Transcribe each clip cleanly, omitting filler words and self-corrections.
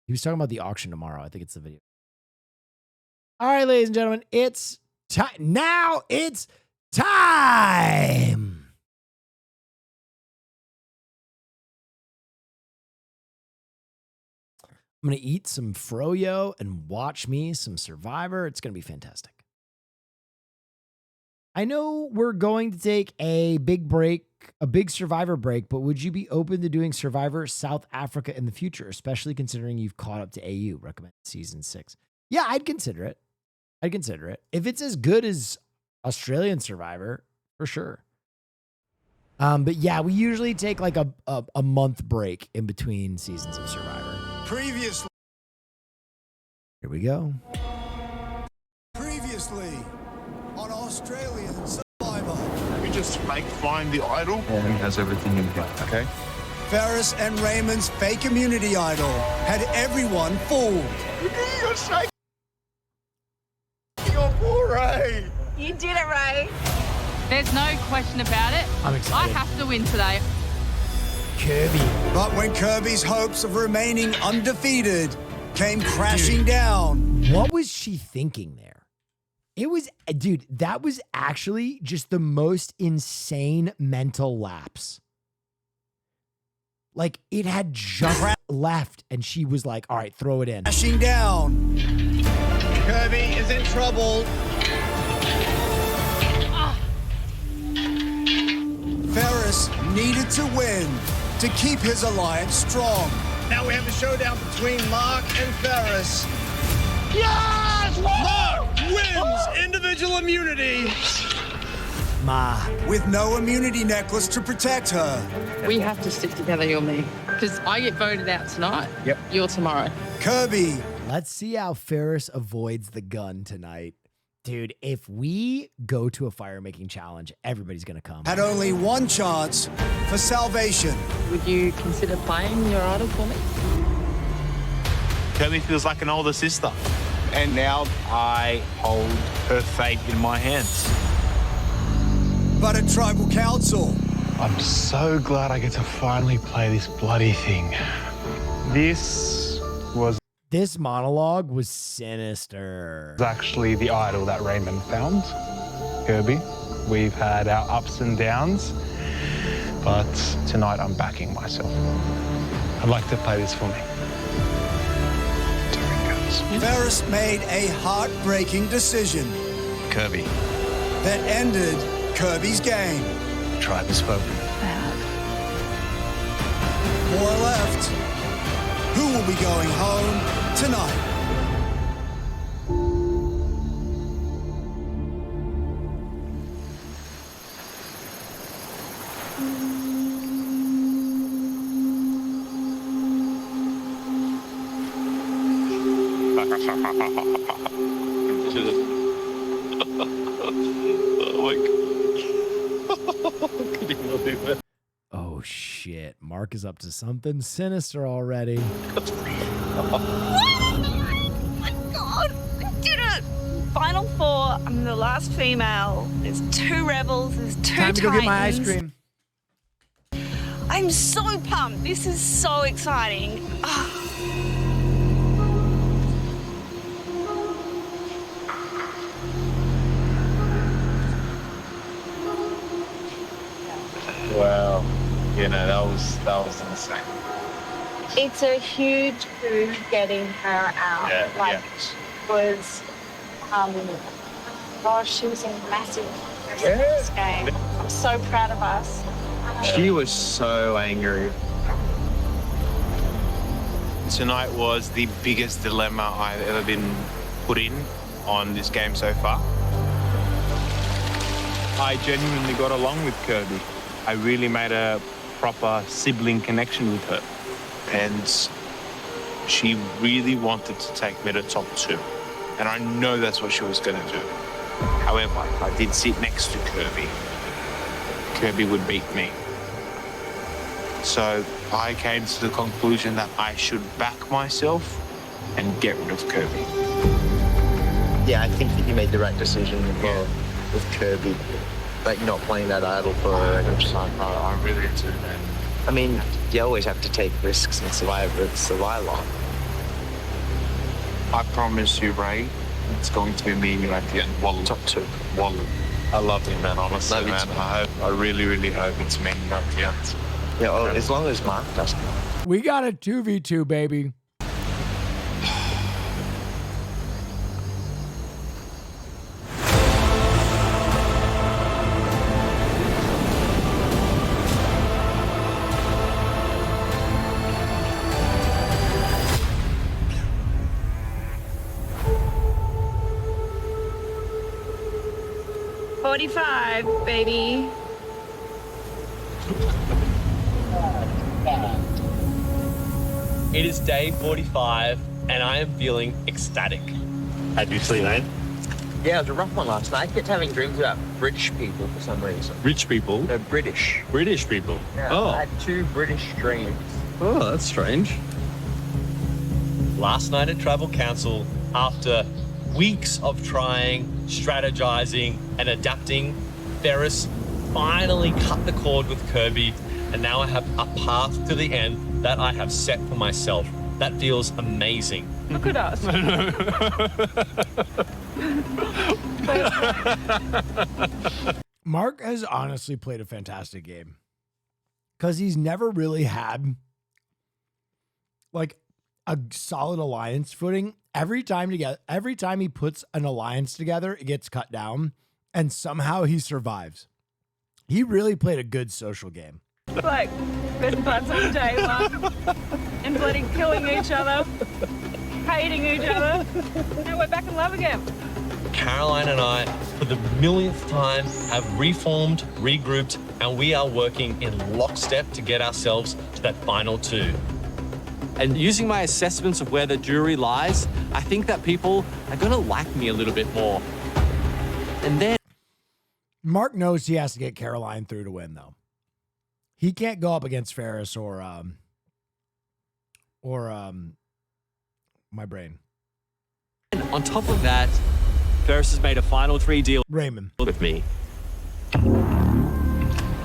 He was talking about the auction tomorrow. I think it's the video. All right, ladies and gentlemen, it's time. Now it's time. I'm going to eat some Froyo and watch me some Survivor. It's going to be fantastic. I know we're going to take a big break, a big Survivor break, but would you be open to doing Survivor South Africa in the future, especially considering you've caught up to AU? Recommend season 6. Yeah, I'd consider it. I'd consider it. If it's as good as Australian Survivor, for sure. But yeah, we usually take like a month break in between seasons of Survivor. Previously. Here we go. Previously on Australian Survivor. We just find the idol. And he has everything in here, okay? Ferris and Raymond's fake immunity idol had everyone fooled. You're shaking your poor Ray. You did it, Ray. There's no question about it. I'm excited. I have to win today. Kirby. But when Kirby's hopes of remaining undefeated came crashing down. What was she thinking there? It was, dude, that was actually just the most insane mental lapse. Like, it had just left, and she was like, all right, throw it in. Crashing down. Kirby is in trouble. Ferris needed to win to keep his alliance strong. Now we have a showdown between Mark and Ferris. Yes! Mark wins individual immunity. With no immunity necklace to protect her. We have to stick together, you and me. Because I get voted out tonight. Yep. You're tomorrow. Kirby. Let's see how Ferris avoids the gun tonight. Dude, if we go to a fire-making challenge, everybody's going to come. Had only one chance for salvation. Would you consider playing your idol for me? Kirby feels like an older sister. And now I hold her fate in my hands. But at Tribal Council, I'm so glad I get to finally play this bloody thing. This monologue was sinister. Actually the idol that Raymond found, Kirby. We've had our ups and downs, but tonight I'm backing myself. I'd like to play this for me. Ferris made a heartbreaking decision Kirby, that ended Kirby's game. tribe has spoken. More left. Who will be going home tonight? Oh, shit. Mark is up to something sinister already. Oh my God, I did it! Final 4. I'm the last female. There's 2 rebels. There's 2 Time to go get my ice cream. I'm so pumped. This is so exciting. Wow. You know, that was insane. It's a huge coup getting her out. Yeah. Was, gosh, she was in massive this game. I'm so proud of us. She was so angry. Tonight was the biggest dilemma I've ever been put in on this game so far. I genuinely got along with Kirby. I really made a proper sibling connection with her. And she really wanted to take me to top 2. And I know that's what she was going to do. However, if I did sit next to Kirby, Kirby would beat me. So I came to the conclusion that I should back myself and get rid of Kirby. Yeah, I think that you made the right decision with Kirby. Like not playing that idol for a record time. I really do, man. I mean, you always have to take risks in Survivor. It's Survivor. I promise you, Ray, it's going to be me and you at the end. Wallen. Top 2. Wallen. I love you, man, honestly, Love you man. too. I really, really hope it's me and you at the end. Yeah, well, as long as Mark doesn't. We got a 2v2, baby. $45, baby. It is day 45, and I am feeling ecstatic. How'd you sleep, mate? Yeah, it was a rough one last night. I kept having dreams about British people for some reason. Rich people, No, British. British people. Yeah, I had 2 British dreams. Oh, that's strange. Last night at Travel Council, after weeks of trying, strategizing, and adapting, Ferris finally cut the cord with Kirby, and now I have a path to the end that I have set for myself. That feels amazing. Look at us. Mark has honestly played a fantastic game because he's never really had like a solid alliance footing. Every time he puts an alliance together, it gets cut down, and somehow he survives. He really played a good social game. Like, best parts of day one. And bloody killing each other. Hating each other. Now we're back in love again. Caroline and I, for the millionth time, have reformed, regrouped, and we are working in lockstep to get ourselves to that final 2. And using my assessments of where the jury lies, I think that people are going to like me a little bit more. And then Mark knows he has to get Caroline through to win, though. He can't go up against Ferris or my brain. on top of that, Ferris has made a final 3 deal Raymond with me.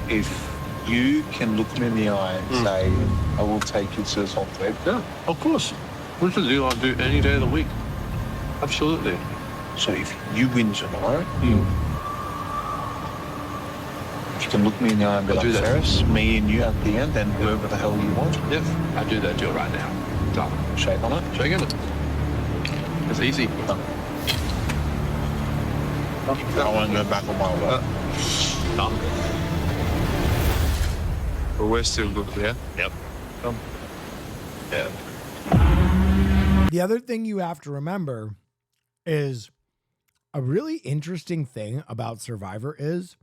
If you can look me in the eye and say, I will take you to the top 3. Yeah, of course. What's the deal I'll do any day of the week? Absolutely. So if you win tonight, if you can look me in the eye and be I'll like, do that. Ferris, me and you at the end, and whoever the hell you want, Yeah, I'll do that deal right now. Done. shake on it. Shake it. It's easy. I won't go back on my word. Done. But we're still good, yeah? Yep. Yeah. The other thing you have to remember is a really interesting thing about Survivor is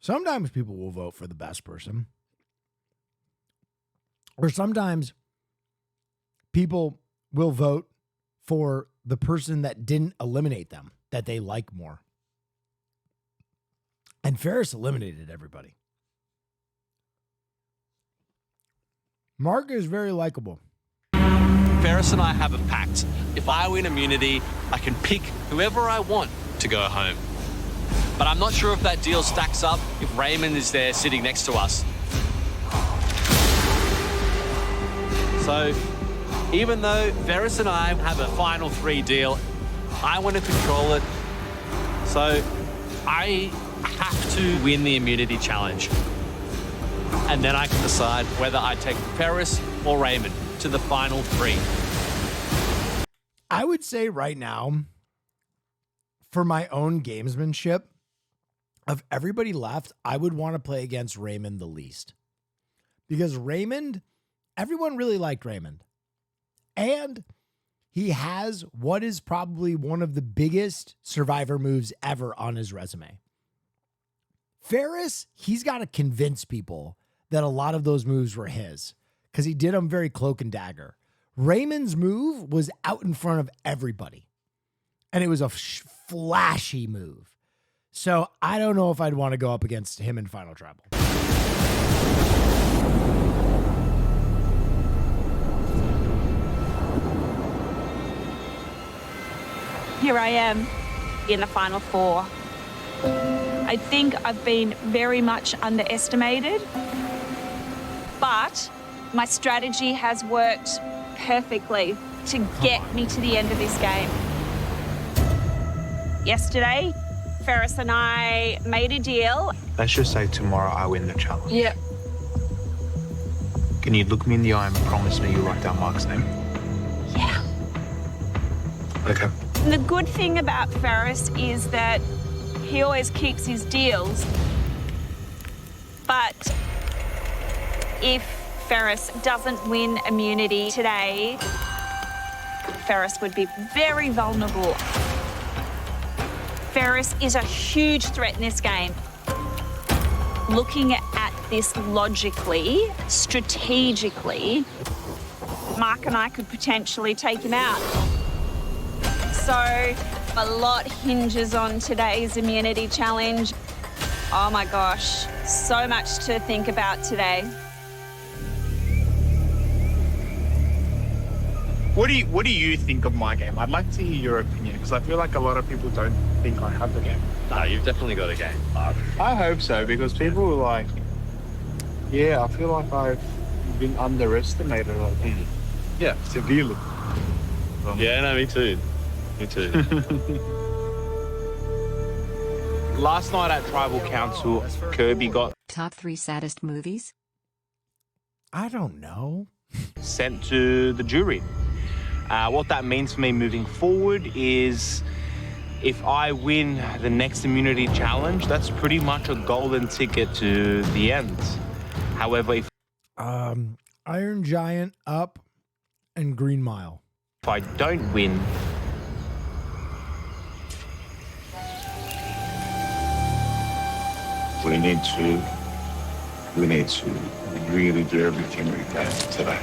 sometimes people will vote for the best person. Or sometimes people will vote for the person that didn't eliminate them, that they like more. And Ferris eliminated everybody. Mark is very likable. Ferris and I have a pact. If I win immunity, I can pick whoever I want to go home. But I'm not sure if that deal stacks up if Raymond is there sitting next to us. So, even though Ferris and I have a final 3 deal, I want to control it. So, I have to win the immunity challenge. And then I can decide whether I take Ferris or Raymond to the final 3. I would say right now, for my own gamesmanship, of everybody left, I would want to play against Raymond the least. Because Raymond, everyone really liked Raymond. And he has what is probably one of the biggest Survivor moves ever on his resume. Ferris, he's got to convince people that a lot of those moves were his because he did them very cloak and dagger. Raymond's move was out in front of everybody, and it was a flashy move. So I don't know if I'd want to go up against him in Final Tribal. Here I am in the final 4. I think I've been very much underestimated, but my strategy has worked perfectly to get me to the end of this game. Yesterday, Ferris and I made a deal. Let's just say tomorrow I win the challenge. Yeah. Can you look me in the eye and promise me you'll write down Mark's name? Yeah. Okay. And the good thing about Ferris is that he always keeps his deals. But if Ferris doesn't win immunity today, Ferris would be very vulnerable. Ferris is a huge threat in this game. Looking at this logically, strategically, Mark and I could potentially take him out. So a lot hinges on today's immunity challenge. Oh my gosh, so much to think about today. What do you think of my game? I'd like to hear your opinion because I feel like a lot of people don't think I have the game. No, you've definitely got a game, Mark. I hope so because people were like, yeah, I feel like I've been underestimated. Yeah. Severely. Yeah, no, me too. Me too. Last night at Tribal Council, Kirby got Top 3 saddest movies? I don't know. sent to the jury. What that means for me moving forward is if I win the next immunity challenge, that's pretty much a golden ticket to the end. However, if Iron Giant, Up, and Green Mile. I don't win, we need to really do everything we can today.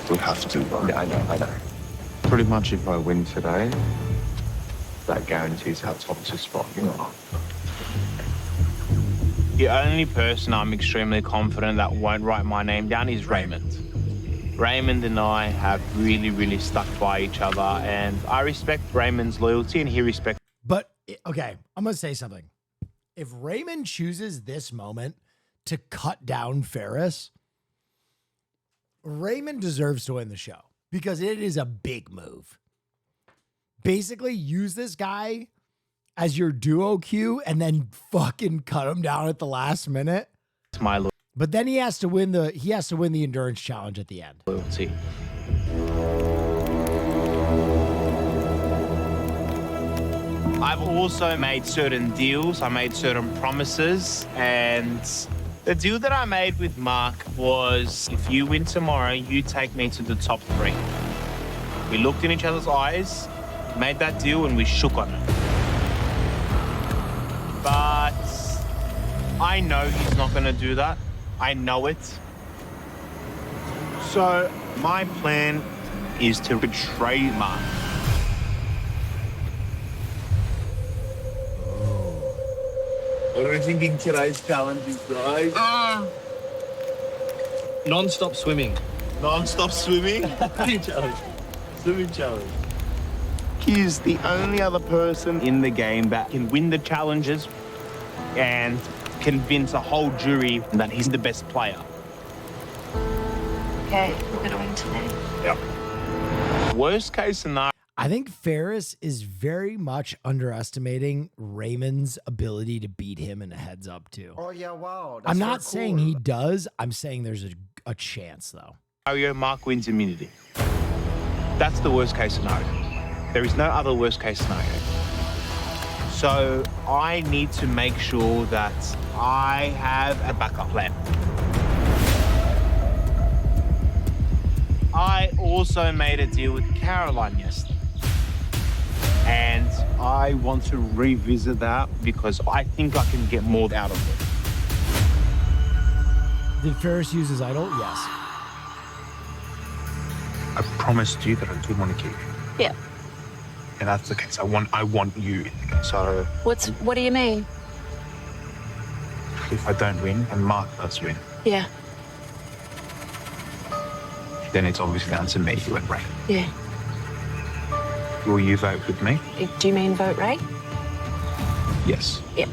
We have to. Yeah, I know. Pretty much if I win today, that guarantees our top 2 spot. You know. the only person I'm extremely confident that won't write my name down is Raymond. Raymond and I have really, really stuck by each other, and I respect Raymond's loyalty and he respects. But, okay, I'm going to say something. If Raymond chooses this moment to cut down Ferris, Raymond deserves to win the show because it is a big move. Basically, use this guy as your duo cue and then fucking cut him down at the last minute. It's my loyalty. But then he has to win the endurance challenge at the end. Loyalty. I've also made certain deals. I made certain promises, and the deal that I made with Mark was if you win tomorrow, you take me to the top 3. We looked in each other's eyes, made that deal, and we shook on it. But I know he's not going to do that. I know it. So my plan is to betray Mark. What are we thinking today's challenge is, guys? Non-stop swimming. Non-stop swimming? Swimming challenge. Swimming challenge. He's the only other person in the game that can win the challenges and convince a whole jury that he's the best player. Okay, we're going to win today. Yep. Worst case scenario. I think Ferris is very much underestimating Raymond's ability to beat him in a heads up too. Oh yeah, wow. I'm not saying he does. I'm saying there's a chance though. Mark wins immunity. That's the worst case scenario. There is no other worst case scenario. So I need to make sure that I have a backup plan. I also made a deal with Caroline yesterday. And I want to revisit that because I think I can get more out of it. Did Ferris use his idol? Yes. I promised you that I do want to keep you. Yeah. And that's the case. I want you in the game. So What do you mean? if I don't win and Mark does win, Yeah. then it's obviously down to me, you and Ray. Yeah. Will you vote with me? Do you mean vote Ray? Yes. Yeah.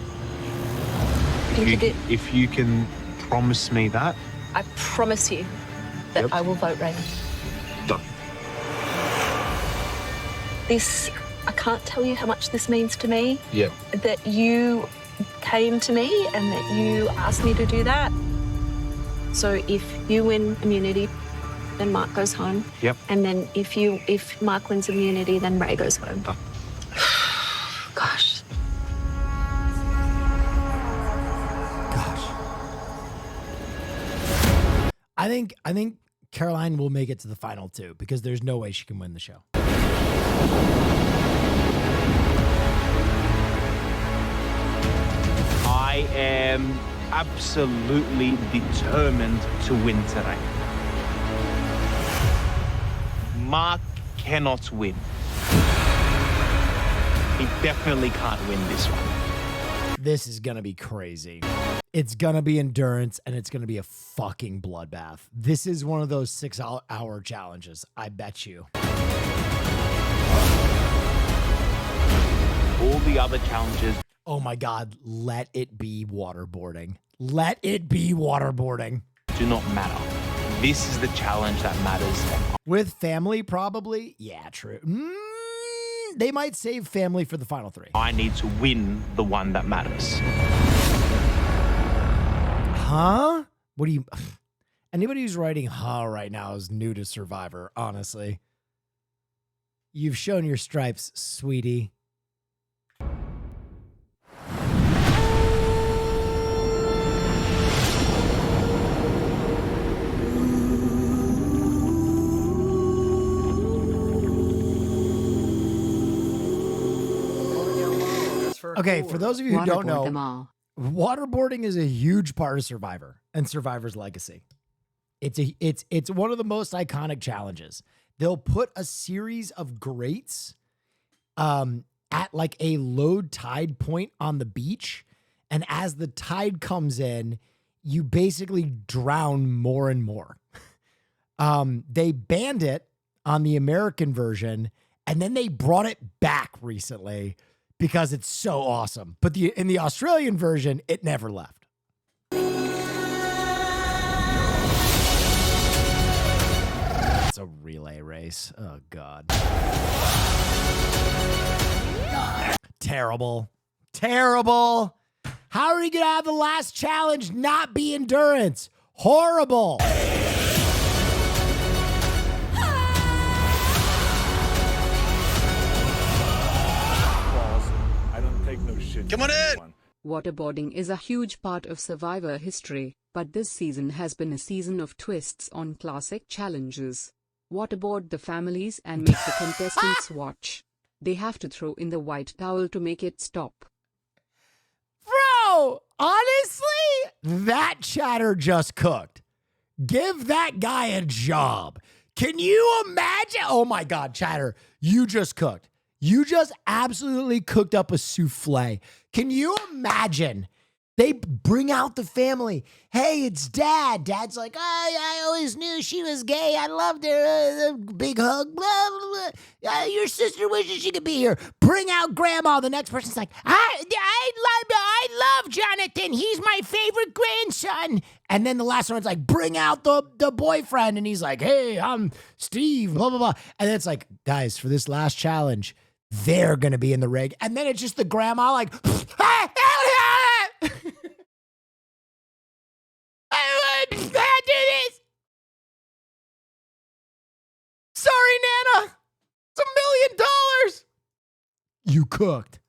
If you can promise me that, I promise you that Yep. I will vote Ray. done. I can't tell you how much this means to me. Yeah. That you came to me and that you asked me to do that. So if you win immunity, then Mark goes home. Yep. And then if Mark wins immunity, then Ray goes home. Gosh. I think Caroline will make it to the final two because there's no way she can win the show. I am absolutely determined to win today. Mark cannot win. He definitely can't win this one. This is going to be crazy. It's going to be endurance, and it's going to be a fucking bloodbath. This is one of those 6-hour challenges, I bet you. All the other challenges. Oh my God, let it be waterboarding. Let it be waterboarding. Do not matter. This is the challenge that matters. With family, probably? Yeah, true. They might save family for the final three. I need to win the one that matters. Huh? What do you... Anybody who's writing huh right now is new to Survivor, honestly. You've shown your stripes, sweetie. Okay, for those of you who don't know, waterboarding is a huge part of Survivor and Survivor's legacy. It's one of the most iconic challenges. They'll put a series of grates at like a low tide point on the beach, and as the tide comes in, you basically drown more and more. They banned it on the American version, and then they brought it back recently because it's so awesome. But in the Australian version, it never left. It's a relay race. Oh, God. Terrible. Terrible. How are you going to have the last challenge not be endurance? Horrible. Come on in! Waterboarding is a huge part of Survivor history, but this season has been a season of twists on classic challenges. Waterboard the families and make the contestants watch. They have to throw in the white towel to make it stop. Bro, honestly, that chatter just cooked. Give that guy a job. Can you imagine? Oh my God, chatter, you just cooked. You just absolutely cooked up a souffle. Can you imagine? They bring out the family. Hey, it's Dad. Dad's like, I always knew she was gay. I loved her. Big hug. Blah, blah, blah. Your sister wishes she could be here. Bring out Grandma. The next person's like, I love Jonathan. He's my favorite grandson. And then the last one's like, bring out the boyfriend. And he's like, hey, I'm Steve. Blah, blah, blah. And then it's like, guys, for this last challenge, they're going to be in the rig. And then it's just the grandma like, I do this. Sorry, Nana. It's $1 million. You cooked.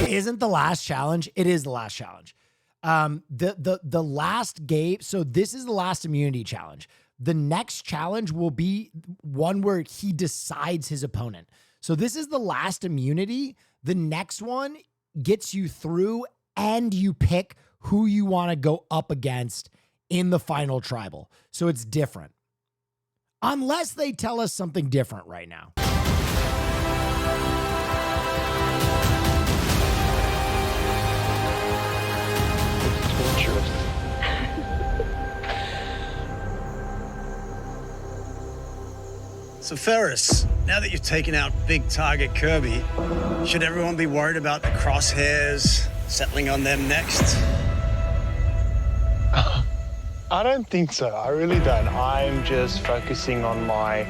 It isn't the last challenge. It is the last challenge. The last game. So this is the last immunity challenge. The next challenge will be one where he decides his opponent. So this is the last immunity. The next one gets you through and you pick who you want to go up against in the final tribal. So it's different. Unless they tell us something different right now. So Ferris, now that you've taken out big target Kirby, should everyone be worried about the crosshairs settling on them next? I don't think so. I really don't. I'm just focusing on my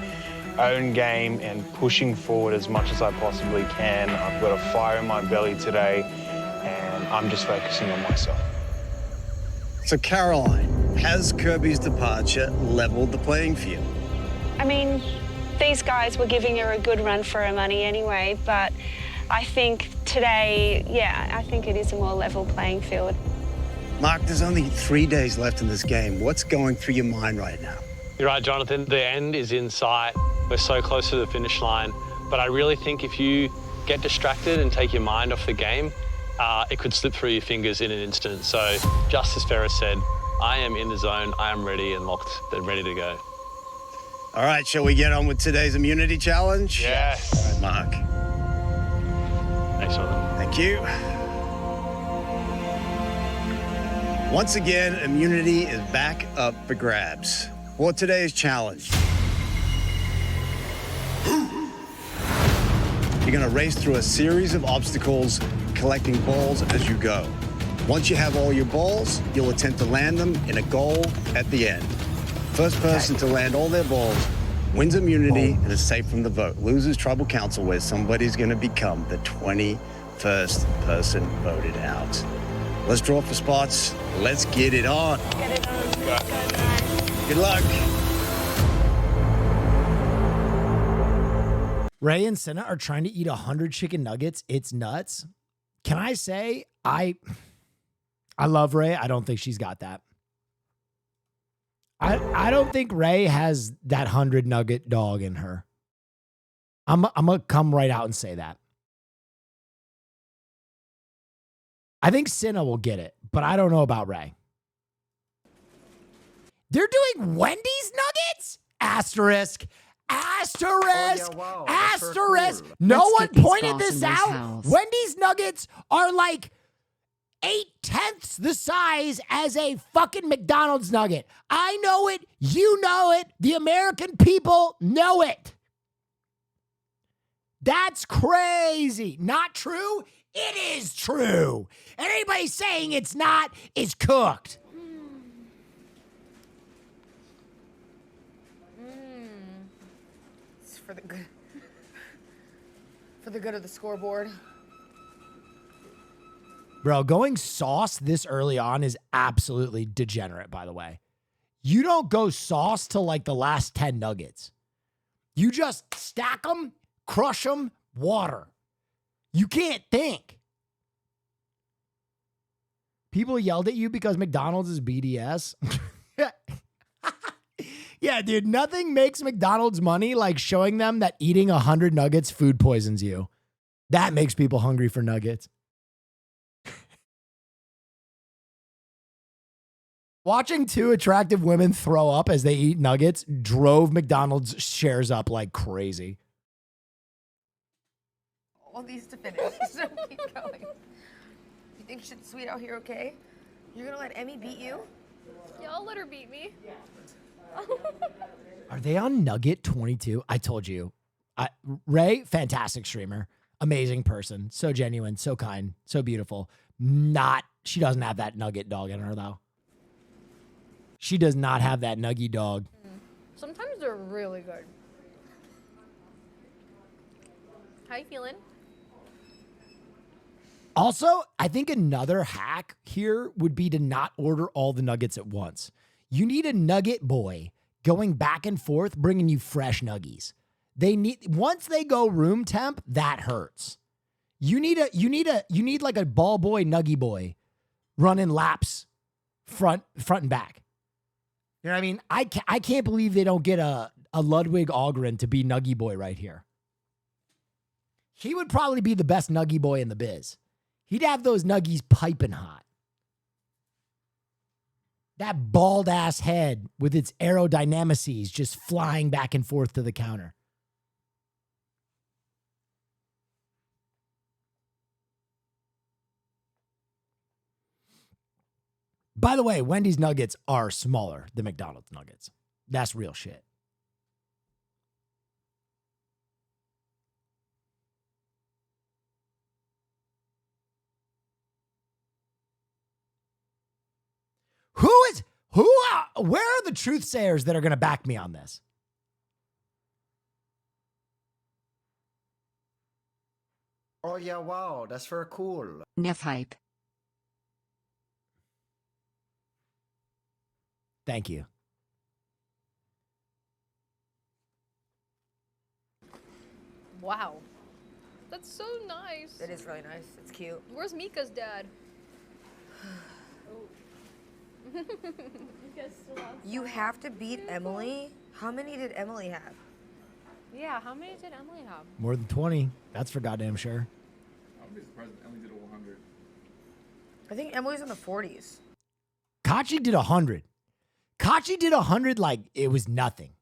own game and pushing forward as much as I possibly can. I've got a fire in my belly today, and I'm just focusing on myself. So, Caroline, has Kirby's departure leveled the playing field? I mean, these guys were giving her a good run for her money anyway, but I think today, I think it is a more level playing field. Mark, there's only 3 days left in this game. What's going through your mind right now? You're right, Jonathan. The end is in sight. We're so close to the finish line. But I really think if you get distracted and take your mind off the game, it could slip through your fingers in an instant. So, just as Ferris said, I am in the zone. I am ready and locked and ready to go. All right, shall we get on with today's immunity challenge? Yes. All right, Mark. Thanks, Jonathan. Thank you. Once again, immunity is back up for grabs. For today's challenge, you're going to race through a series of obstacles, collecting balls as you go. Once you have all your balls, you'll attempt to land them in a goal at the end. First person to land all their balls wins immunity and is safe from the vote. Losers tribal council, where somebody's going to become the 21st person voted out. Let's draw for spots. Let's get it on. Get it on. Good luck. Ray and Senna are trying to eat 100 chicken nuggets. It's nuts. Can I say I love Ray. I don't think she's got that. I don't think Ray has that 100 nugget dog in her. I'm gonna come right out and say that. I think Senna will get it, but I don't know about Ray. They're doing Wendy's nuggets? Asterisk. Asterisk. Asterisk. No one pointed this out. Wendy's nuggets are like 8/10 the size as a fucking McDonald's nugget. I know it. You know it. The American people know it. That's crazy. Not true? It is true. And anybody saying it's not is cooked. It's for the good of the scoreboard. Bro, going sauce this early on is absolutely degenerate, by the way. You don't go sauce till like the last 10 nuggets. You just stack them, crush them, water. You can't think. People yelled at you because McDonald's is BDS. Yeah, dude, nothing makes McDonald's money like showing them that eating 100 nuggets food poisons you. That makes people hungry for nuggets. Watching two attractive women throw up as they eat nuggets drove McDonald's shares up like crazy. All these to finish, so keep going. You think shit's sweet out here, okay? You're gonna let Emmy beat you? Yeah, I'll let her beat me. Are they on Nugget 22? I told you. Ray, fantastic streamer. Amazing person. So genuine, so kind, so beautiful. She doesn't have that nugget dog in her, though. She does not have that nuggy dog. Sometimes they're really good. How you feeling? Also, I think another hack here would be to not order all the nuggets at once. You need a nugget boy going back and forth, bringing you fresh nuggies. Once they go room temp, that hurts. You need like a ball boy, nuggy boy running laps front and back. You know what I mean? I can't believe they don't get a Ludwig Ahlgren to be nuggy boy right here. He would probably be the best nuggy boy in the biz. He'd have those nuggies piping hot. That bald ass head with its aerodynamices just flying back and forth to the counter. By the way, Wendy's nuggets are smaller than McDonald's nuggets. That's real shit. Who Where are the truth sayers that are going to back me on this? Oh yeah, wow, that's very cool. Neff hype. Thank you. Wow. That's so nice. It is really nice. It's cute. Where's Mika's dad? You have to beat Emily. How many did Emily have? Yeah, how many did Emily have? More than 20. That's for goddamn sure. I would be surprised if Emily did a 100. I think Emily's in the 40s. Kachi did 100. Kachi did 100 like it was nothing.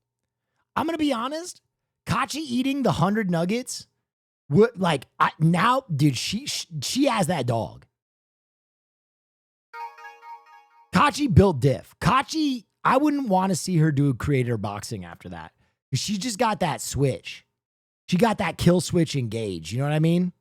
I'm going to be honest. Kachi eating the 100 nuggets, now, dude, she has that dog. Kachi built diff. Kachi, I wouldn't want to see her do creator boxing after that. She just got that switch. She got that kill switch engaged. You know what I mean?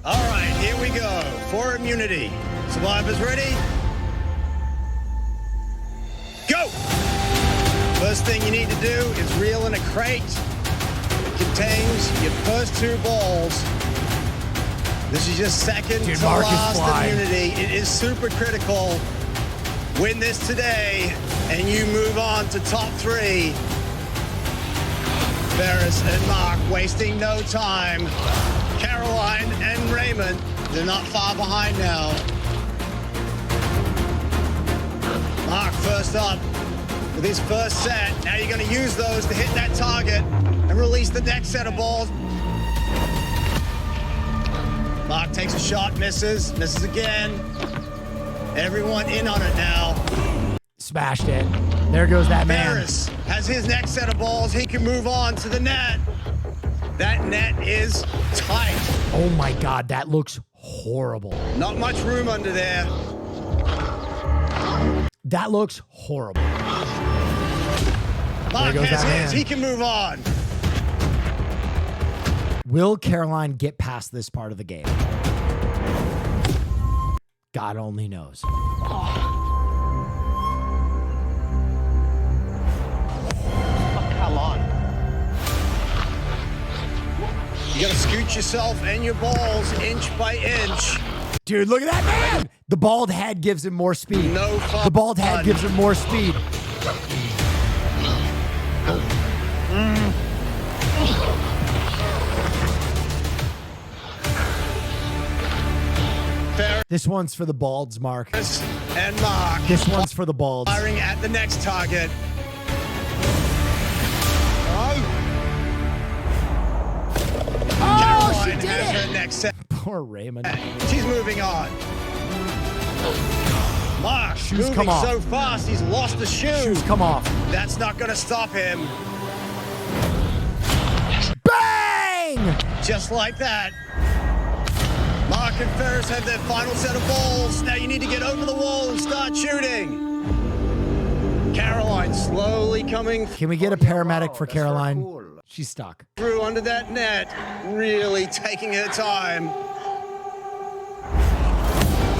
All right, here we go. For immunity. Survivors ready? Go! First thing you need to do is reel in a crate. It contains your first 2 balls. This is your second to last immunity. It is super critical. Win this today, and you move on to top 3. Ferris and Mark wasting no time. Caroline and Raymond, they're not far behind now. Mark first up with his first set. Now you're going to use those to hit that target and release the next set of balls. Mark takes a shot, misses again. Everyone in on it now. Smashed it. There goes that man. Ferris has his next set of balls. He can move on to the net. That net is tight. Oh my God, that looks horrible. Not much room under there. That looks horrible. Mark has his. He can move on. Will Caroline get past this part of the game? God only knows. You gotta scoot yourself and your balls inch by inch. Dude, look at that man! The bald head gives him more speed. No fun. The bald head gives him more speed. This one's for the balds, Mark. And Mark. This one's for the balds. Firing at the next target. Oh, she did has it! her next set. Poor Raymond. She's moving on. Mark Shoes moving come off. so fast, he's lost the shoe. Shoes come off. That's not going to stop him. Bang! Just like that. Mark and Ferris have their final set of balls. Now you need to get over the wall and start shooting. Caroline slowly coming Can we get a paramedic for Caroline? She's stuck. through under that net, really taking her time.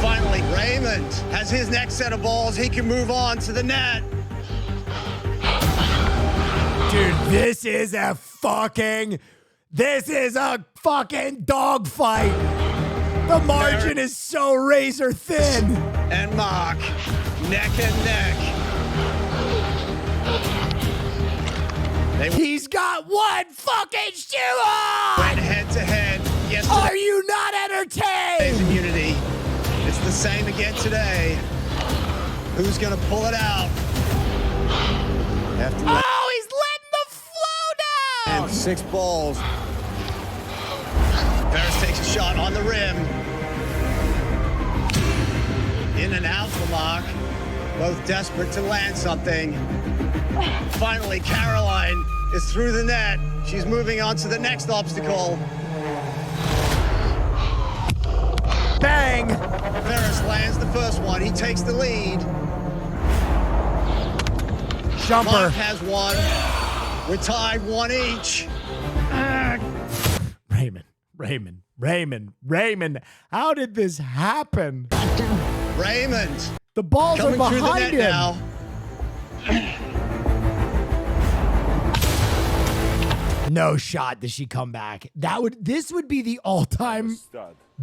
Finally, Raymond has his next set of balls. He can move on to the net. Dude, this is a fucking dogfight. The margin is so razor thin. And Mark, neck and neck. He's got one fucking shoe on! Went head to head. Yes. Are you not entertained? Immunity. It's the same again today. Who's gonna pull it out? Oh, he's letting the flow down! And 6 balls. Ferris takes a shot on the rim. In and out for Mark. Both desperate to land something. Finally, Caroline is through the net. She's moving on to the next obstacle. Bang! Ferris lands the first one. He takes the lead. Jumper. Mark has one. We're tied 1 each. Raymond. How did this happen? Raymond. The balls coming are through the behind net him. now. No shot does she come back. This would be the all-time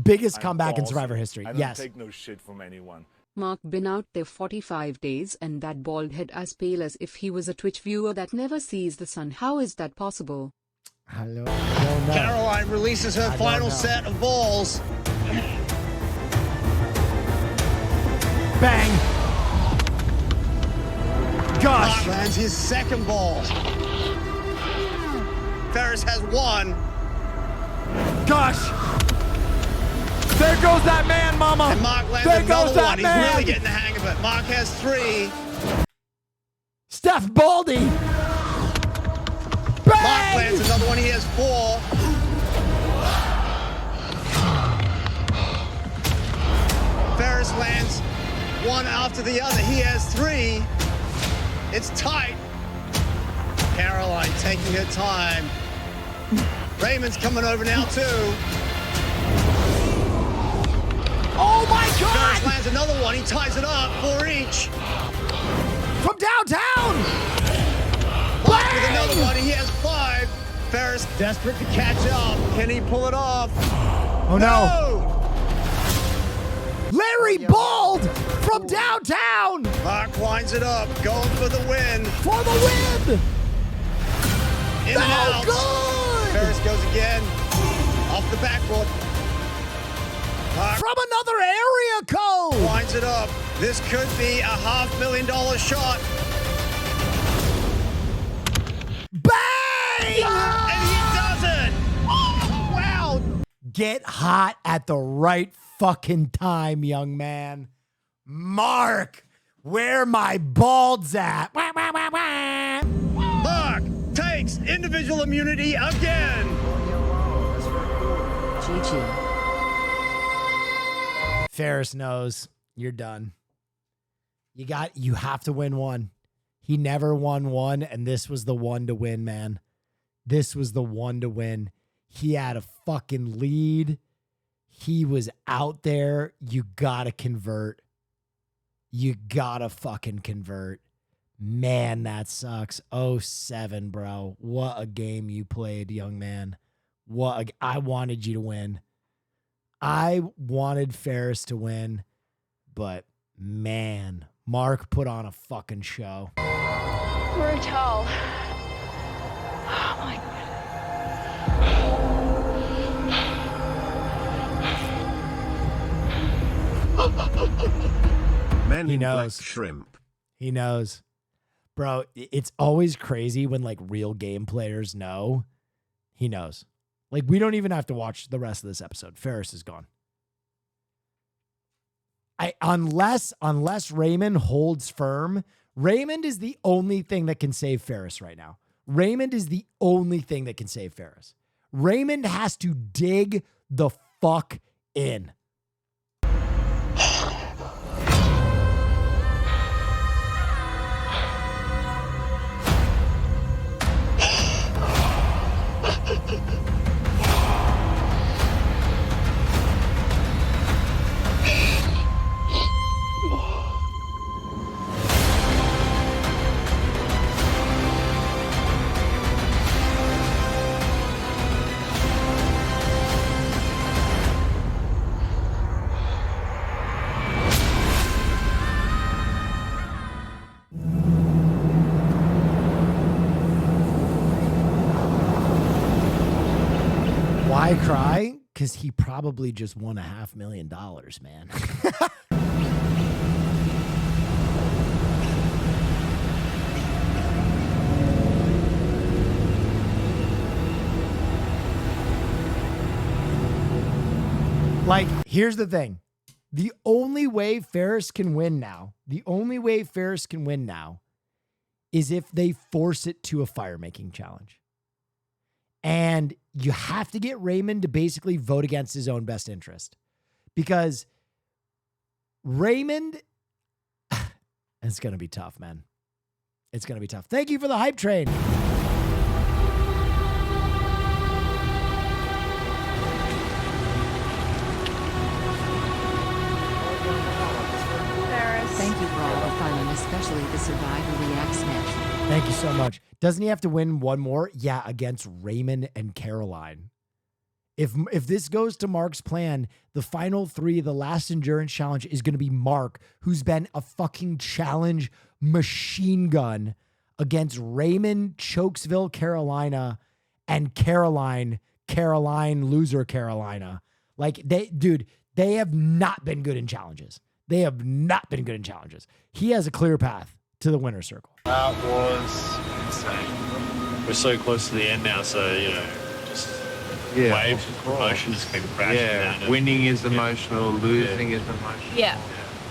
biggest comeback in Survivor history. I don't Yes. take no shit from anyone. Mark been out there 45 days and that bald head as pale as if he was a Twitch viewer that never sees the sun. How is that possible? I don't know. Caroline releases her final set of balls. Bang. Gosh. Mark lands his second ball. Ferris has one. Gosh. There goes that man, mama. And Mark lands there another goes that one. man. He's really getting the hang of it. Mark has 3. Steph Baldy. Mark lands another one. He has 4. Ferris lands one after the other. He has 3. It's tight. Caroline taking her time. Raymond's coming over now too. Oh my God! Ferris lands another one. He ties it up, 4 each. From downtown. Mark with another one. He has 5. Ferris desperate to catch up. Can he pull it off? Oh no! Larry Bald from downtown. Mark winds it up, going for the win. For the win. In and out. Good. Ferris goes again. Off the backboard. Mark from another area code. Winds it up. This could be a $500,000 shot. Bang! And he does it. Oh, wow. Get hot at the right fucking time, young man. Mark, where my balls at? Wah, wah, wah, wah. Mark takes individual immunity again. GG. Ferris knows you're done. You have to win one. He never won one, and this was the one to win, man. This was the one to win. He had a fucking lead. He was out there. You gotta convert. You gotta fucking convert. Man, that sucks. 0-7, bro. What a game you played, young man. I wanted you to win. I wanted Ferris to win, but man, Mark put on a fucking show. Brutal. Oh my Men He in knows. black shrimp. He knows. Bro, it's always crazy when like real game players know. He knows. Like we don't even have to watch the rest of this episode. Ferris is gone. Unless Raymond holds firm, Raymond is the only thing that can save Ferris right now. Raymond is the only thing that can save Ferris. Raymond has to dig the fuck in. Why cry? Because he probably just won $500,000, man. Like, here's the thing. The only way Ferris can win now, is if they force it to a fire-making challenge. And you have to get Raymond to basically vote against his own best interest. Because Raymond, it's going to be tough, man. It's going to be tough. Thank you for the hype train. so much. Doesn't he have to win one more? Yeah, against Raymond and Caroline. If this goes to Mark's plan, the final 3, the last endurance challenge is going to be Mark, who's been a fucking challenge machine gun against Raymond, Chokesville, Carolina, and Caroline, loser Carolina. Like they have not been good in challenges. They have not been good in challenges. He has a clear path to the winner's circle. That was insane. We're so close to the end now, so, you know, just waves of emotions came crashing down. Winning is emotional, losing is emotional.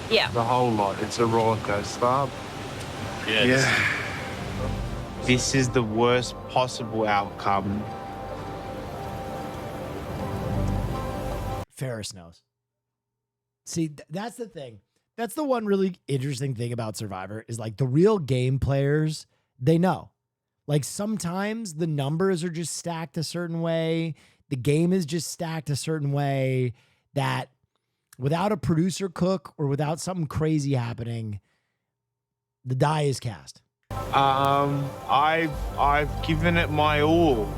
Yeah. The whole lot. It's a roller coaster. This is the worst possible outcome. Ferris knows. See, that's the thing. That's the one really interesting thing about Survivor is like the real game players, they know. Like sometimes the numbers are just stacked a certain way. The game is just stacked a certain way that without a producer cook or without something crazy happening, the die is cast. I've given it my all.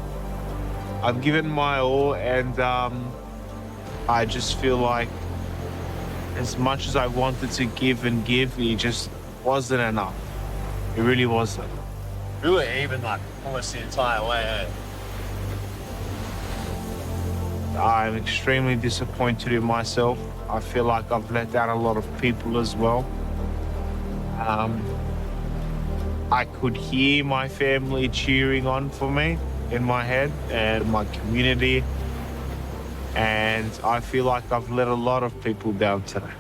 I've given my all, and I just feel like as much as I wanted to give, it just wasn't enough. It really wasn't. We were even, like, almost the entire way, I'm extremely disappointed in myself. I feel like I've let down a lot of people as well. I could hear my family cheering on for me in my head and my community. And I feel like I've let a lot of people down today.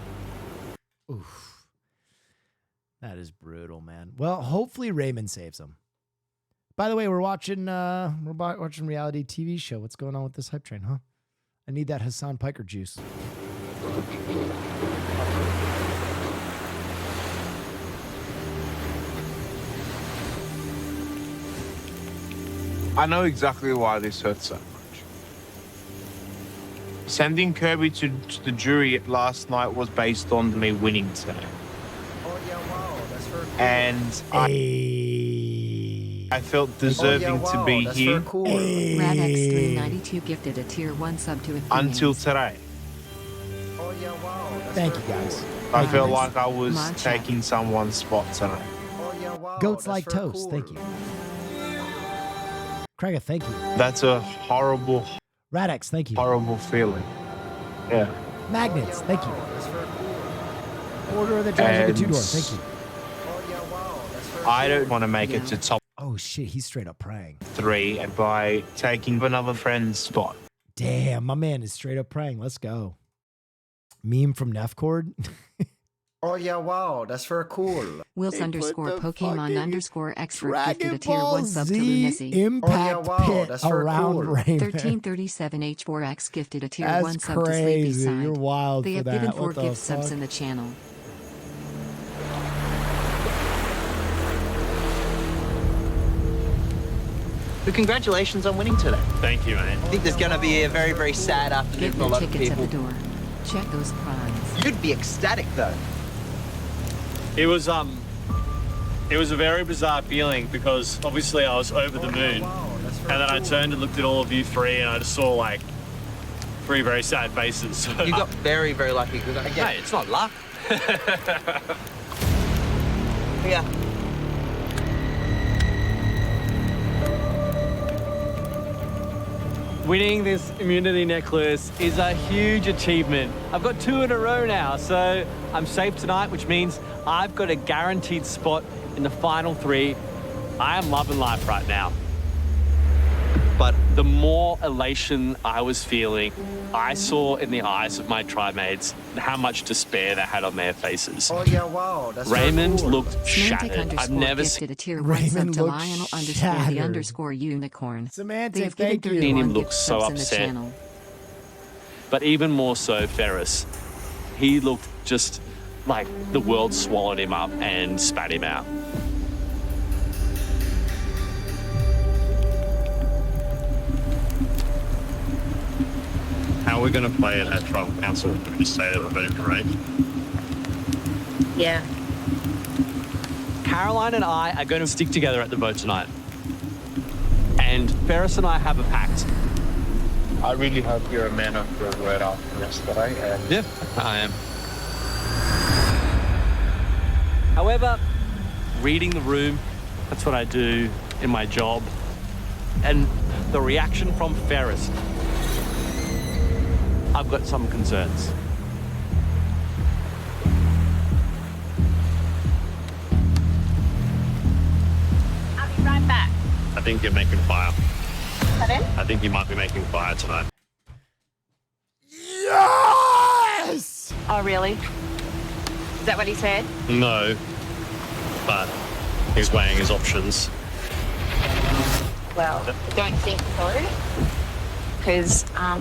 Oof. That is brutal, man. Well, hopefully Raymond saves him. By the way, we're watching reality TV show. What's going on with this hype train, huh? I need that Hassan Piker juice. I know exactly why this hurts so much. Sending Kirby to the jury last night was based on me winning today. Oh yeah, wow, that's very cool. And I felt deserving to be here Cool. Radx392 gifted a tier 1 sub to until today. Oh yeah, wow, that's Thank very you, guys. cool. I felt like I was taking someone's spot today. Oh yeah, wow, Goats that's like very toast. cool. Thank you. Craig, thank you. That's a horrible, Radix, thank you. horrible feeling. Yeah. Magnets, thank you. That's very cool. Order of the drives like a And 2-door. Thank you. Oh yeah, wow, that's very I don't want to make it to top Oh shit, he's straight up praying. 3 and by taking another friend's spot. Damn, my man is straight up praying. Let's go. Meme from Nefcord. Oh yeah, wow, that's very cool. Wills They underscore put the Pokemon underscore expert gifted a tier Ball 1 sub to Z Lunesi. Impact Oh, yeah, wow, pit that's very around cool. Raymond. 1337H4X gifted a tier That's 1 sub to crazy. Sleepy You're Side. wild They for have that. given 4 What the gift subs fuck? in the channel. But congratulations on winning today. Thank you, man. I think there's going to be a very, very sad afternoon Get for a your lot of tickets people. at the door. Check those primes. You'd be ecstatic, though. It was a very bizarre feeling because obviously I was over the moon. And then I turned and looked at all of you 3 and I just saw like 3 very sad faces. So You got very, very lucky because again, Hey, it's not luck. yeah. Winning this immunity necklace is a huge achievement. I've got 2 in a row now, so I'm safe tonight, which means I've got a guaranteed spot in the final 3. I am loving life right now. But the more elation I was feeling, I saw in the eyes of my tribe mates how much despair they had on their faces. Oh yeah, wow, that's Raymond very cool. looked Semantic shattered. underscore I've never gifted a tier 1 Raymond sub to looked Lionel underscore shattered. the underscore unicorn. Semantic, They have given thank you. 31 Him gift look so subs in the upset. channel. But even more so, Ferris. He looked just like the world swallowed him up and spat him out. how are we going to play it at tribal council? We just say that we're voting for Rafe. Yeah. Caroline and I are going to stick together at the vote tonight. And Ferris and I have a pact. I really hope you're a man of your word after yesterday. And Yeah, I am. However, reading the room, that's what I do in my job. And the reaction from Ferris, I've got some concerns. I'll be right back. I think you're making fire. Pardon? I think you might be making fire tonight. Yes! Oh, really? Is that what he said? No, but he's weighing his options. Well, I don't think so. Because I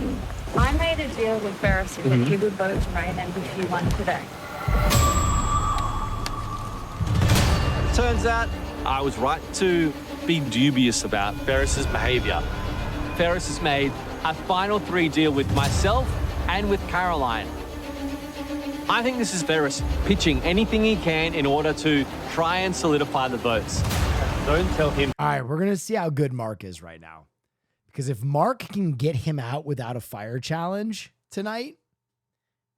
made a deal with Ferris that he would vote for Raymond if he won today. Turns out I was right to be dubious about Ferris's behavior. Ferris has made a final 3 deal with myself and with Caroline. I think this is Ferris pitching anything he can in order to try and solidify the votes. Don't tell him. All right, we're going to see how good Mark is right now. Because if Mark can get him out without a fire challenge tonight,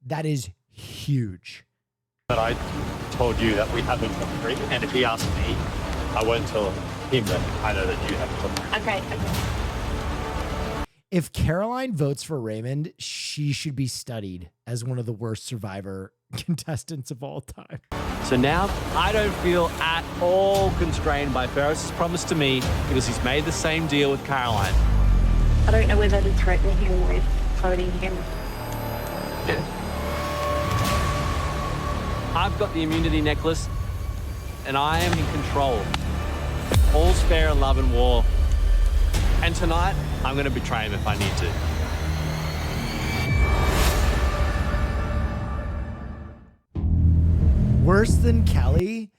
that is huge. But I told you that we haven't top 3, and if he asked me, I won't tell him that I know that you have top 3. Okay. If Caroline votes for Raymond, she should be studied as one of the worst Survivor contestants of all time. So now I don't feel at all constrained by Ferris's promise to me because he's made the same deal with Caroline. I don't know whether to threaten him with voting him. I've got the immunity necklace and I am in control. All's fair in love and war. And tonight, I'm going to betray him if I need to. Worse than Kelly?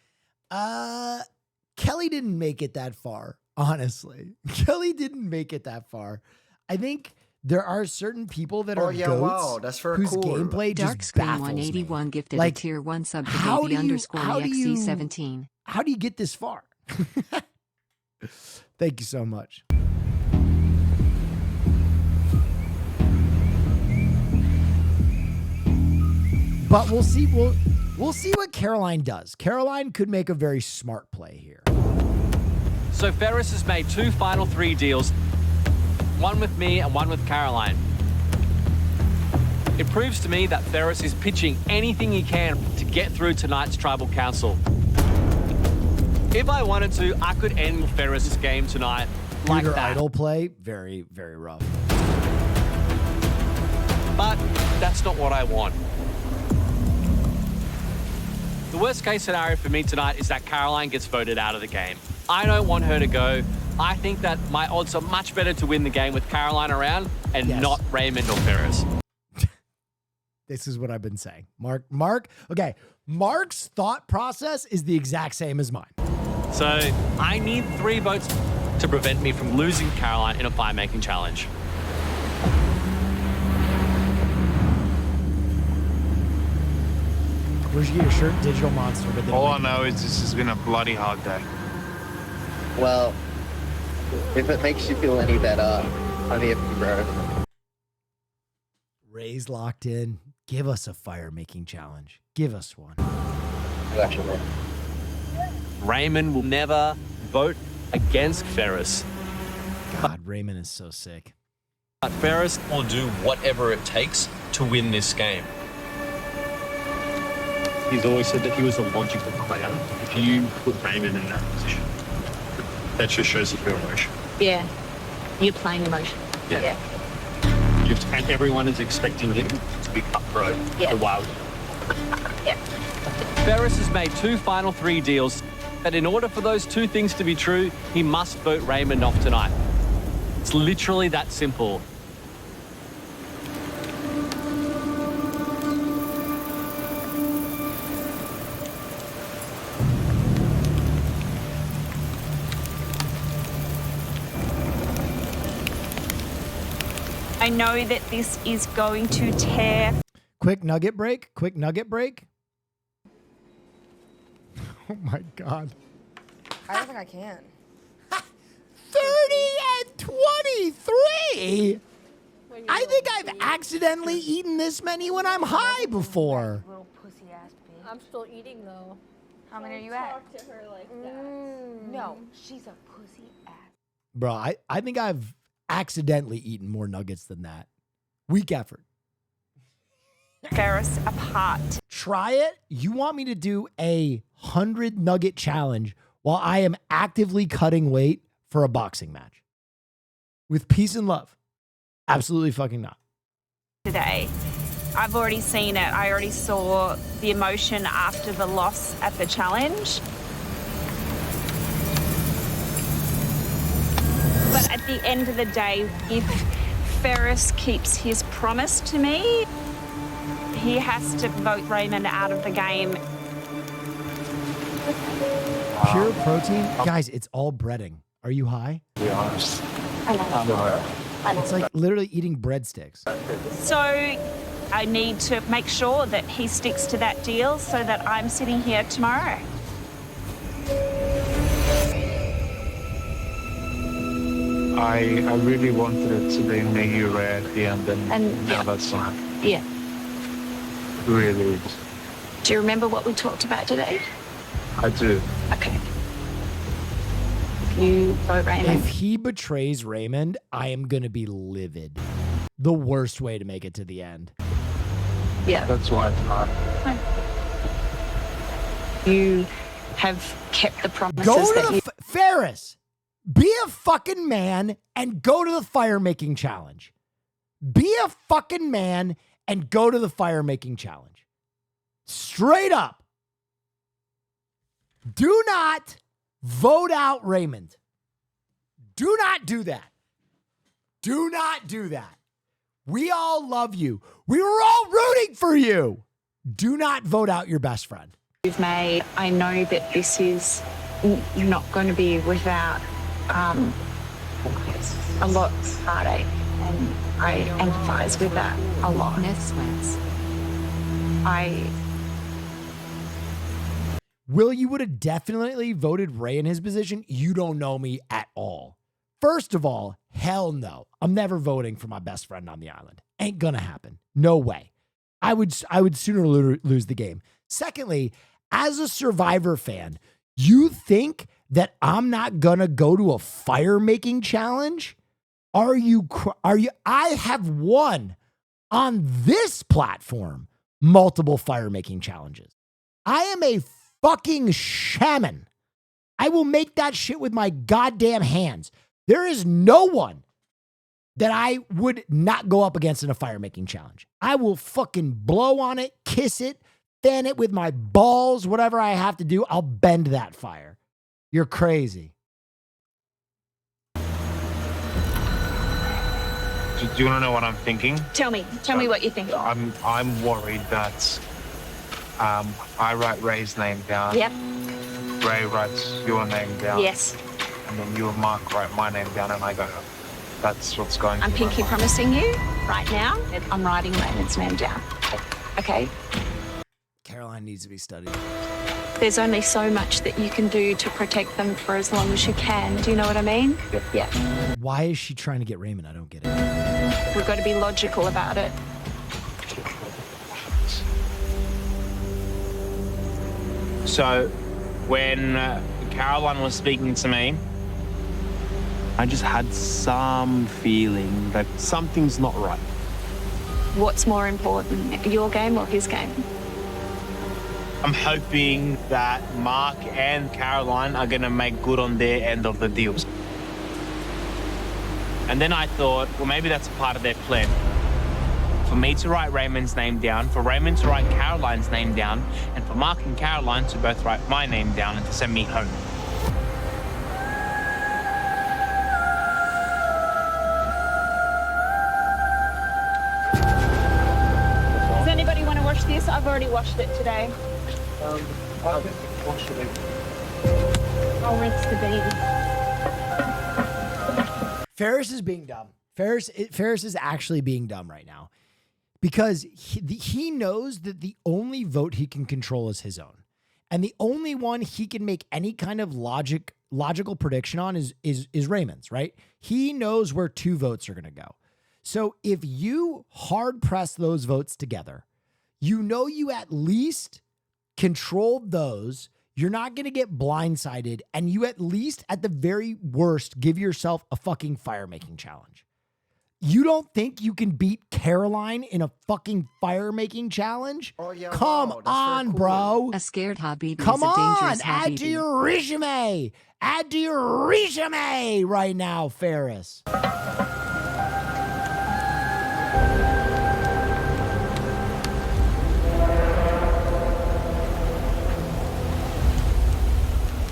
Kelly didn't make it that far, honestly. Kelly didn't make it that far. I think there are certain people that are goats wow, that's very whose cool. gameplay Dark just Screen baffles 181 me. gifted Like, a tier 1 sub to how baby do you- underscore how do you- EXC17. How do you get this far? Thank you so much. But we'll see. We'll see what Caroline does. Caroline could make a very smart play here. So Ferris has made 2 final 3 deals, one with me and one with Caroline. It proves to me that Ferris is pitching anything he can to get through tonight's Tribal Council. If I wanted to, I could end Ferris's game tonight like Your that. idol play, very, very rough. But that's not what I want. The worst case scenario for me tonight is that Caroline gets voted out of the game. I don't want her to go. I think that my odds are much better to win the game with Caroline around and not Raymond or Ferris. This is what I've been saying. Mark, okay. Mark's thought process is the exact same as mine. So I need 3 votes to prevent me from losing Caroline in a fire-making challenge. Where'd you get your shirt? Digital Monster. But All I know is this has been a bloody hard day. Well, if it makes you feel any better, I'm here for you, bro. Ray's locked in. Give us a fire-making challenge. Give us one. Gotcha, bro. Raymond will never vote against Ferris. God, Raymond is so sick. But Ferris will do whatever it takes to win this game. He's always said that he was a logical player. If you put Raymond in that position, that just shows that you're emotion. Yeah. You're playing emotion. Yeah. And everyone is expecting him to be cutthroat. Yeah. The wild. Yeah. Ferris has made 2 final 3 deals, but in order for those 2 things to be true, he must vote Raymond off tonight. It's literally that simple. I know that this is going to tear. Quick nugget break. Oh my God. I don't think I can. 30 and 23? I think I've accidentally eaten this many when I'm high before. Little pussy ass bitch. I'm still eating though. How many are you at? Talk to her like that. No, she's a pussy ass. Bro, I think I've accidentally eaten more nuggets than that. Weak effort. Ferris apart. Try it. You want me to do a 100 nugget challenge while I am actively cutting weight for a boxing match? With peace and love. Absolutely fucking not. Today, I've already seen it. I already saw the emotion after the loss at the challenge. But at the end of the day, if Ferris keeps his promise to me, he has to vote Raymond out of the game. Pure protein? Guys, it's all breading. Are you high? To be honest, It's like literally eating breadsticks. So I need to make sure that he sticks to that deal so that I'm sitting here tomorrow. I really wanted it to be me, you, Ray at the end, and now that's not. Yeah. Really, Do you remember what we talked about today? I do. Okay. You vote Raymond. If he betrays Raymond, I am going to be livid. The worst way to make it to the end. Yeah. That's why it's not. You have kept the promises Go to that the you... Ferris. Be a fucking man and go to the fire making challenge. Be a fucking man and go to the fire making challenge. Straight up. Do not vote out Raymond. Do not do that. Do not do that. We all love you. We were all rooting for you. Do not vote out your best friend. You've made. I know that this is not going to be without a lot of heartache, and I empathise with that a lot. Will, you would have definitely voted Ray in his position. You don't know me at all. First of all, hell no. I'm never voting for my best friend on the island. Ain't gonna happen. No way. I would sooner lose the game. Secondly, as a Survivor fan, you think that I'm not gonna go to a fire making challenge? Are you? I have won on this platform multiple fire making challenges. I am a fucking shaman. I will make that shit with my goddamn hands. There is no one that I would not go up against in a fire making challenge. I will fucking blow on it, kiss it, fan it with my balls, whatever I have to do. I'll bend that fire. You're crazy. Do you want to know what I'm thinking? Tell me what you think. I'm worried that I write Ray's name down. Yep. Ray writes your name down. Yes. And then you and Mark write my name down, and I go, that's what's going I'm through my pinky mind. promising you right now that I'm writing Raymond's name down. Okay? Caroline needs to be studied. There's only so much that you can do to protect them for as long as you can. Do you know what I mean? Yep. Yeah. Why is she trying to get Raymond? I don't get it. We've got to be logical about it. So, when Caroline was speaking to me, I just had some feeling that something's not right. What's more important, your game or his game? I'm hoping that Mark and Caroline are going to make good on their end of the deals. And then I thought, well, maybe that's a part of their plan. For me to write Raymond's name down, for Raymond to write Caroline's name down, and for Mark and Caroline to both write my name down and to send me home. Does anybody want to watch this? I've already watched it today. I'll watch it. I'll rinse the baby. Ferris is being dumb. Ferris is actually being dumb right now because he knows that the only vote he can control is his own. And the only one he can make any kind of logical prediction on is Raymond's, right? He knows where 2 votes are going to go. So if you hard press those votes together, you know you at least controlled those. You're not going to get blindsided, and you at least, at the very worst, give yourself a fucking fire-making challenge. You don't think you can beat Caroline in a fucking fire-making challenge? Oh, yeah, Come wow, that's on, very cool. bro. A scared Habibi Come is a on, dangerous add Habibi. to your resume. Add to your resume right now, Ferris.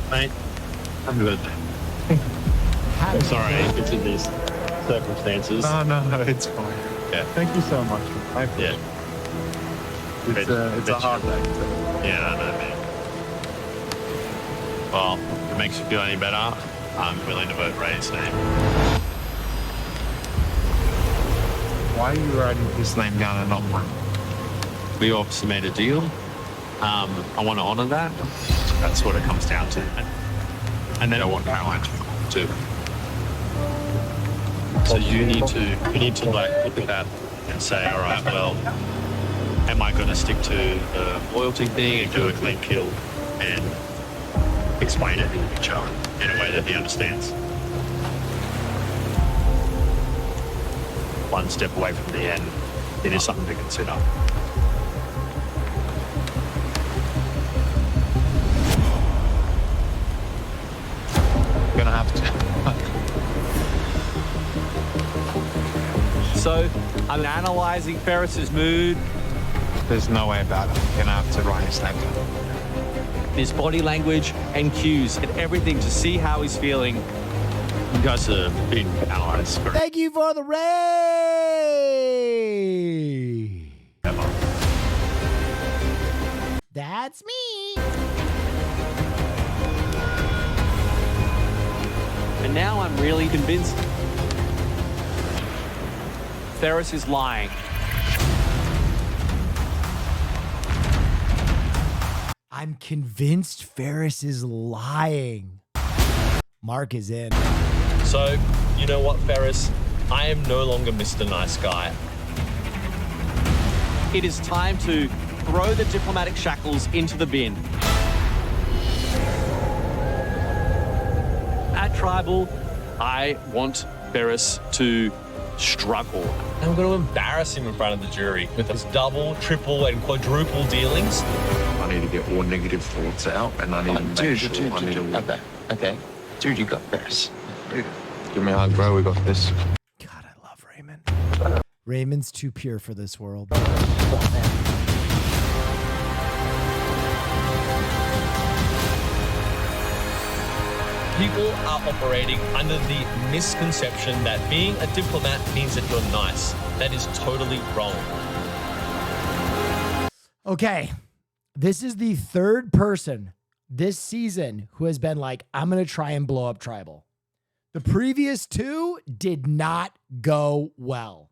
Mate, I'm good. I'm sorry it's in these circumstances. No, it's fine. Yeah. Thank you so much. Yeah. It's a hard day. Yeah, I know, man. Well, if it makes you feel any better, I'm willing to vote Ray's name. Why are you writing his name down and not mine? We obviously made a deal. I want to honor that. That's what it comes down to. And then I want Caroline to. So you need to like look at that and say, all right, well, am I going to stick to the loyalty thing and do a clean kill and explain it to each other in a way that he understands? One step away from the end, it is something to consider. Gonna have to. So I'm analyzing Ferris's mood, There's no way about it. I'm gonna have to write his name down. his body language and cues and everything to see how he's feeling. You guys have been analysed very Thank you for the Ray. That's me. And now I'm really convinced Ferris is lying. I'm convinced Ferris is lying. Mark is in. So, you know what, Ferris? I am no longer Mr. Nice Guy. It is time to throw the diplomatic shackles into the bin. At Tribal, I want Ferris to struggle. I'm going to embarrass him in front of the jury with his double, triple, and quadruple dealings. I need to get all negative thoughts out, and I need to make sure I need to... Okay. Dude, you got this. Give me a hug, bro. We got this. God, I love Raymond. Raymond's too pure for this world. People are operating under the misconception that being a diplomat means that you're nice. That is totally wrong. Okay. This is the third person this season who has been like, I'm going to try and blow up Tribal. The previous 2 did not go well.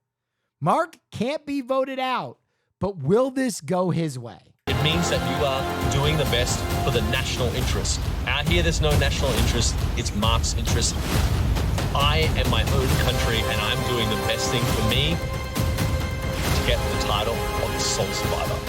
Mark can't be voted out, but will this go his way? It means that you are doing the best for the national interest. Out here, there's no national interest. It's Mark's interest. I am my own country, and I'm doing the best thing for me to get the title of the Sole Survivor.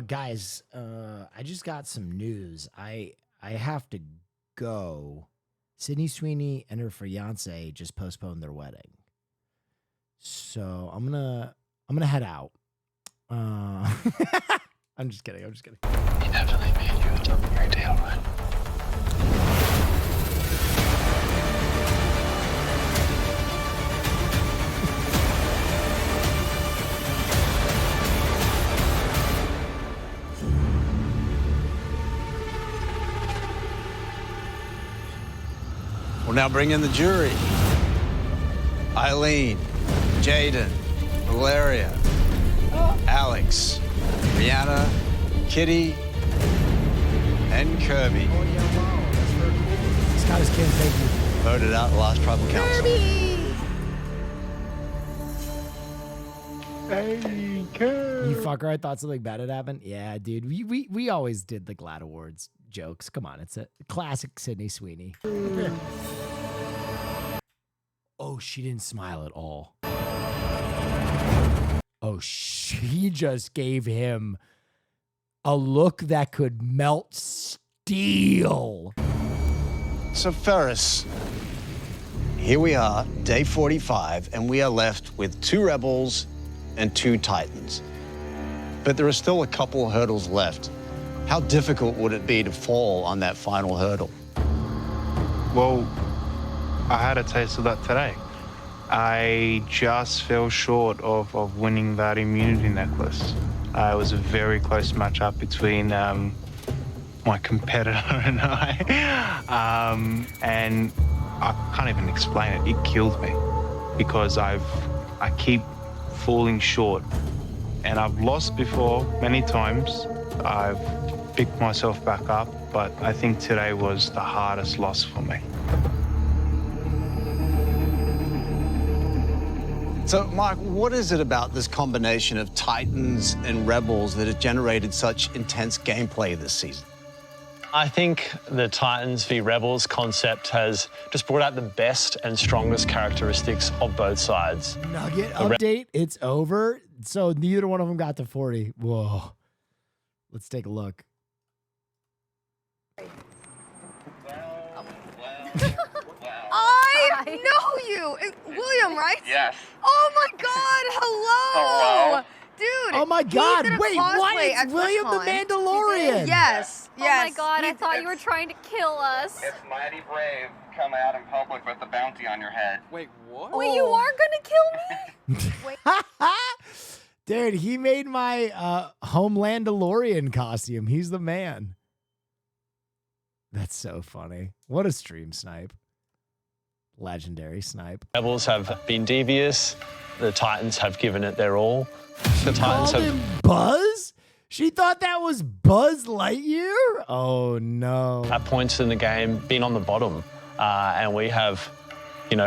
Guys, I just got some news. I have to go. Sydney Sweeney and her fiance just postponed their wedding. So I'm gonna head out. I'm just kidding. You definitely made you a great deal, right? We'll now bring in the jury. Eileen, Jaden, Valeria, Alex, Rihanna, Kitty, and Kirby. Scott is Kim, thank you. Voted out the last tribal council. Hey, you fucker, I thought something bad had happened. Yeah, dude. We always did the GLAAD Awards jokes. Come on, it's a classic Sydney Sweeney. Oh, she didn't smile at all. Oh, she just gave him a look that could melt steel. So Ferris, here we are, day 45, and we are left with 2 rebels and 2 titans. But there are still a couple hurdles left. How difficult would it be to fall on that final hurdle? Well, I had a taste of that today. I just fell short of winning that immunity necklace. It was a very close matchup between my competitor and I. And I can't even explain it. It killed me because I keep falling short. And I've lost before many times. I've picked myself back up, but I think today was the hardest loss for me. So, Mark, what is it about this combination of Titans and Rebels that has generated such intense gameplay this season? I think the Titans v Rebels concept has just brought out the best and strongest characteristics of both sides. Nugget update, it's over. So neither one of them got to 40. Whoa. Let's take a look. I know you. William, right? Yes. Oh my God, hello. Dude. Oh my God, he did a wait, cosplay what? It's at William the TwitchCon. He Mandalorian. did. Yes. Oh my God, I thought you were trying to kill us. It's mighty brave coming out in public with the bounty on your head. Wait, what? Wait, you are gonna kill me? Dude, he made my Homelandalorian costume. He's the man. That's so funny. What a stream snipe. Legendary snipe. Rebels have been devious. The Titans have given it their all. The Titans Called have him Buzz? She thought that was Buzz Lightyear? Oh, no. at points in the game been on the bottom, and we have,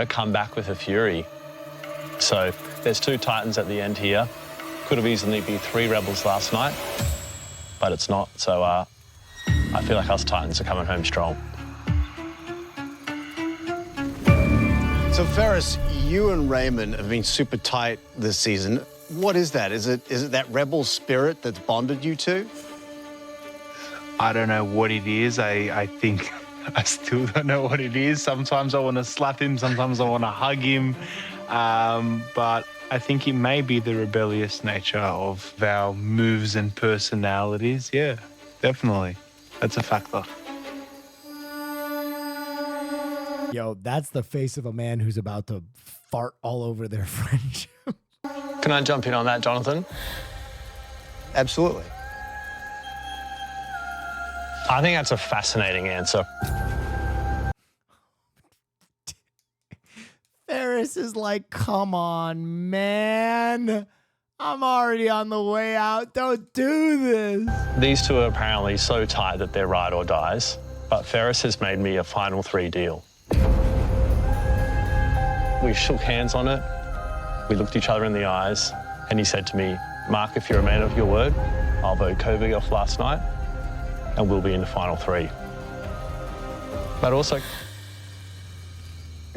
come back with a fury. So there's 2 Titans at the end here. Could have easily been 3 Rebels last night, but it's not. So I feel like us Titans are coming home strong. So Ferris, you and Raymond have been super tight this season. What is that? Is it that rebel spirit that's bonded you two? I don't know what it is. I think I still don't know what it is. Sometimes I want to slap him. Sometimes I want to hug him. But I think it may be the rebellious nature of our moves and personalities. Yeah, definitely. That's a factor. Yo, that's the face of a man who's about to fart all over their friendship. Can I jump in on that, Jonathan? Absolutely. I think that's a fascinating answer. Ferris is like, come on, man. I'm already on the way out. Don't do this. These 2 are apparently so tight that they're ride or dies, but Ferris has made me a final 3 deal. We shook hands on it. We looked each other in the eyes, and he said to me, Mark, if you're a man of your word, I'll vote Kirby off last night, and we'll be in the final 3. But also,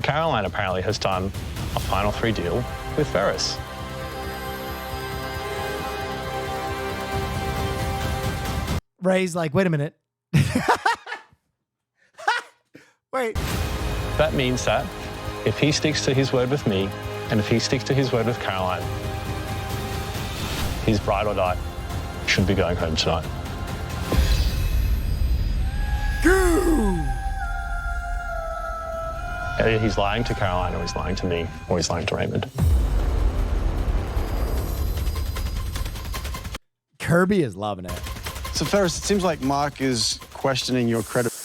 Caroline apparently has done a final 3 deal with Ferris. Ray's like, wait a minute. Wait. That means that if he sticks to his word with me, and if he sticks to his word with Caroline, his bride or die should be going home tonight. Either he's lying to Caroline, or he's lying to me, or he's lying to Raymond. Kirby is loving it. So Ferris, it seems like Mark is questioning your credibility.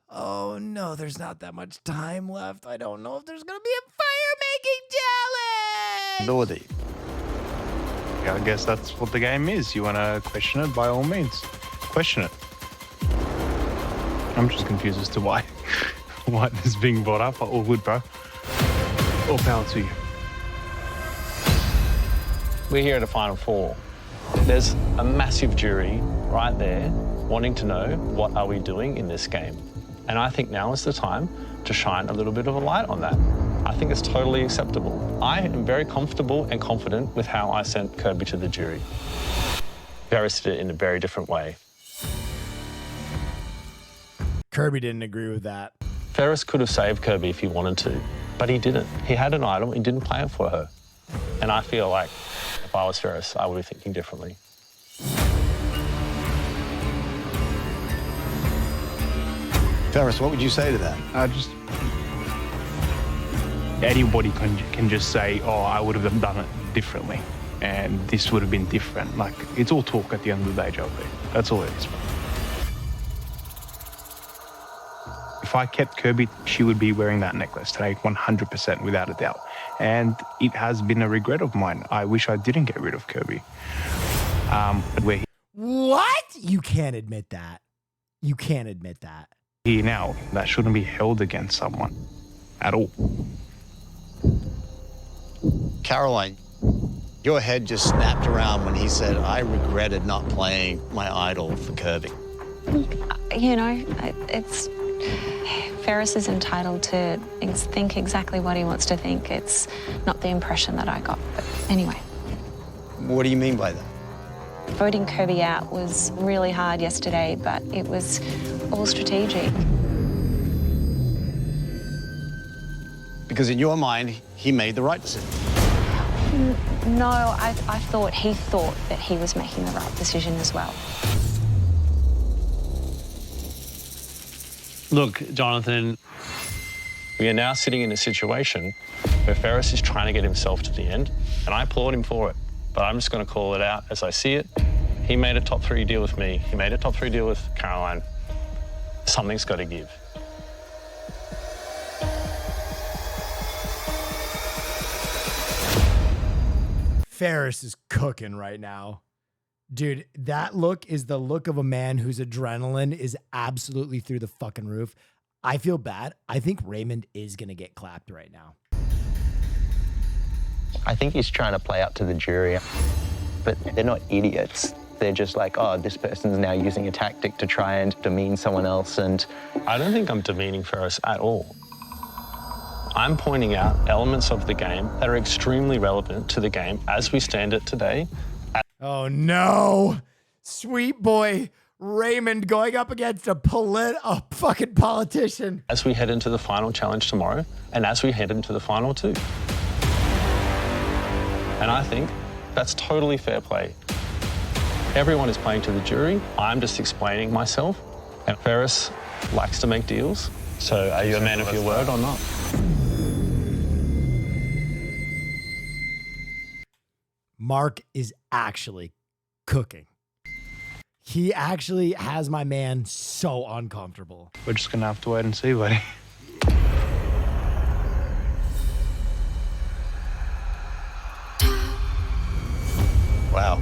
Oh, no. no, there's not that much time left. I don't know if there's going to be a fire making challenge. Ability. Yeah, I guess that's what the game is. You want to question it, by all means. Question it. I'm just confused as to why what is being brought up. All good, bro. All power to you. We're here at a Final Four. There's a massive jury right there wanting to know what are we doing in this game. And I think now is the time to shine a little bit of a light on that. I think it's totally acceptable. I am very comfortable and confident with how I sent Kirby to the jury. Ferris did it in a very different way. Kirby didn't agree with that. Ferris could have saved Kirby if he wanted to, but he didn't. He had an idol, he didn't play it for her. And I feel like if I was Ferris, I would be thinking differently. Ferris, what would you say to that? Anybody can just say, oh, I would have done it differently, and this would have been different. Like, it's all talk at the end of the day, JP. That's all it is. If I kept Kirby, she would be wearing that necklace today, 100%, without a doubt. And it has been a regret of mine. I wish I didn't get rid of Kirby. But we're What? You can't admit that. You can't admit that. here now. That shouldn't be held against someone at all. Caroline, your head just snapped around when he said, I regretted not playing my idol for Kirby. You know, it's Ferris is entitled to think exactly what he wants to think. It's not the impression that I got. But anyway. What do you mean by that? Voting Kirby out was really hard yesterday, but it was all strategic. Because in your mind, he made the right decision. No, I thought he thought that he was making the right decision as well. Look, Jonathan, we are now sitting in a situation where Ferris is trying to get himself to the end, and I applaud him for it. But I'm just going to call it out as I see it. He made a top 3 deal with me. He made a top 3 deal with Caroline. Something's got to give. Ferris is cooking right now. Dude, that look is the look of a man whose adrenaline is absolutely through the fucking roof. I feel bad. I think Raymond is going to get clapped right now. I think he's trying to play up to the jury, but they're not idiots. They're just like, oh, this person's now using a tactic to try and demean someone else. And I don't think I'm demeaning Ferris at all. I'm pointing out elements of the game that are extremely relevant to the game as we stand it today. Oh no, sweet boy Raymond going up against a fucking politician. As we head into the final challenge tomorrow, and as we head into the final 2. And I think that's totally fair play. Everyone is playing to the jury. I'm just explaining myself. And Ferris likes to make deals. So are you a man of your word or not? Mark is actually cooking. He actually has my man so uncomfortable. We're just going to have to wait and see, buddy. Wow.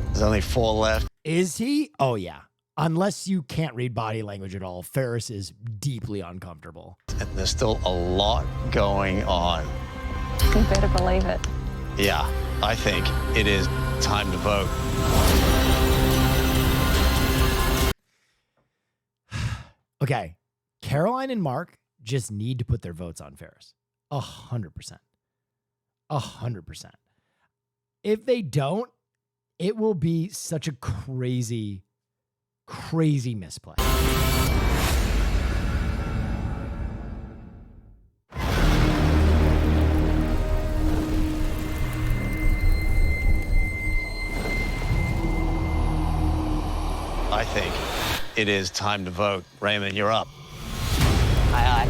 There's only 4 left. Is he? Oh, yeah. Unless you can't read body language at all, Ferris is deeply uncomfortable. And there's still a lot going on. You better believe it. Yeah, I think it is time to vote. Okay. Caroline and Mark just need to put their votes on Ferris. 100%. 100%. If they don't, it will be such a crazy, crazy misplay. I think it is time to vote. Raymond, you're up. Aye, aye.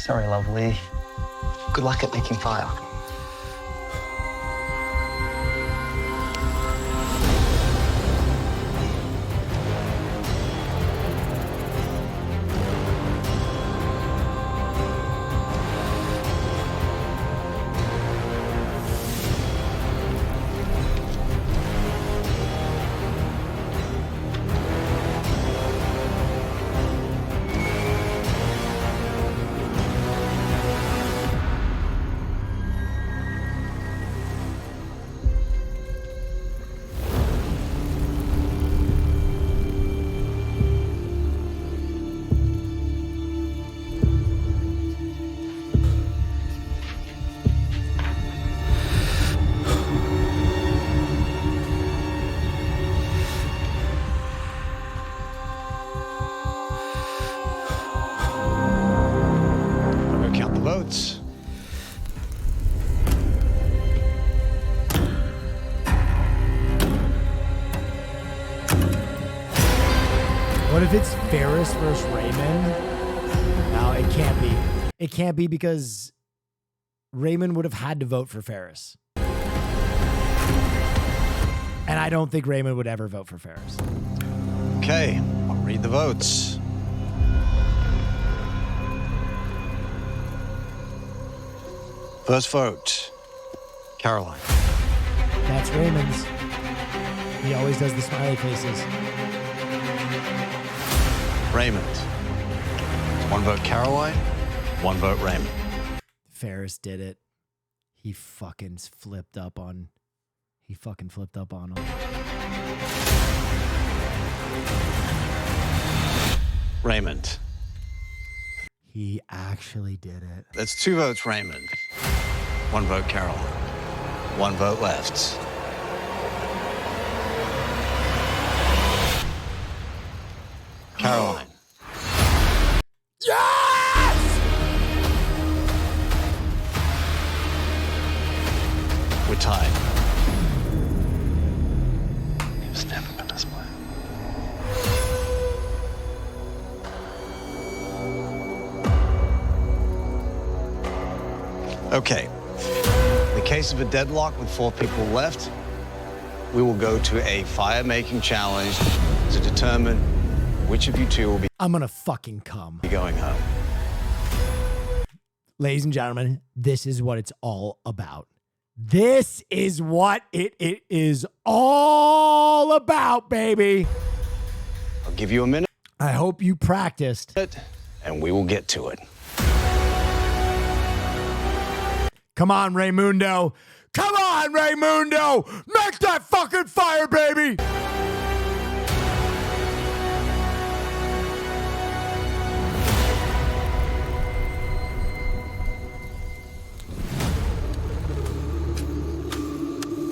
Sorry, lovely. Good luck at making fire. Count the votes. What if it's Ferris versus Raymond? No, it can't be. It can't be because Raymond would have had to vote for Ferris. And I don't think Raymond would ever vote for Ferris. Okay, I'll read the votes. First vote, Caroline. That's Raymond's. He always does the smiley faces. Raymond. One vote Caroline, one vote Raymond. Ferris did it. He fucking flipped up on him. Raymond. He actually did it. That's 2 votes Raymond, 1 vote Caroline, 1 vote left. Caroline. Yes! We're tied. It's never been this way. Okay. In the case of a deadlock with 4 people left, we will go to a fire-making challenge to determine which of you two will be I'm gonna fucking come. going home. Ladies and gentlemen, this is what it's all about. This is what it is all about, baby. I'll give you a minute. I hope you practiced. And we will get to it. Come on, Raymundo. Come on, Raymundo. Make that fucking fire, baby.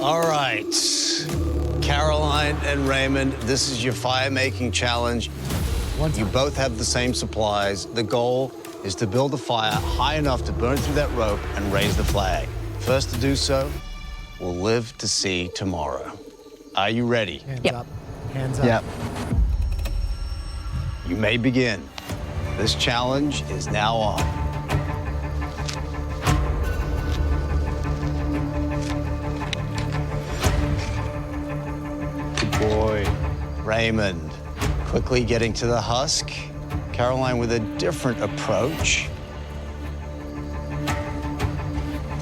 All right. Caroline and Raymond, this is your fire-making challenge. You both have the same supplies. The goal is to build a fire high enough to burn through that rope and raise the flag. First to do so will live to see tomorrow. Are you ready? Hands up. Hands up. Yep. You may begin. This challenge is now on. Good boy. Raymond, quickly getting to the husk. Caroline with a different approach.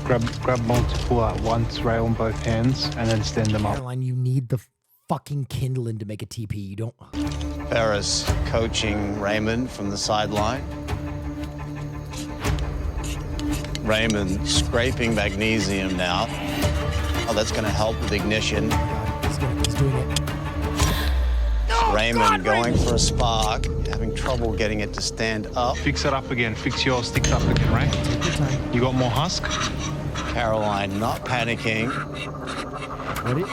Grab multiple at once, rail on both hands, and then stand them up. Caroline, you need the fucking kindling to make a TP. You don't. Ferris coaching Raymond from the sideline. Raymond scraping magnesium now. Oh, that's going to help with ignition. He's doing it. Raymond going for a spark, having trouble getting it to stand up. Fix it up again. Fix your sticks up again, right? You got more husk? Caroline not panicking. Ready?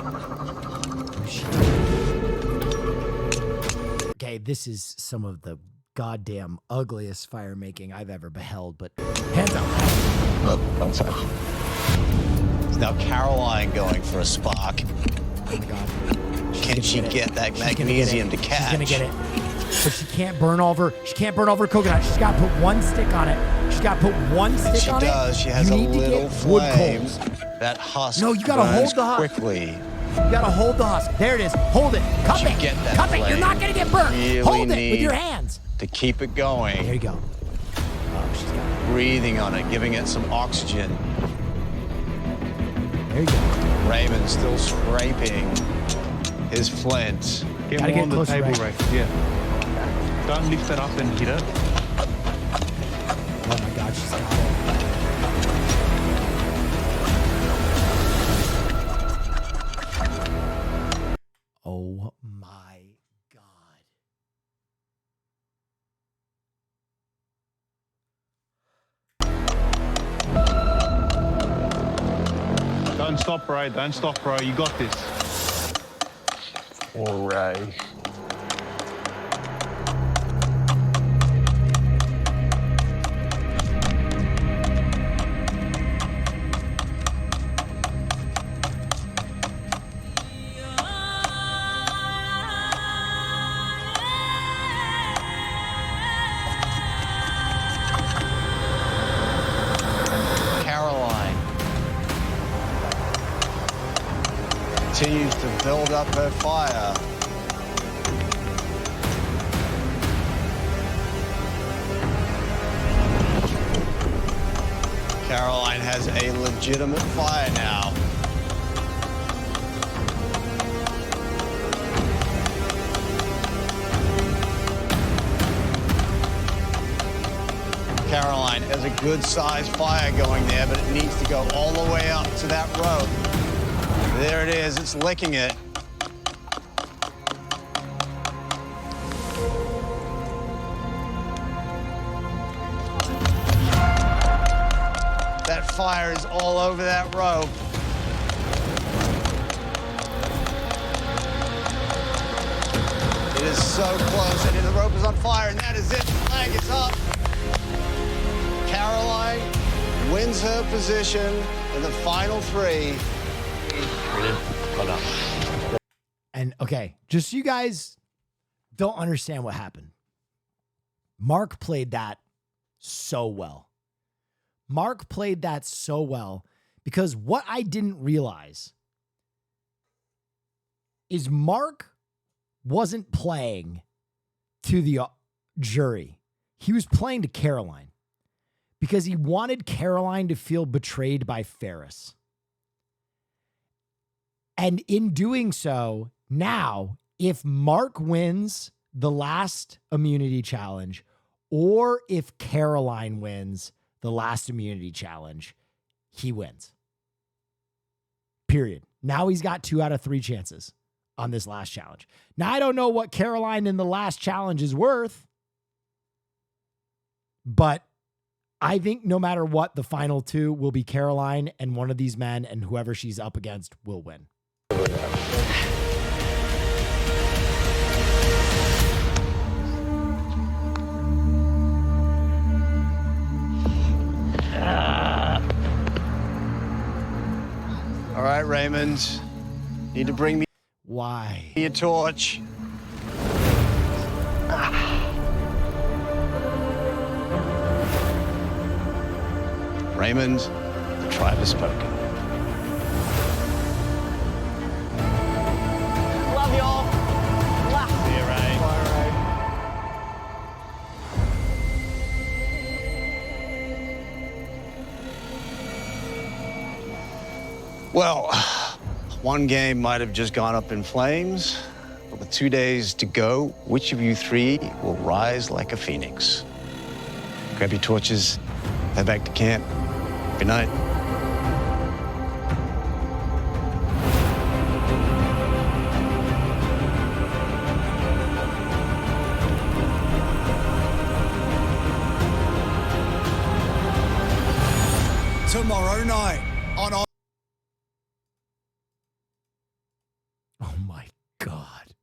Okay, this is some of the goddamn ugliest fire making I've ever beheld, but hands up. Oh, I'm sorry. It's now Caroline going for a spark. Oh my God. Can she get that magnesium to catch? She's gonna get it. but she can't burn all of her coconut. She's got to put one stick on it. She's got to put one stick She on it. does. She has You a need to little get wood flame. coals. That husk No, you gotta burns hold the husk. quickly. You gotta hold the husk. There it is. Hold it. Cup You it. get that Cup it. You're flame. not gonna get burnt. Really Hold it with need your hands. to keep it going. There you go. Oh, she's got it. Breathing on it, giving it some oxygen. There you go. Raymond still scraping his flint. Get Gotta more get on the closer, table, Ray. Ray. Yeah. Don't lift that up and hit it. Oh my God, she's got it. Oh my God. Don't stop, Ray. Don't stop, bro. You got this. Poor Ray. Caroline continues to build up her fire. Caroline has a legitimate fire now. Caroline has a good sized fire going there, but it needs to go all the way up to that rope. There it is, it's licking it. That fire is all over that rope. It is so close, and the rope is on fire, and that is it. The flag is up. Caroline wins her position in the final three. And okay, just so you guys don't understand what happened. Mark played that so well. Mark played that so well because what I didn't realize is Mark wasn't playing to the jury. He was playing to Caroline because he wanted Caroline to feel betrayed by Ferris. And in doing so, now, if Mark wins the last immunity challenge, or if Caroline wins the last immunity challenge, he wins. Period. Now he's got 2 out of 3 chances on this last challenge. Now, I don't know what Caroline in the last challenge is worth, but I think no matter what, the final 2 will be Caroline and one of these men, and whoever she's up against will win. All right, Raymond. Need to bring me a torch. Raymond, the tribe has spoken. Love y'all. See you, Ray. Well, one game might have just gone up in flames, but with 2 days to go, which of you 3 will rise like a phoenix? Grab your torches, head back to camp. Good night. Tomorrow night on Oh my God.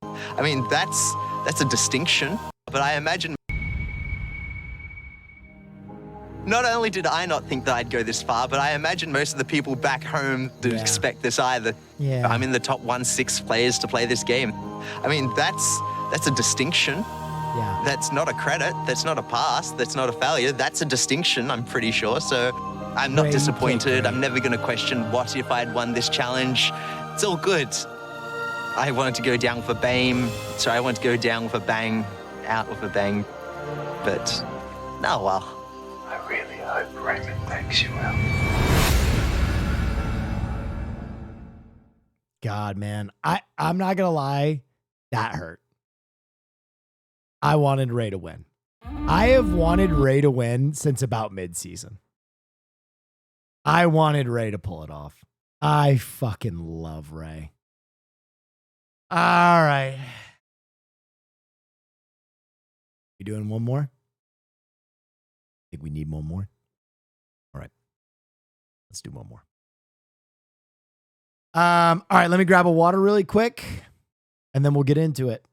I mean, that's a distinction, but I imagine not only did I not think that I'd go this far, but I imagine most of the people back home did expect this either. Yeah. I'm in the top 1-6 players to play this game. I mean, that's That's a distinction. Yeah. That's not a credit. That's not a pass. That's not a failure. That's a distinction, I'm pretty sure. So I'm not Ray, disappointed. I'm never going to question what if I'd won this challenge. It's all good. I wanted to go down with a bang, so I want to go down with a bang, out with a bang. But, oh well. I really hope Raymond takes you out. God, man. I'm not going to lie. That hurt. I wanted Ray to win. I have wanted Ray to win since about mid-season. I wanted Ray to pull it off. I fucking love Ray. All right. You doing one more? I think we need one more. All right. Let's do one more. All right, let me grab a water really quick, and then we'll get into it.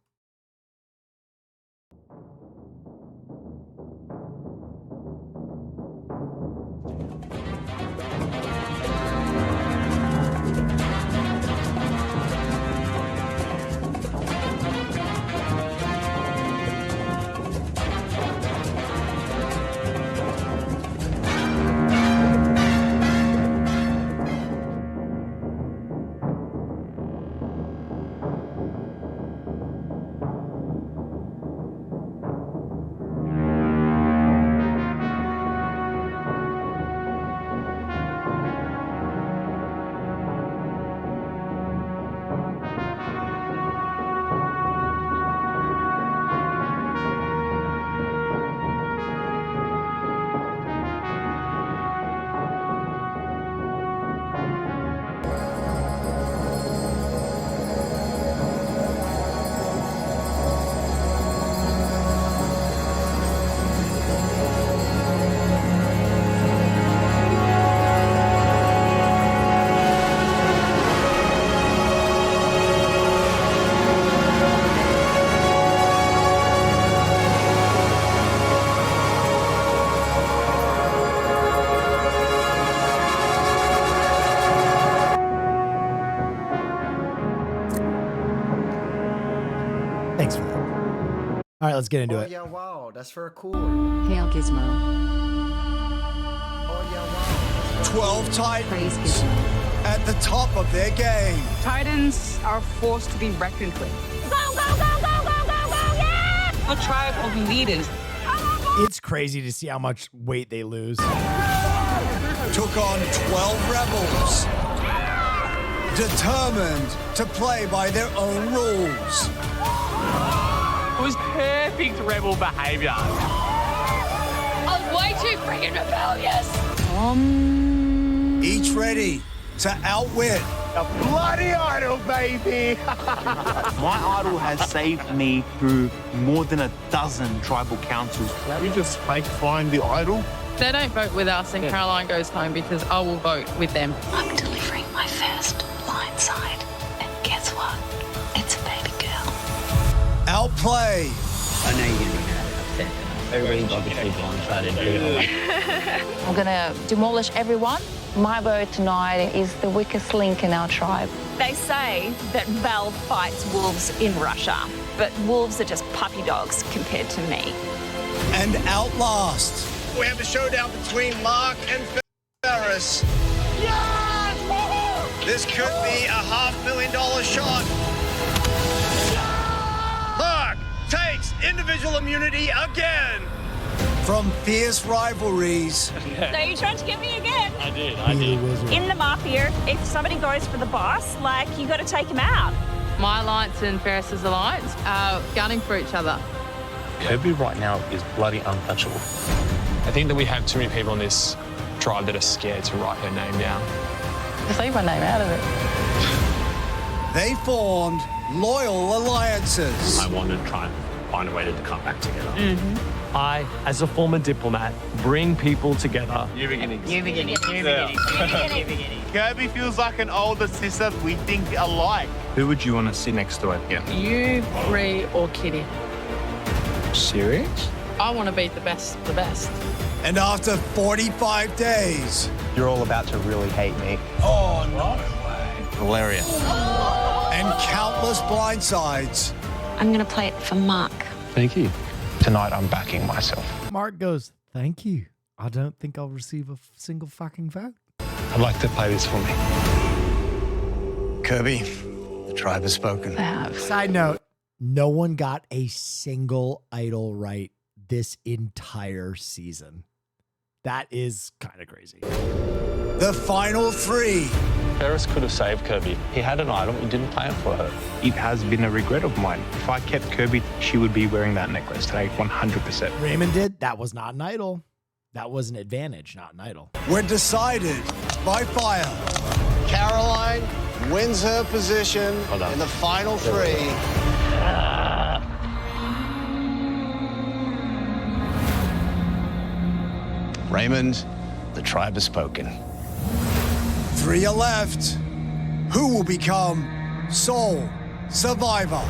Thanks for that. All right, let's get into it. Yeah, wow, that's very cool. Hail Gizmo. 12 Titans at the top of their game. Titans are forced to be reckoned with. Go, go, go, go, go, go, go, yeah! A tribe of leaders. It's crazy to see how much weight they lose. Took on 12 rebels. Determined to play by their own rules. It was perfect rebel behavior. I was way too freaking rebellious. Each ready to outwit A bloody idol, baby! My idol has saved me through more than a dozen tribal councils. We just find the idol. They don't vote with us and Caroline goes home because I will vote with them. I'm delivering my first blind side. And guess what? It's a baby girl. Outplay. I know you're going to be upset. Everybody's obviously blindsided. I'm going to demolish everyone. My vote tonight is the weakest link in our tribe. They say that Val fights wolves in Russia, but wolves are just puppy dogs compared to me. And outlast. We have a showdown between Mark and Ferris. Yes! This could be a $500,000 shot. Mark takes individual immunity again. From fierce rivalries. So you tried to get me again? I did. In the Mafia, if somebody goes for the boss, you got to take him out. My alliance and Ferris's alliance are gunning for each other. Kirby right now is bloody untouchable. I think that we have too many people in this tribe that are scared to write her name down. Just leave my name out of it. They formed loyal alliances. I wanted to try and find a way to come back together. Mm-hmm. I, as a former diplomat, bring people together. New beginnings. New beginnings. New beginnings. New beginnings. Kirby feels like an older sister. We think alike. Who would you want to sit next to her? Yeah. You, Bree, or Kitty. Serious? I want to beat the best of the best. And after 45 days. You're all about to really hate me. Oh, no way. Valeria. And countless blindsides. I'm going to play it for Mark. Thank you. Tonight, I'm backing myself. Mark goes, thank you. I don't think I'll receive a single fucking vote. I'd like to play this for me. Kirby, the tribe has spoken. Side note, no one got a single idol right this entire season. That is kind of crazy. The final three. Ferris could have saved Kirby. He had an idol, he didn't play it for her. It has been a regret of mine. If I kept Kirby, she would be wearing that necklace today, 100%. Raymond did. That was not an idol. That was an advantage, not an idol. Were decided by fire. Caroline wins her position in the final three. Raymond, the tribe has spoken. 3 are left. Who will become sole survivor?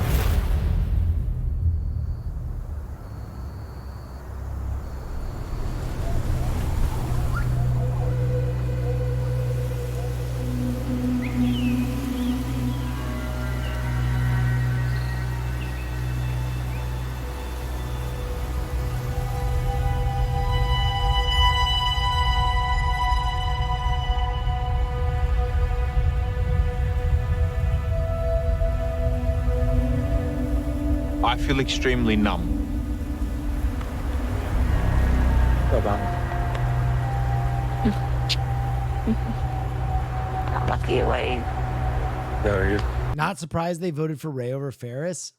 I feel extremely numb. Well done. Lucky away. There he Not surprised they voted for Ray over Ferris.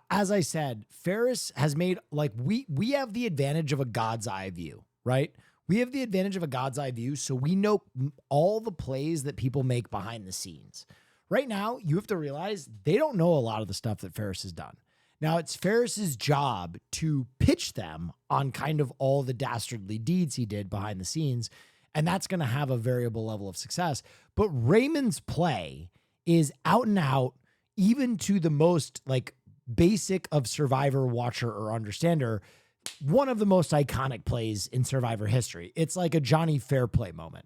As I said, Ferris has made, like, we have the advantage of a God's eye view, right? We have the advantage of a God's eye view, so we know all the plays that people make behind the scenes. Right now, you have to realize they don't know a lot of the stuff that Ferris has done. Now, it's Ferris's job to pitch them on kind of all the dastardly deeds he did behind the scenes, and that's going to have a variable level of success. But Raymond's play is out and out, even to the most like basic of Survivor watcher or understander, one of the most iconic plays in Survivor history. It's like a Johnny Fairplay moment.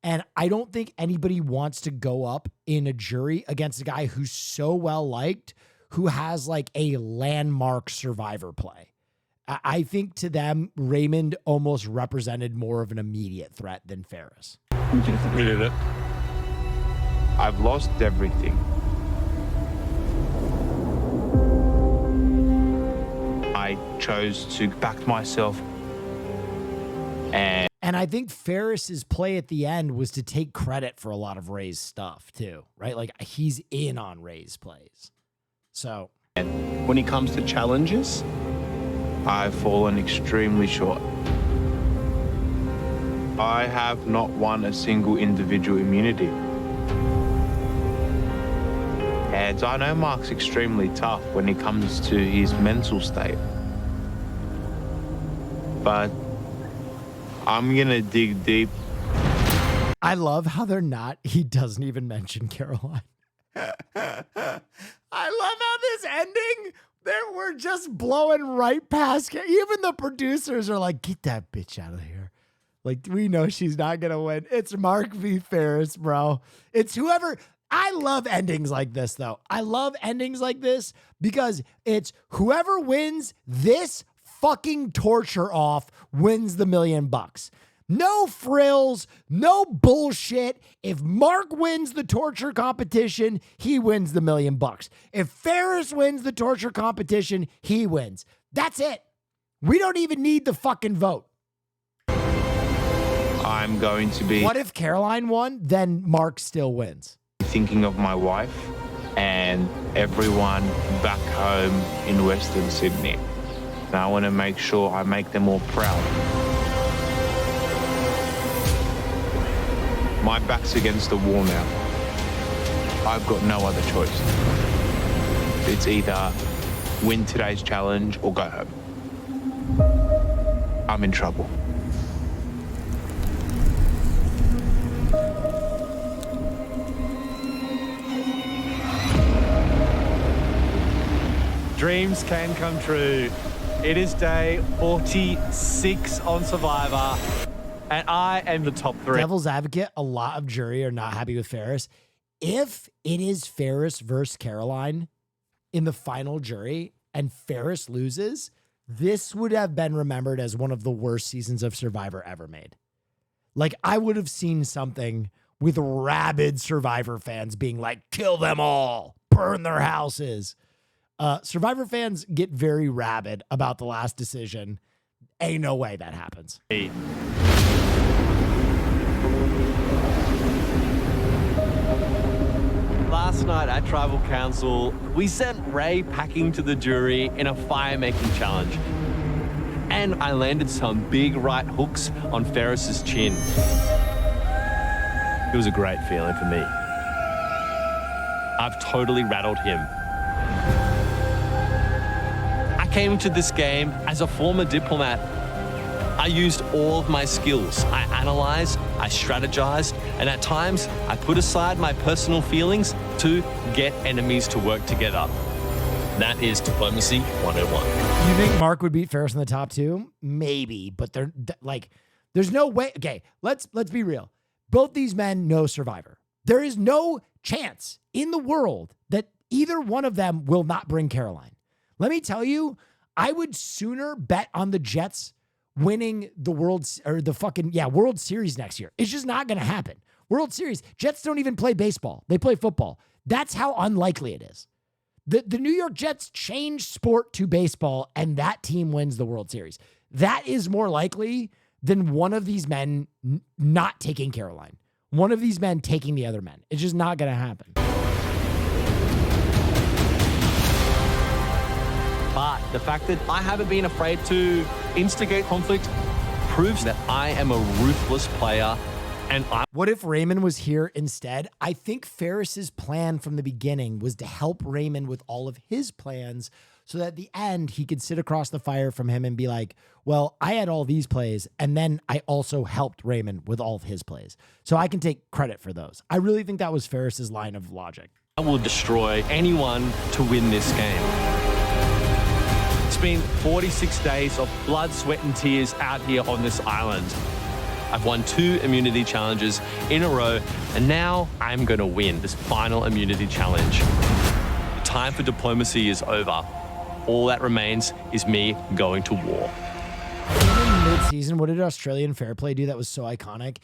And I don't think anybody wants to go up in a jury against a guy who's so well liked, who has like a landmark Survivor play. I think to them, Raymond almost represented more of an immediate threat than Ferris. We did it. I've lost everything. I chose to back myself and I think Ferris's play at the end was to take credit for a lot of Ray's stuff too, right? Like he's in on Ray's plays. So when it comes to challenges, I've fallen extremely short. I have not won a single individual immunity. And I know Mark's extremely tough when it comes to his mental state. But I'm gonna dig deep. I love how he doesn't even mention Caroline. I love how this ending, we're just blowing right past. Even the producers are like, get that bitch out of here. Like, we know she's not going to win. It's Mark v. Ferris, bro. It's whoever. I love endings like this, though. I love endings like this because it's whoever wins this fucking torture off wins the $1 million. No frills, no bullshit. If Mark wins the torture competition, he wins the $1 million. If Ferris wins the torture competition, he wins. That's it. We don't even need the fucking vote. I'm going to be... What if Caroline won? Then Mark still wins. Thinking of my wife and everyone back home in Western Sydney. And I want to make sure I make them all proud. My back's against the wall now. I've got no other choice. It's either win today's challenge or go home. I'm in trouble. Dreams can come true. It is day 46 on Survivor. And I am the top 3. Devil's advocate, a lot of jury are not happy with Ferris. If it is Ferris versus Caroline in the final jury, and Ferris loses, this would have been remembered as one of the worst seasons of Survivor ever made. Like, I would have seen something with rabid Survivor fans being like, kill them all, burn their houses. Survivor fans get very rabid about the last decision. Ain't no way that happens. Last night at Tribal Council, we sent Ray packing to the jury in a fire-making challenge. And I landed some big right hooks on Ferris's chin. It was a great feeling for me. I've totally rattled him. I came to this game as a former diplomat. I used all of my skills. I analyzed, I strategized, and at times I put aside my personal feelings to get enemies to work together. That is diplomacy 101. You think Mark would beat Ferris in the top 2? Maybe, but they're like, there's no way. Okay, let's be real. Both these men know Survivor. There is no chance in the world that either one of them will not bring Caroline. Let me tell you, I would sooner bet on the Jets winning the World Series next year. It's just not going to happen. World Series, Jets don't even play baseball. They play football. That's how unlikely it is. The New York Jets change sport to baseball, and that team wins the World Series. That is more likely than one of these men not taking Caroline. One of these men taking the other men. It's just not going to happen. But the fact that I haven't been afraid to instigate conflict proves that I am a ruthless player. And what if Raymond was here instead? I think Ferris's plan from the beginning was to help Raymond with all of his plans so that at the end he could sit across the fire from him and be like, well, I had all these plays, and then I also helped Raymond with all of his plays. So I can take credit for those. I really think that was Ferris's line of logic. I will destroy anyone to win this game. It's been 46 days of blood, sweat, and tears out here on this island. I've won 2 immunity challenges in a row, and now I'm going to win this final immunity challenge. The time for diplomacy is over. All that remains is me going to war. In mid-season, what did Australian Fair Play do that was so iconic?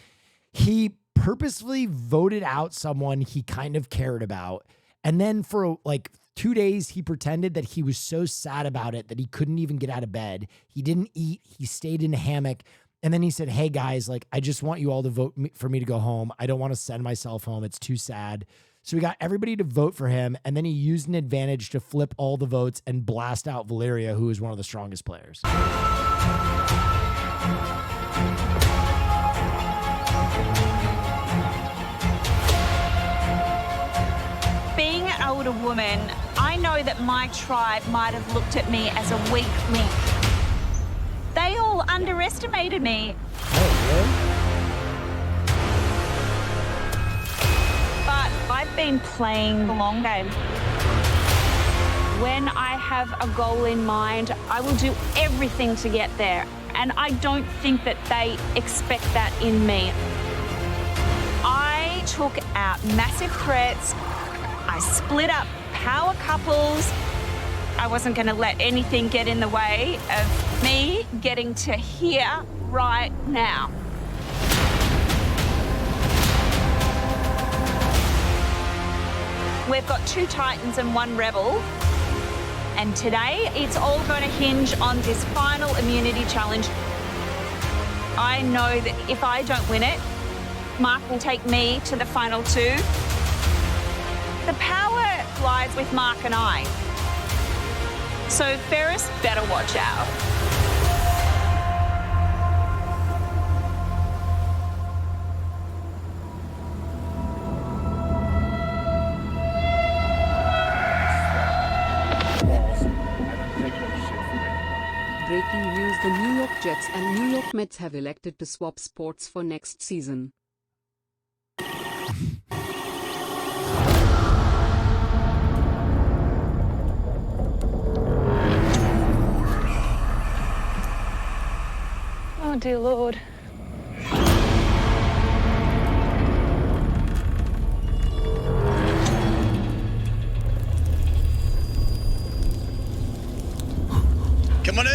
He purposefully voted out someone he kind of cared about, and then for like 2 days, he pretended that he was so sad about it that he couldn't even get out of bed. He didn't eat. He stayed in a hammock. And then he said, hey, guys, like, I just want you all to vote for me to go home. I don't want to send myself home. It's too sad. So we got everybody to vote for him. And then he used an advantage to flip all the votes and blast out Valeria, who is one of the strongest players. Being an older woman, I know that my tribe might have looked at me as a weak link. They all underestimated me. But I've been playing the long game. When I have a goal in mind, I will do everything to get there. And I don't think that they expect that in me. I took out massive threats. I split up power couples. I wasn't going to let anything get in the way of me getting to here right now. We've got 2 Titans and 1 Rebel. And today, it's all going to hinge on this final immunity challenge. I know that if I don't win it, Mark will take me to the final 2. The power lies with Mark and I. So Ferris better watch out. Breaking news: the New York Jets and New York Mets have elected to swap sports for next season. Oh, dear Lord. Come on in.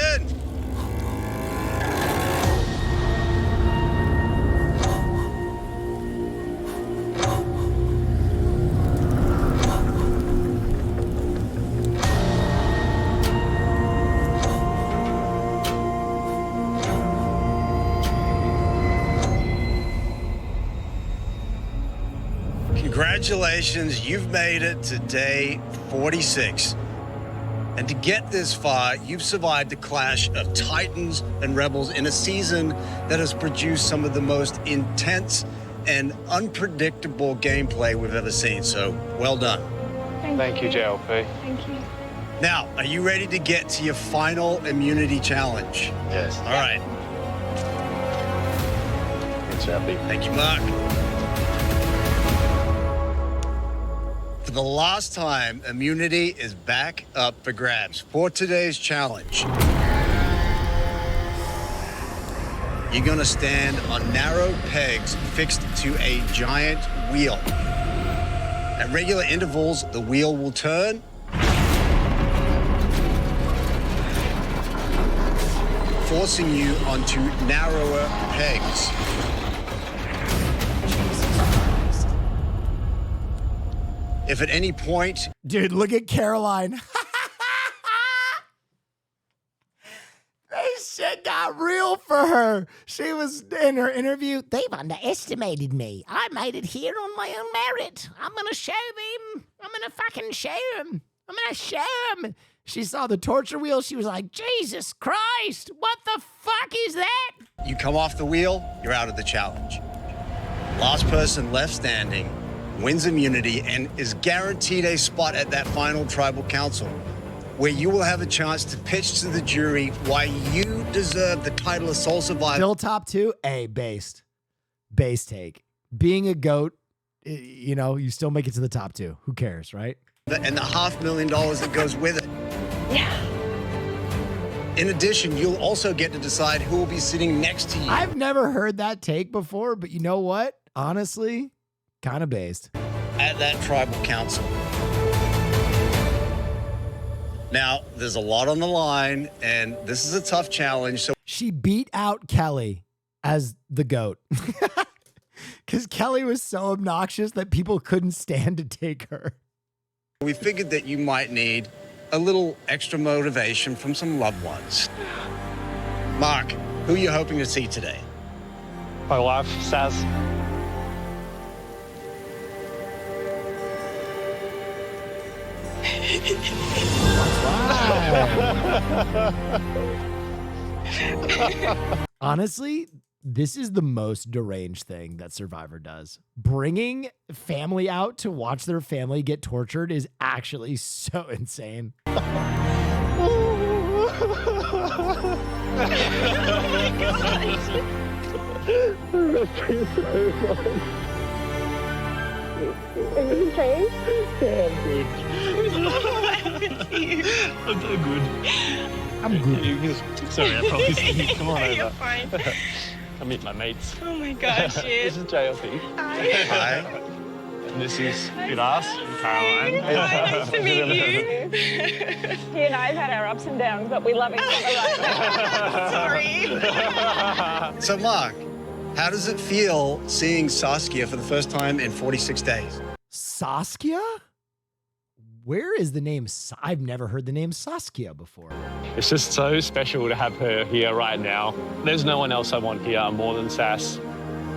Congratulations, you've made it to day 46. And to get this far, you've survived the clash of Titans and Rebels in a season that has produced some of the most intense and unpredictable gameplay we've ever seen. So, well done. Thank you, JLP. Thank you. Now, are you ready to get to your final immunity challenge? Yes. All right. Thanks, JLP. Thank you, Mark. For the last time, immunity is back up for grabs. For today's challenge, you're gonna stand on narrow pegs fixed to a giant wheel. At regular intervals, the wheel will turn, forcing you onto narrower pegs. If at any point... Dude, look at Caroline. This shit got real for her. She was in her interview. They've underestimated me. I made it here on my own merit. I'm going to show them. I'm going to fucking show them. I'm going to show them. She saw the torture wheel. She was like, Jesus Christ, what the fuck is that? You come off the wheel, you're out of the challenge. Last person left standing wins immunity and is guaranteed a spot at that final tribal council, where you will have a chance to pitch to the jury why you deserve the title of sole survivor. Still top two? Based take. Being a goat, you know, you still make it to the top two. Who cares, right? And the $500,000 that goes with it. Yeah. In addition, you'll also get to decide who will be sitting next to you. I've never heard that take before, but you know what? Honestly, kind of based. At that tribal council. Now, there's a lot on the line, and this is a tough challenge. So she beat out Kelly as the GOAT. Because Kelly was so obnoxious that people couldn't stand to take her. We figured that you might need a little extra motivation from some loved ones. Mark, who are you hoping to see today? My wife, Saz. Honestly, this is the most deranged thing that Survivor does. Bringing family out to watch their family get tortured is actually so insane. Oh my gosh. Are you okay? Yeah, I'm so good. I'm good. Sorry, I promised you. Come on over. You're fine. I'll meet my mates. Oh my gosh, This is JLP. Hi. And this is Vidas and Caroline. Hi, nice to meet you. He and I have had our ups and downs, but we love each other right now. Sorry. So, Mark, how does it feel seeing Saskia for the first time in 46 days? Saskia? Where is the name? I've never heard the name Saskia before. It's just so special to have her here right now. There's no one else I want here more than Sass.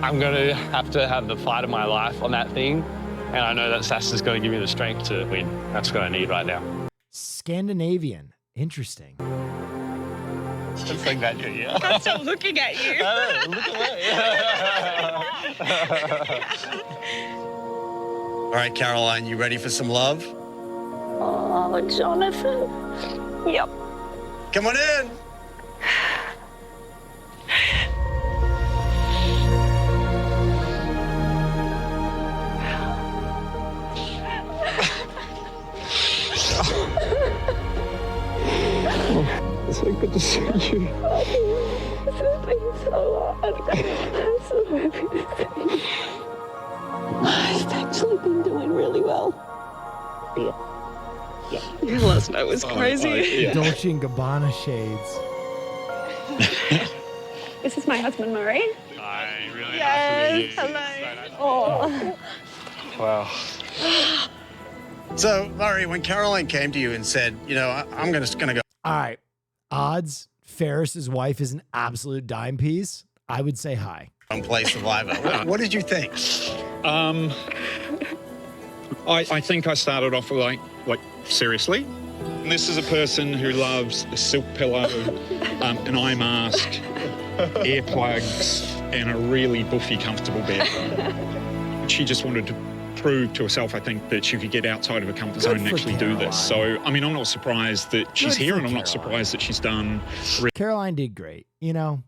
I'm going to have the fight of my life on that thing, and I know that Sass is going to give me the strength to win. That's what I need right now. Scandinavian. Interesting. Just like that, yeah. I'm still looking at you. Look All right, Caroline, you ready for some love? Oh, Jonathan. Yep. Come on in. It's so good to see you. This has been so hard. I'm so happy to see you. I've actually been doing really well. Yeah. Last night was crazy. Dolce & Gabbana shades. This is my husband, Murray. Hi, really Yes, hello. Oh. Wow. So, Murray, when Caroline came to you and said, you know, I'm just going to go. All right. Odds Ferris's wife is an absolute dime piece. I would say hi. Play Survivor. What did you think? I think I started off with like seriously? This is a person who loves a silk pillow, an eye mask, earplugs, and a really buffy, comfortable bed. She just wanted to prove to herself, I think, that she could get outside of her comfort zone and actually do this. So, I mean, I'm not surprised that she's here, and I'm not surprised that she's done. Caroline did great. You know,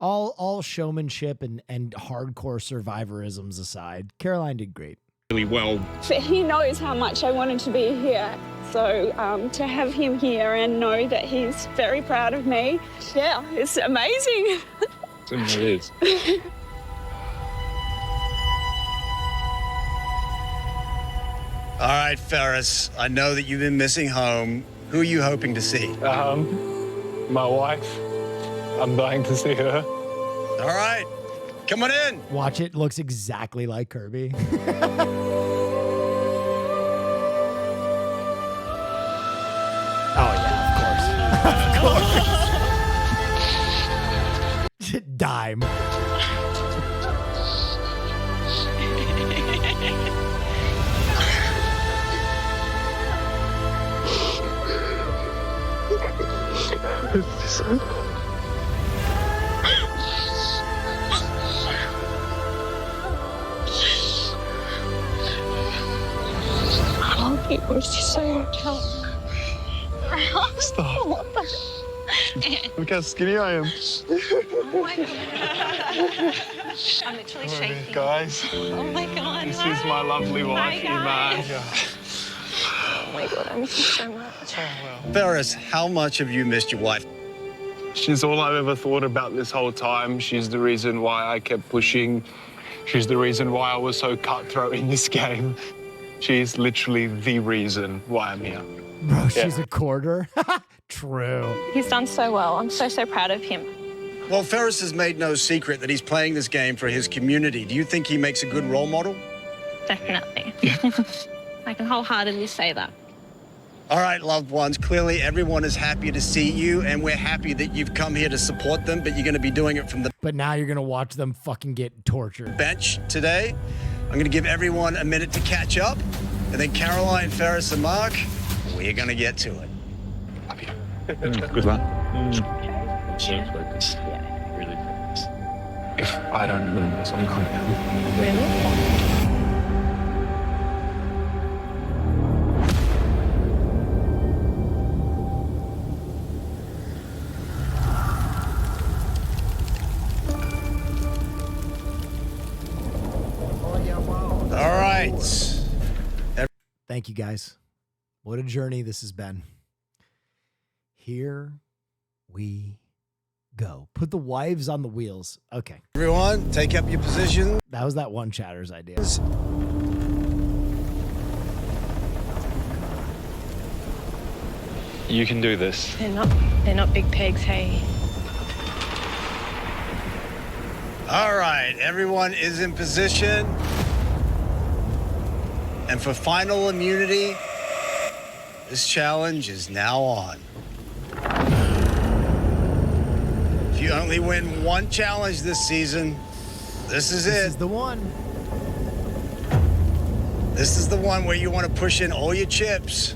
all showmanship and hardcore survivorisms aside, Caroline did great. Really well. He knows how much I wanted to be here. So to have him here and know that he's very proud of me, yeah, it's amazing. It is. All right, Ferris, I know that you've been missing home. Who are you hoping to see? My wife. I'm dying to see her. All right, come on in. Watch it. Looks exactly like Kirby. Oh, yeah, of course. Of course. Dime. Oh, it was just so tough. Stop. What the? Look how skinny I am. Oh my God. I'm literally shaking. Guys. Oh my God. This is my lovely wife, Iman. Oh my God, I miss you so much. Ferris, how much have you missed your wife? She's all I've ever thought about this whole time. She's the reason why I kept pushing. She's the reason why I was so cutthroat in this game. She's literally the reason why I'm here. Bro, she's a quarter. True. He's done so well. I'm so proud of him. Well, Ferris has made no secret that he's playing this game for his community. Do you think he makes a good role model? Definitely. I can wholeheartedly say that. All right, loved ones, clearly everyone is happy to see you, and we're happy that you've come here to support them, but you're going to be doing it from the But now you're going to watch them fucking get tortured. bench today. I'm going to give everyone a minute to catch up, and then Caroline, Ferris, and Mark, we're going to get to it. Good luck. So focused. Yeah. Really focused. If I don't win this, I'm going to. Really? All right. Thank you, guys. What a journey this has been. Here we go. Put the wives on the wheels. Okay. Everyone, take up your position. That was that one chatter's idea. You can do this. They're not big pegs, hey. All right, everyone is in position. And for final immunity, this challenge is now on. If you only win one challenge this season, this is it. This is the one. This is the one where you want to push in all your chips.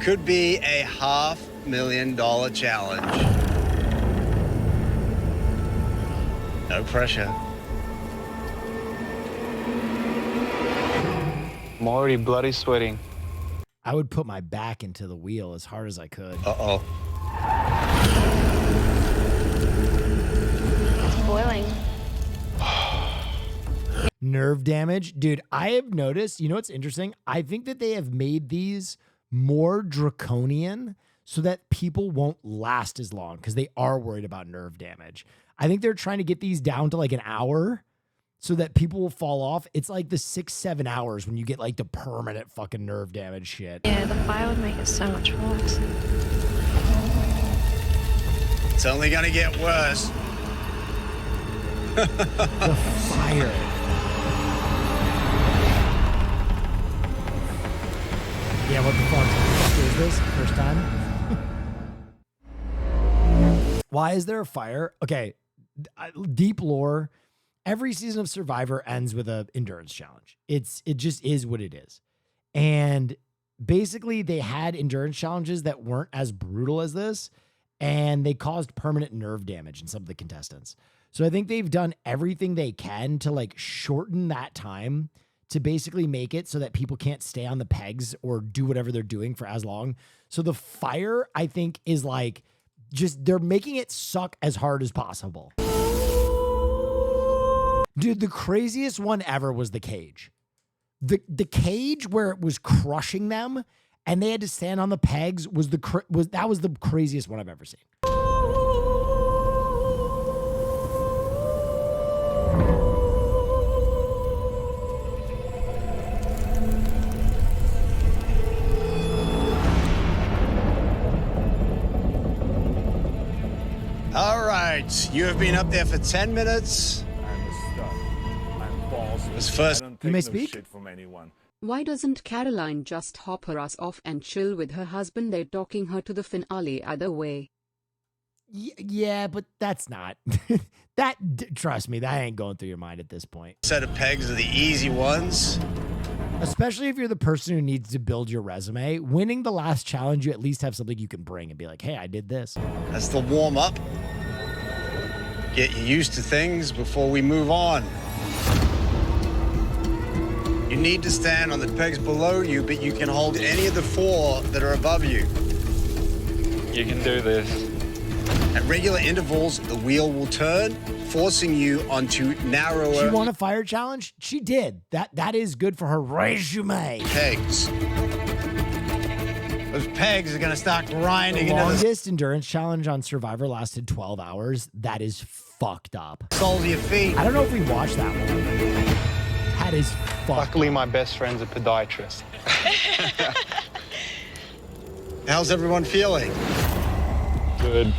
Could be a $500,000 challenge. No pressure. I'm already bloody sweating. I would put my back into the wheel as hard as I could. Uh-oh. It's boiling. Nerve damage. Dude, I have noticed, you know what's interesting? I think that they have made these more draconian so that people won't last as long because they are worried about nerve damage. I think they're trying to get these down to like an hour so that people will fall off. It's like the 6-7 hours when you get like the permanent fucking nerve damage shit. Yeah, the fire would make it so much worse. It's only gonna get worse. The fire. Yeah, what the fuck is this? First time? Why is there a fire? Okay, deep lore. Every season of Survivor ends with an endurance challenge. It just is what it is. And basically they had endurance challenges that weren't as brutal as this, and they caused permanent nerve damage in some of the contestants. So I think they've done everything they can to like shorten that time to basically make it so that people can't stay on the pegs or do whatever they're doing for as long. So the fire, I think, is like just they're making it suck as hard as possible. Dude, the craziest one ever was the cage. The cage where it was crushing them and they had to stand on the pegs was the craziest one I've ever seen. All right, you have been up there for 10 minutes. This first, you may speak. Why doesn't Caroline just hop her ass off and chill with her husband? They're talking her to the finale either way. Yeah, but that's not trust me, that ain't going through your mind at this point. Set of pegs are the easy ones. Especially if you're the person who needs to build your resume. Winning the last challenge, you at least have something you can bring and be like, hey, I did this. That's the warm up. Get you used to things before we move on. You need to stand on the pegs below you, but you can hold any of the 4 that are above you. You can do this. At regular intervals, the wheel will turn, forcing you onto narrower... She won a fire challenge? She did. That is good for her resume. Pegs. Those pegs are going to start grinding The into the... longest endurance challenge on Survivor lasted 12 hours. That is fucked up. Soles of your feet. I don't know if we watched that one. That is fucked. Luckily, my best friend's a podiatrist. How's everyone feeling? Good.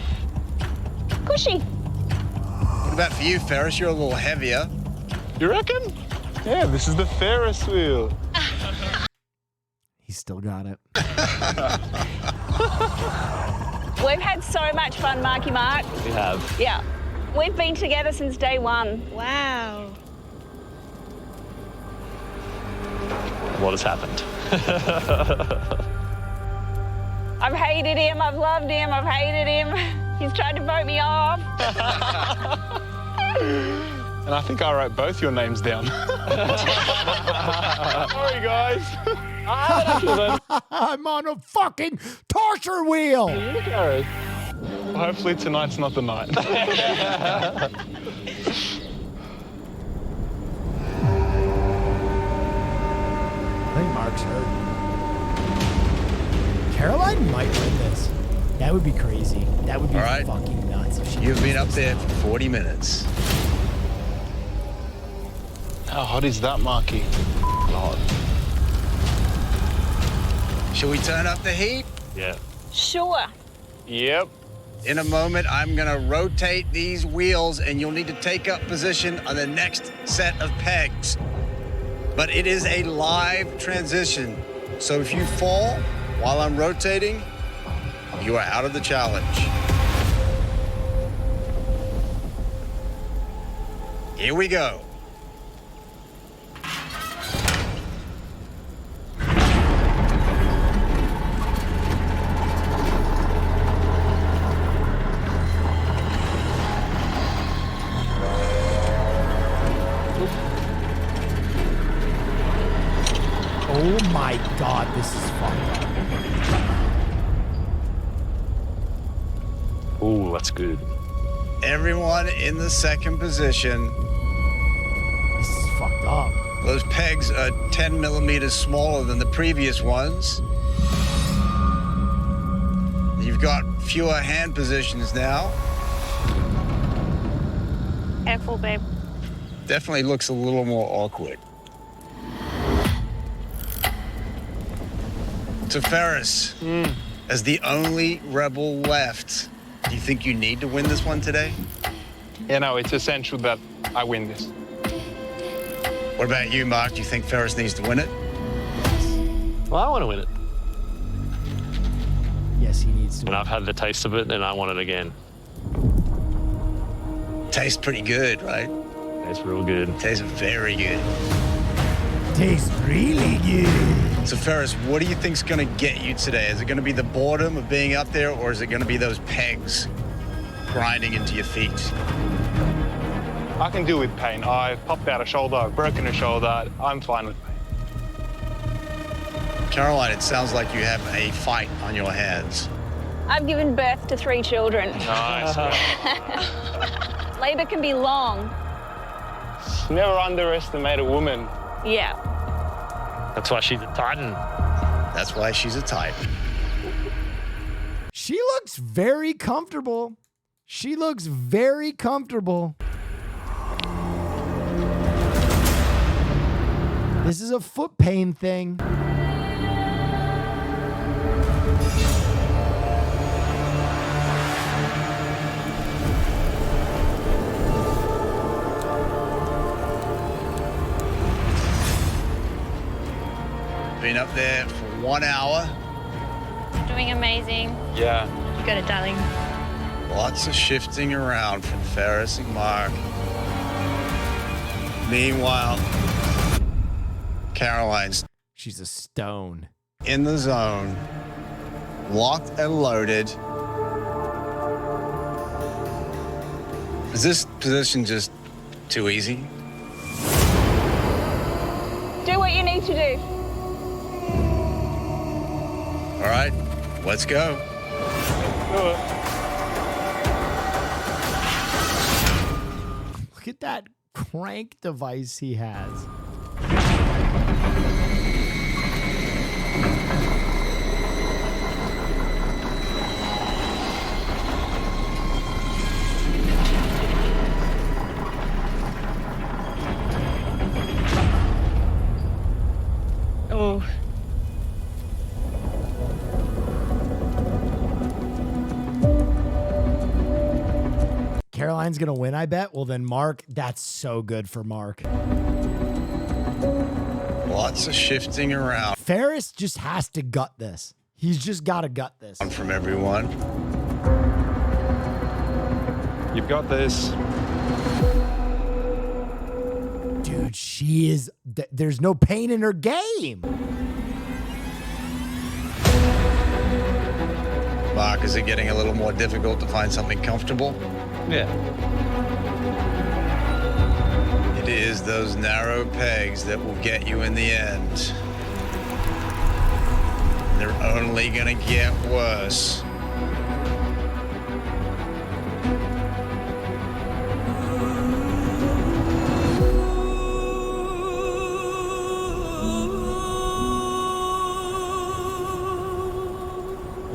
Cushy. What about for you, Ferris? You're a little heavier. You reckon? Yeah, this is the Ferris wheel. He's still got it. We've had so much fun, Marky Mark. We have. Yeah. We've been together since day one. Wow. What has happened? I've hated him, I've loved him, I've hated him. He's tried to vote me off. And I think I wrote both your names down. Sorry, guys. I'm on a fucking torture wheel. Well, hopefully tonight's not the night. I think Mark's hurt. Caroline might win this. That would be crazy. That would be fucking nuts. If she You've been up there for 40 minutes. How hot is that, Marky? Hot. Shall we turn up the heat? Yeah. Sure. Yep. In a moment, I'm going to rotate these wheels, and you'll need to take up position on the next set of pegs. But it is a live transition. So if you fall while I'm rotating, you are out of the challenge. Here we go. Oh my God, this is fucked up. Ooh, that's good. Everyone in the second position. This is fucked up. Those pegs are 10 millimeters smaller than the previous ones. You've got fewer hand positions now. Careful, babe. definitely looks a little more awkward. So Ferris, as the only rebel left, do you think you need to win this one today? Yeah, no, it's essential that I win this. What about you, Mark? Do you think Ferris needs to win it? Well, I want to win it. Yes, he needs to. And I've had the taste of it, and I want it again. Tastes pretty good, right? Tastes real good. Tastes very good. Tastes really good. So Ferris, what do you think's gonna get you today? Is it gonna be the boredom of being up there, or is it gonna be those pegs grinding into your feet? I can deal with pain. I've popped out a shoulder, I've broken a shoulder. I'm fine with pain. Caroline, it sounds like you have a fight on your hands. I've given birth to 3 children. Nice. Labor can be long. Never underestimate a woman. Yeah. That's why she's a Titan. That's why she's a Titan. She looks very comfortable. She looks very comfortable. This is a foot pain thing. Been up there for 1 hour. Doing amazing. Yeah. You got it, darling. Lots of shifting around from Ferris and Mark. Meanwhile, Caroline's She's a stone. in the zone, locked and loaded. Is this position just too easy? Do what you need to do. All right, let's go. Look at that crank device he has. Oh. Caroline's going to win, I bet. Well, then Mark, that's so good for Mark. Lots of shifting around Ferris just has to gut this. He's just got to gut this. from everyone. You've got this. Dude, she is... There's no pain in her game. Mark, is it getting a little more difficult to find something comfortable? Yeah. It is those narrow pegs that will get you in the end. They're only gonna get worse.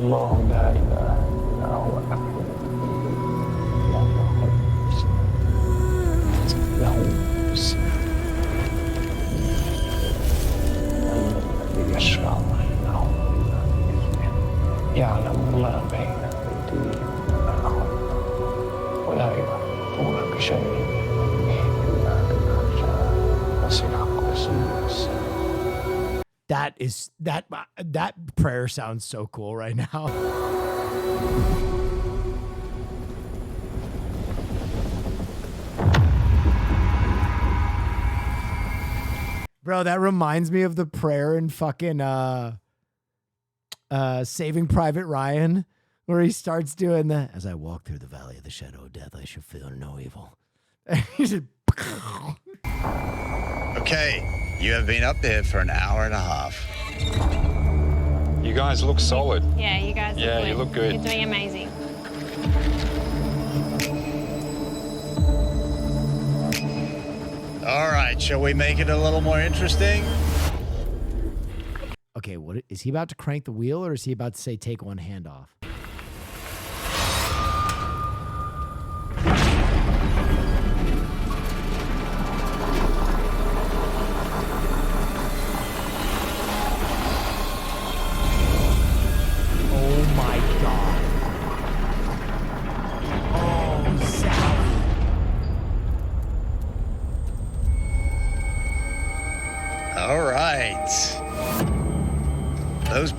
Long day. No. يعلم ما بين أيديهم وما خلفهم ولا يحيطون بشيء إلا بما شاء وسع كرسيه السماوات. That prayer sounds so cool right now. Bro, that reminds me of the prayer in fucking Saving Private Ryan, where he starts doing the, as I walk through the valley of the shadow of death, I shall feel no evil. He just Okay, you have been up there for an hour and a half. You guys look solid. Yeah, you guys Yeah, look good. you look good. You're doing amazing. All right, shall we make it a little more interesting? Okay, what is he about to crank the wheel, or is he about to say take one hand off?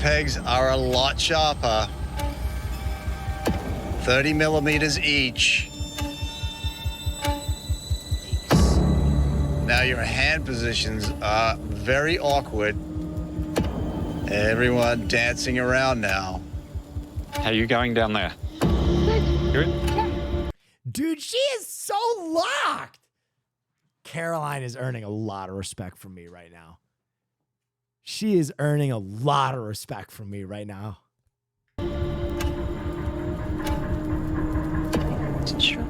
pegs are a lot sharper. 30 millimeters each. Now your hand positions are very awkward. Everyone dancing around now. How are you going down there? Good? Dude, she is so locked. Caroline is earning a lot of respect from me right now. She is earning a lot of respect from me right now. It's true.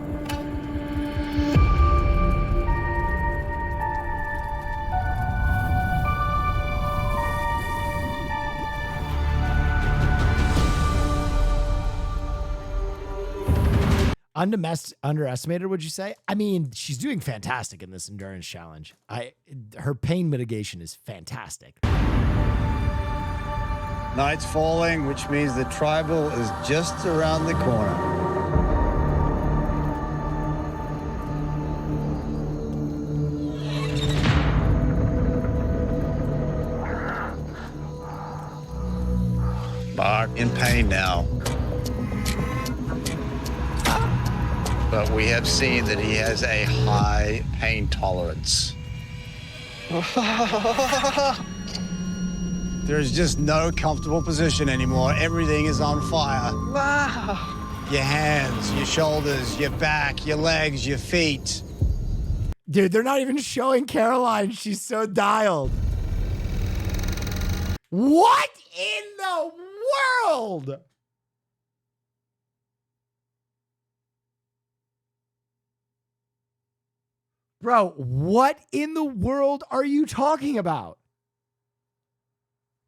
Underestimated, would you say? I mean, she's doing fantastic in this endurance challenge. Her pain mitigation is fantastic. Night's falling, which means the tribal is just around the corner. Mark in pain now. But we have seen that he has a high pain tolerance. There's just no comfortable position anymore. Everything is on fire. Your hands, your shoulders, your back, your legs, your feet. Dude, they're not even showing Caroline. She's so dialed. What in the world? Bro, what in the world are you talking about?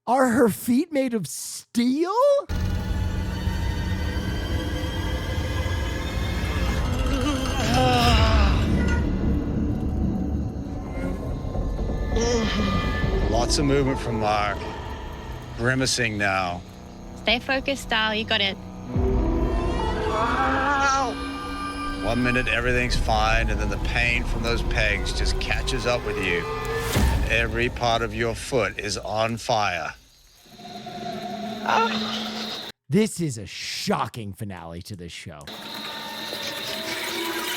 Are her feet made of steel? Lots of movement from Mark. Grimacing now. Stay focused, Dal. You got it. 1 minute, everything's fine, and then the pain from those pegs just catches up with you. And every part of your foot is on fire. This is a shocking finale to this show.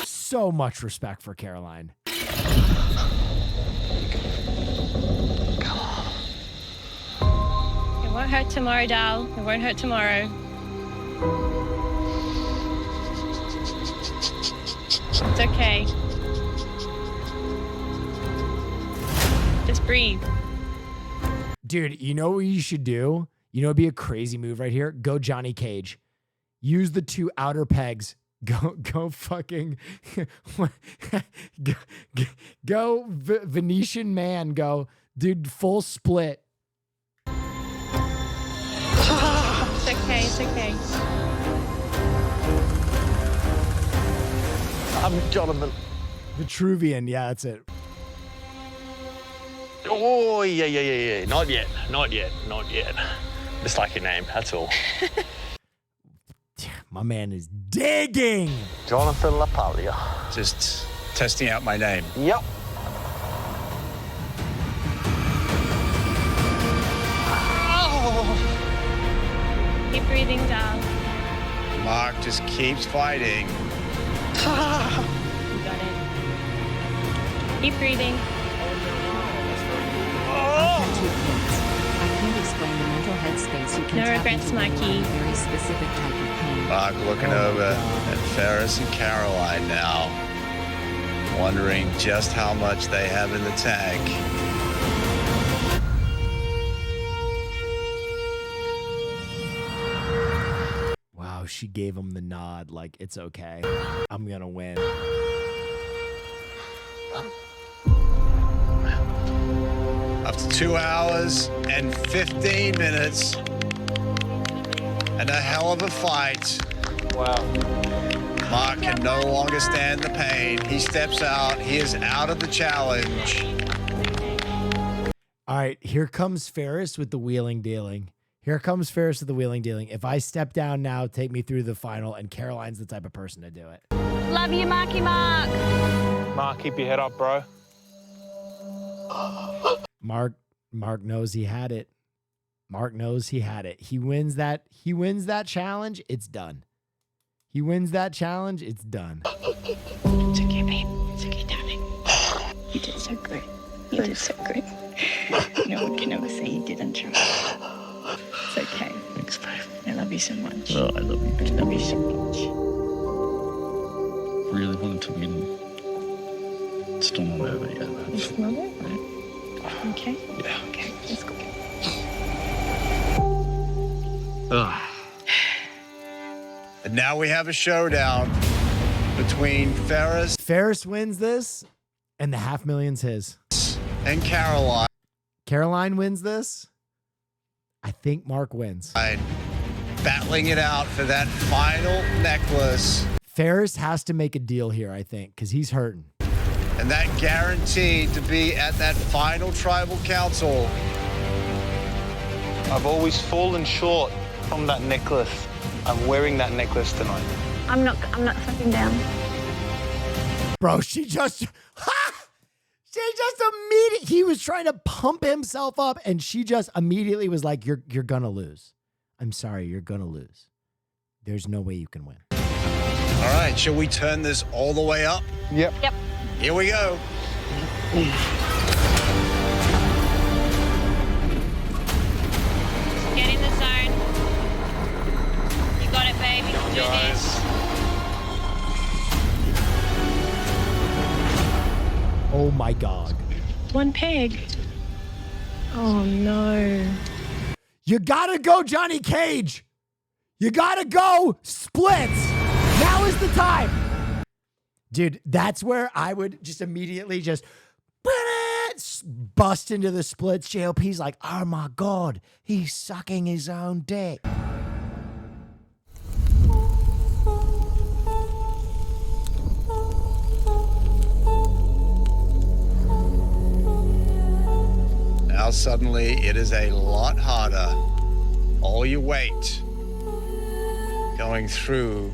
So much respect for Caroline. It won't hurt tomorrow, Dal. It won't hurt tomorrow. It's okay. Just breathe. Dude, you know what you should do? You know it'd be a crazy move right here? Go Johnny Cage. Use the two outer pegs. Go fucking... go Venetian man. Go. Dude, full split. It's okay, it's okay. I'm Jonathan. Vitruvian, yeah, that's it. Oh, yeah. Not yet. Just like your name, that's all. My man is digging. Jonathan LaPaglia. Just testing out my name. Yep. Keep breathing, Dal. Mark just keeps fighting. You got it. Keep breathing. I can't explain the mental headspace you can No tap regrets, into when Mikey. you're in a very specific type of pain. Mark looking over at Ferris and Caroline now, wondering just how much they have in the tank. Wow, she gave him the nod like, it's okay. I'm going to win. After 2 hours and 15 minutes and a hell of a fight. Wow. Mark can no longer stand the pain. He steps out. He is out of the challenge. All right, here comes Ferris with the wheeling dealing. Here comes Ferris with the wheeling dealing. If I step down now, take me through the final, and Caroline's the type of person to do it. Love you, Marky Mark. Mark, keep your head up, bro. Mark knows he had it. Mark knows he had it. He wins that challenge, it's done. He wins that challenge, it's done. It's okay, babe. It's okay, darling. You did so great. You did so great. No one can ever say you didn't try. It's okay. Thanks, babe. I love you so much. Oh, I love you. I love you so much. Really wanted to win. It's still not over yet. It's not over? Okay? Yeah. Okay, let's go. Ugh. And now we have a showdown between Ferris. Ferris wins this, and the $500,000's his. And Caroline. Caroline wins this. I think Mark wins. Battling it out for that final necklace. Ferris has to make a deal here, I think, because he's hurting. And that guaranteed to be at that final tribal council. I've always fallen short from that necklace. I'm wearing that necklace tonight. I'm not stepping down. Bro, she just immediately, he was trying to pump himself up, and she just immediately was like, you're gonna lose. I'm sorry, you're gonna lose. There's no way you can win. All right, shall we turn this all the way up? Yep. Here we go. Get in the zone. You got it, baby. You can do this. Oh my God. One peg. Oh no. You gotta go, Johnny Cage. You gotta go. Splits. Now is the time. Dude, that's where I would just immediately just bust into the splits. JLP's like, oh my God, he's sucking his own dick. Now suddenly it is a lot harder. All your weight going through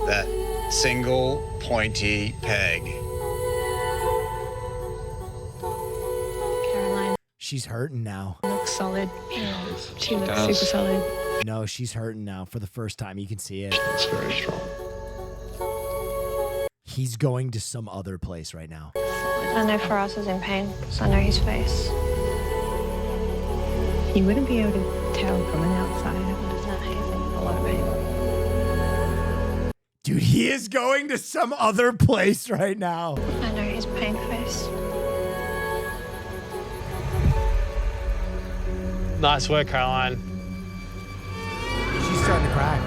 that single pointy peg. Caroline She's hurting now. looks solid. She looks does. super solid. No, she's hurting now for the first time. You can see it. It's very strong. He's going to some other place right now. I know Faraz is in pain, so I know his face. You wouldn't be able to tell from the outside. No, he's in a lot of pain. Dude, he is going to some other place right now. I know his pain face. Nice work, Caroline. She's starting to cry.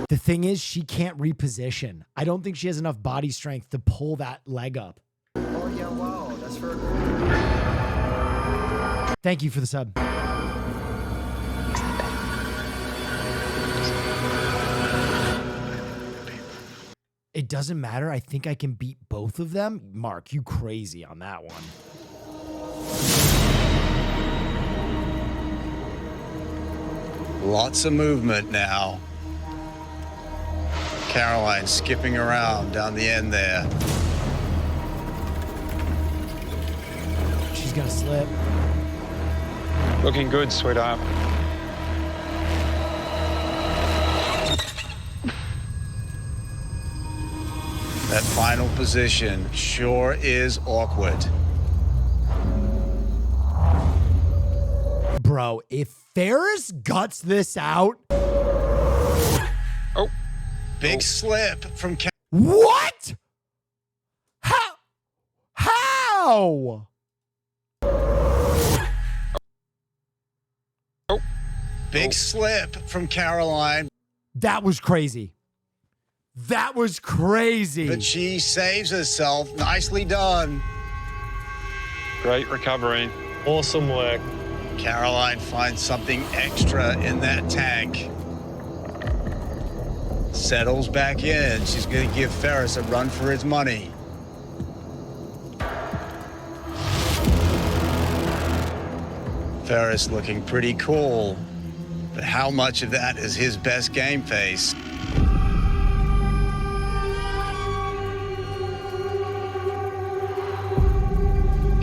The thing is, she can't reposition. I don't think she has enough body strength to pull that leg up. Oh yeah, wow, that's very cool. Thank you for the sub. It doesn't matter. I think I can beat both of them. Mark, you crazy on that one. Lots of movement now. Caroline skipping around down the end there. She's gonna slip. Looking good, sweetheart. That final position sure is awkward. Bro, if Ferris guts this out. Oh. Big slip from What? How? Big slip from Caroline. That was crazy. That was crazy. But she saves herself. Nicely done. Great recovery. Awesome work. Caroline finds something extra in that tank. Settles back in. She's going to give Ferris a run for his money. Ferris looking pretty cool. But how much of that is his best game face?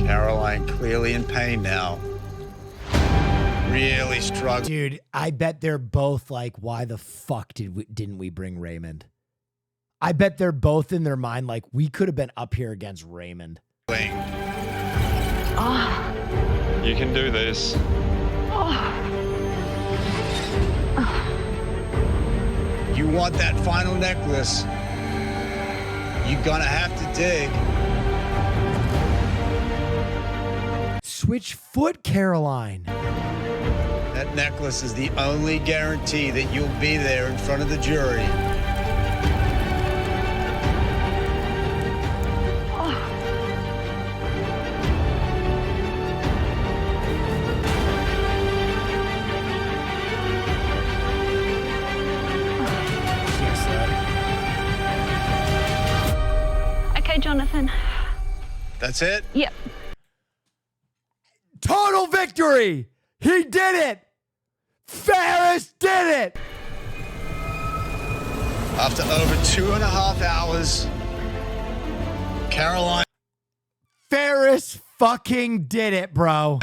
Caroline clearly in pain now. Really struggling. Dude, I bet they're both like, why the fuck didn't we bring Raymond? I bet they're both in their mind like, we could have been up here against Raymond. You can do this. You want that final necklace, you're gonna have to dig. Switch foot, Caroline. That necklace is the only guarantee that you'll be there in front of the jury. Okay, Jonathan. That's it? Yep. Total victory! He did it! Ferris did it! After over 2.5 hours, Caroline. Ferris fucking did it, bro.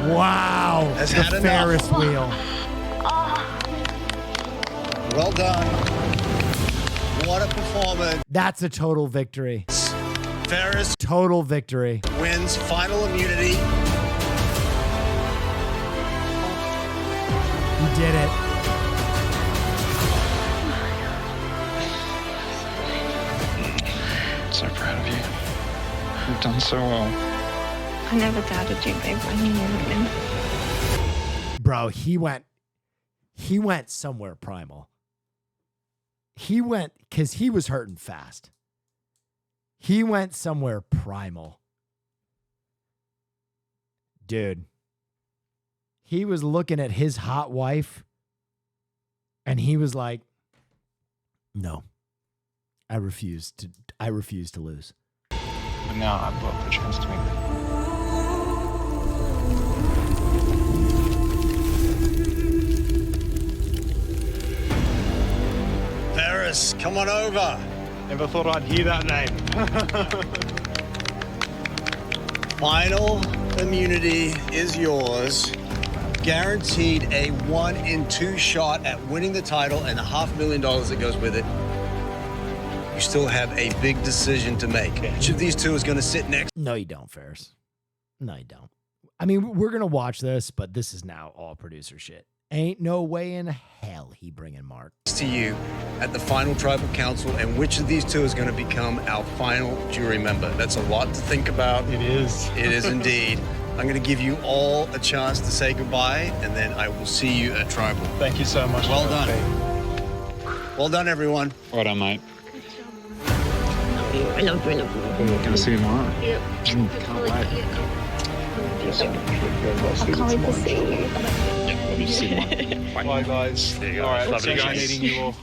Wow. Has the had enough. Ferris wheel. Well done. What a performance. That's a total victory. Ferris Total victory. wins final immunity. He did it. So proud of you. You've done so well. I never doubted you, babe. I knew you would win. Bro, he went somewhere primal. He went, because he was hurting fast. He went somewhere primal. Dude. He was looking at his hot wife and he was like, no, I refuse to lose. But now I've got the chance to win. Ferris, come on over. Never thought I'd hear that name. Final immunity is yours. Guaranteed a 1 in 2 shot at winning the title and the $500,000 that goes with it. You still have a big decision to make. Which of these two is going to sit next? No, you don't, Ferris. No, you don't. I mean, we're going to watch this, but this is now all producer shit. Ain't no way in hell he bringing Mark. To you at the final tribal council, and which of these two is going to become our final jury member? That's a lot to think about. It is. It is indeed. I'm going to give you all a chance to say goodbye, and then I will see you at tribal. Thank you so much. Well done. Well done, everyone. Well done, mate. I love you. Gonna see you tomorrow. Yep. Can't wait. I can't wait to see you. Love you to see you tomorrow. Bye, guys. There you go. All right, Love you pleasure guys. meeting you all.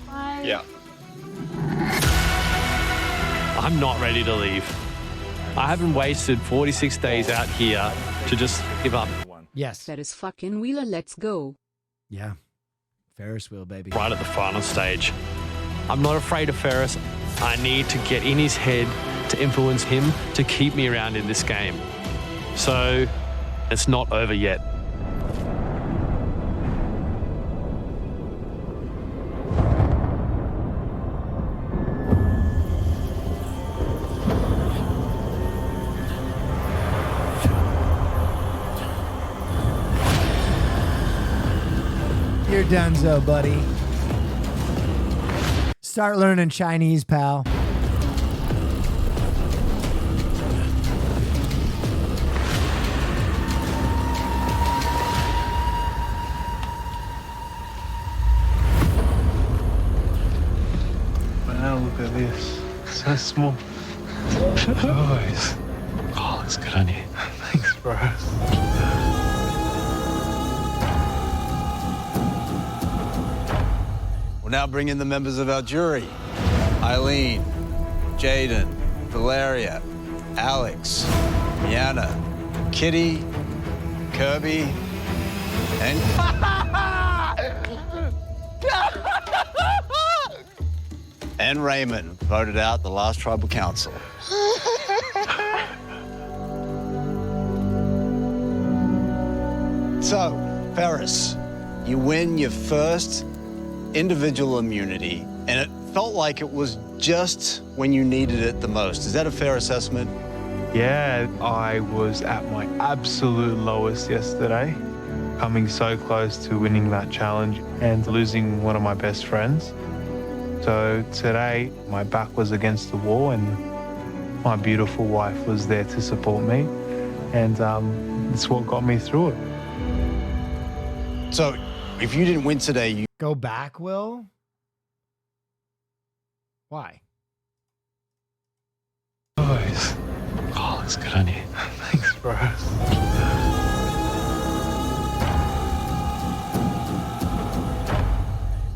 Yeah. I'm not ready to leave. I haven't wasted 46 days out here to just give up. Yes. Ferris fucking Wheeler, let's go. Yeah. Ferris wheel, baby. Right at the final stage. I'm not afraid of Ferris. I need to get in his head to influence him to keep me around in this game. So, it's not over yet. You're donezo, buddy. Start learning Chinese, pal. Wow, look at this. So small. Guys. Oh, looks good on you. Thanks, bro. We'll now bring in the members of our jury. Eileen, Jaden, Valeria, Alex, Miana, Kitty, Kirby, and... and Raymond voted out the last tribal council. So, Ferris, you win your first individual immunity, and it felt like it was just when you needed it the most. Is that a fair assessment? Yeah, I was at my absolute lowest yesterday, coming so close to winning that challenge and losing one of my best friends. So today, my back was against the wall and my beautiful wife was there to support me, and it's what got me through it. So, if you didn't win today, you Go back, Will? Why? Oh, it's good on you. Thanks, bro.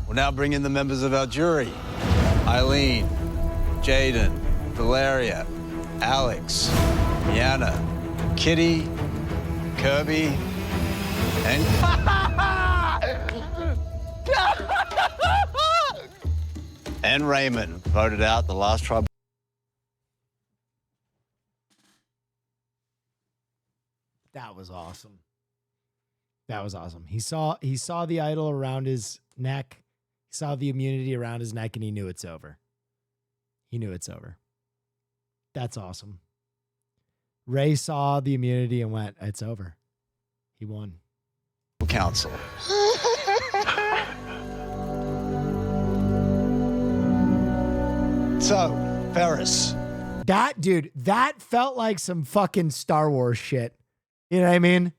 We'll now bring in the members of our jury. Eileen, Jaden, Valeria, Alex, Miana, Kitty, Kirby, and... and Raymond voted out the last tribe. That was awesome. That was awesome. He saw the idol around his neck. He saw the immunity around his neck, and he knew it's over. He knew it's over. That's awesome. Ray saw the immunity and went, it's over. He won. Council. So, Ferris. That felt like some fucking Star Wars shit. You know what I mean?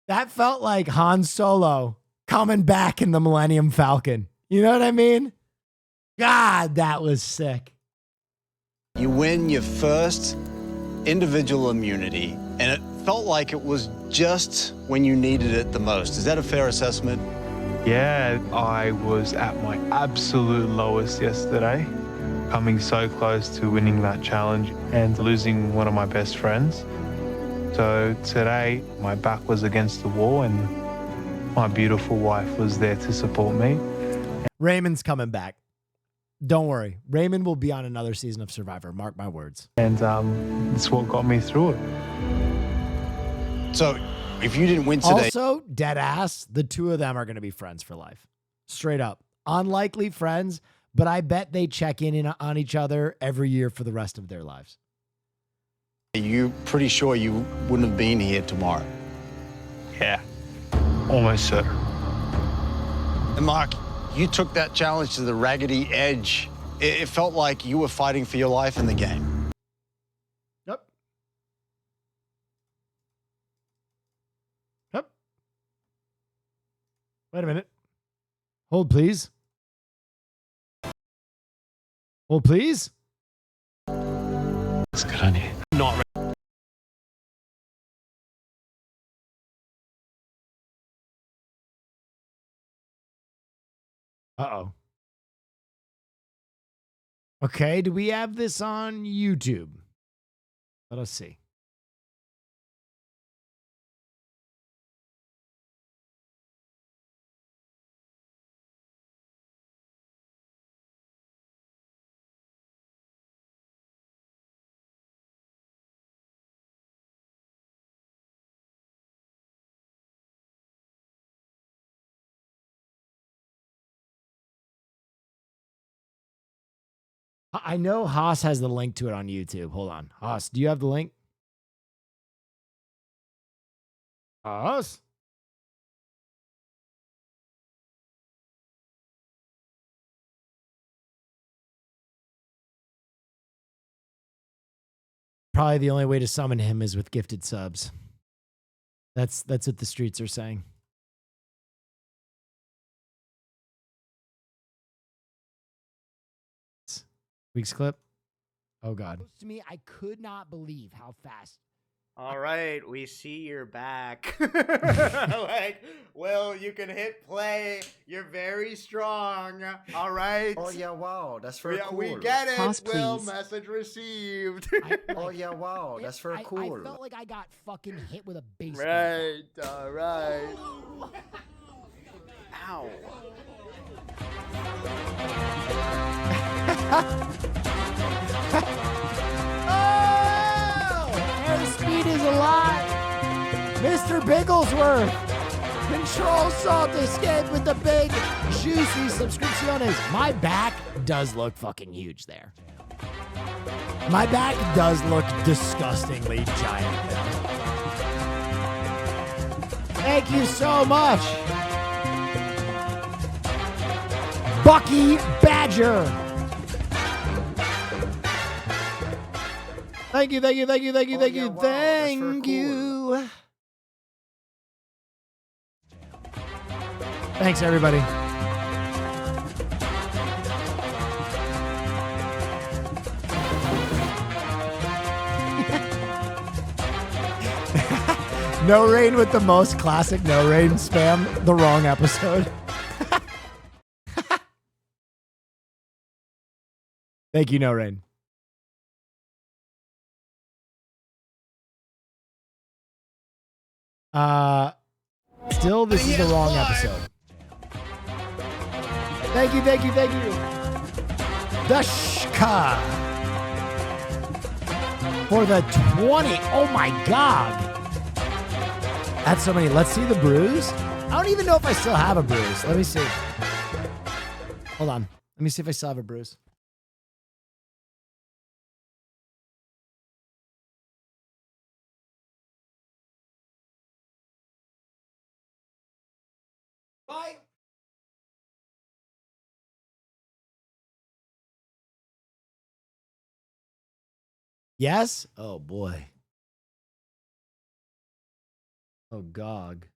That felt like Han Solo coming back in the Millennium Falcon. You know what I mean? God, that was sick. You win your first individual immunity, and it felt like it was just when you needed it the most. Is that a fair assessment? Yeah, I was at my absolute lowest yesterday, coming so close to winning that challenge and losing one of my best friends. So today, my back was against the wall and my beautiful wife was there to support me. Raymond's coming back. Don't worry. Raymond will be on another season of Survivor. Mark my words. And it's what got me through it. So, if you didn't win today... Also, dead ass, the two of them are going to be friends for life. Straight up. Unlikely friends, but I bet they check in on each other every year for the rest of their lives. You pretty sure you wouldn't have been here tomorrow? Yeah, almost certain. And Mark, you took that challenge to the raggedy edge. It felt like you were fighting for your life in the game. Yep. Wait a minute. Hold, please. Hold, please. It's good on you. Not ready. Uh-oh. Okay, do we have this on YouTube? Let us see. I know Haas has the link to it on YouTube. Hold on. Haas, do you have the link? Haas? Probably the only way to summon him is with gifted subs. That's what the streets are saying. Week's clip. Oh God. To me, I could not believe how fast. All right, we see you're back. Like, Will, you can hit play. You're very strong. All right. Oh yeah, wow, that's very cool. We get it. Pause, Will, please. message received. Oh yeah, wow, that's very cool. I felt like I got fucking hit with a baseball. Right, all right. Ow. Oh! Airspeed is alive! Mr. Bigglesworth! Control Salt Escape with the big, juicy subscripciones. My back does look fucking huge there. My back does look disgustingly giant there. Thank you so much. Bucky Badger. Thank you, thank you, thank you, thank you, thank you, thank you. Thanks, everybody. No Rain with the most classic No Rain spam. The wrong episode. Thank you, No Rain. Still, this is the wrong episode. Thank you, thank you, thank you. Dashka for the 20. Oh my God. That's so many. Let's see the bruise. I don't even know if I still have a bruise. Let me see. Hold on. Let me see if I still have a bruise. Bye. Yes? Oh boy. Oh, Gog.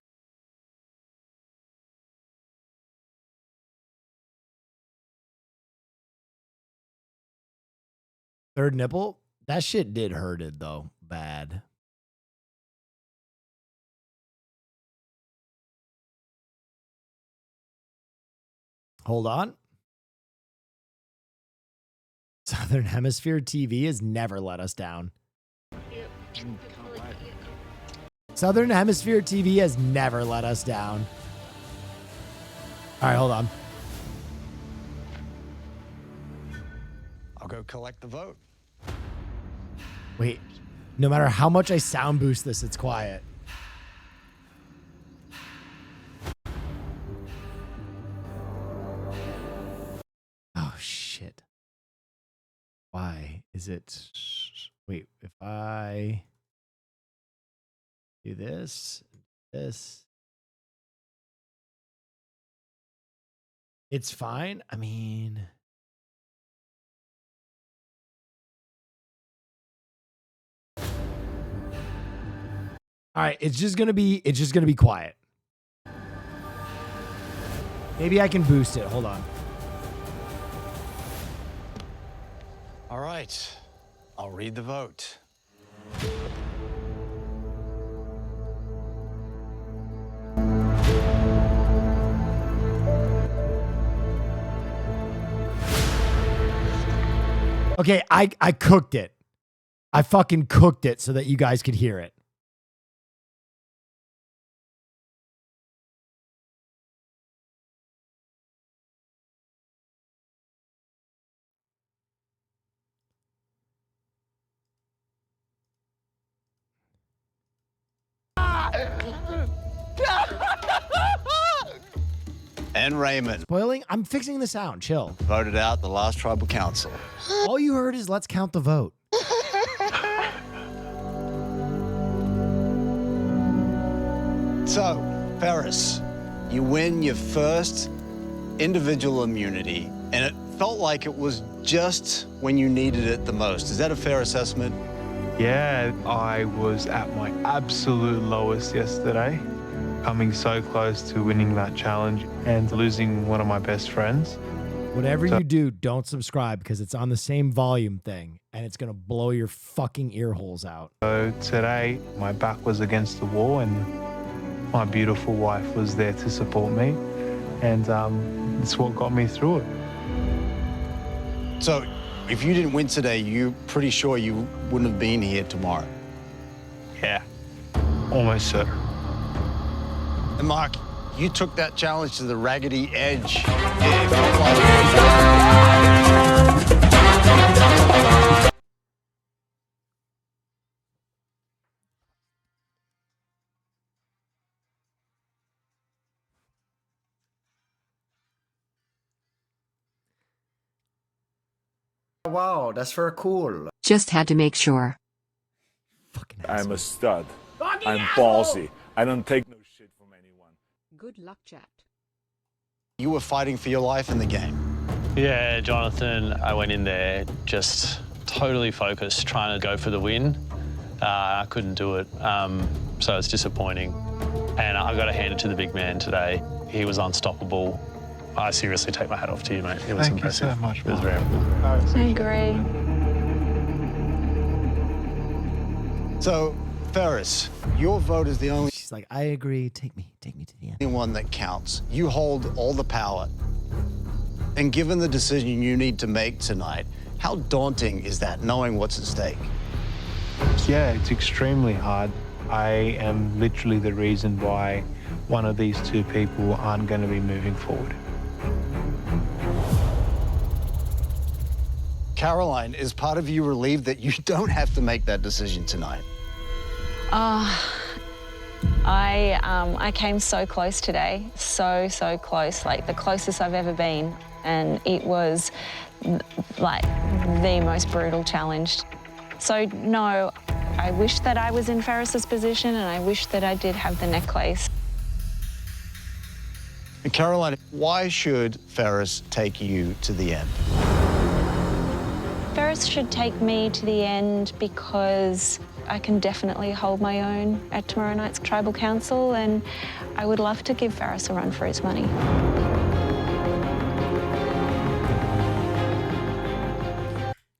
Third nipple? That shit did hurted though. Bad. Hold on. Southern Hemisphere TV has never let us down. Southern Hemisphere TV has never let us down. All right, hold on. I'll go collect the vote. Wait, no matter how much I sound boost this, it's quiet. Oh, shit. Why is it? Wait, if I do this, it's fine. I mean, all right, it's just gonna be quiet. Maybe I can boost it. Hold on. All right, I'll read the vote. Okay, I cooked it. I fucking cooked it so that you guys could hear it. And Raymond. Spoiling? I'm fixing the sound. Chill. Voted out the last tribal council. All you heard is let's count the vote. So, Ferris, you win your first individual immunity, and it felt like it was just when you needed it the most. Is that a fair assessment? Yeah, I was at my absolute lowest yesterday, coming so close to winning that challenge and losing one of my best friends. Whatever you do, don't subscribe because it's on the same volume thing and it's going to blow your fucking ear holes out. So today, my back was against the wall and my beautiful wife was there to support me. And it's what got me through it. So, if you didn't win today, you're pretty sure you wouldn't have been here tomorrow? Yeah, almost certain. And Mark, you took that challenge to the raggedy edge. Wow, that's very cool. Just had to make sure. I'm a stud. I'm ballsy. I don't take no shit from anyone. Good luck, chat. You were fighting for your life in the game. Yeah, Jonathan, I went in there just totally focused, trying to go for the win. I couldn't do it, so it's disappointing. And I got to hand it to the big man today. He was unstoppable. I seriously take my hat off to you, mate. It was impressive. Thank you so much, It was very I agree. So, Ferris, your vote is the only She's like, I agree. Take me to the end. one that counts. You hold all the power. And given the decision you need to make tonight, how daunting is that, knowing what's at stake? Yeah, it's extremely hard. I am literally the reason why one of these two people aren't going to be moving forward. Caroline, is part of you relieved that you don't have to make that decision tonight? I came so close today, so close, like the closest I've ever been, and it was like the most brutal challenge. So no, I wish that I was in Ferris's position, and I wish that I did have the necklace. And Caroline, why should Ferris take you to the end? Ferris should take me to the end because I can definitely hold my own at tomorrow night's Tribal Council, and I would love to give Ferris a run for his money.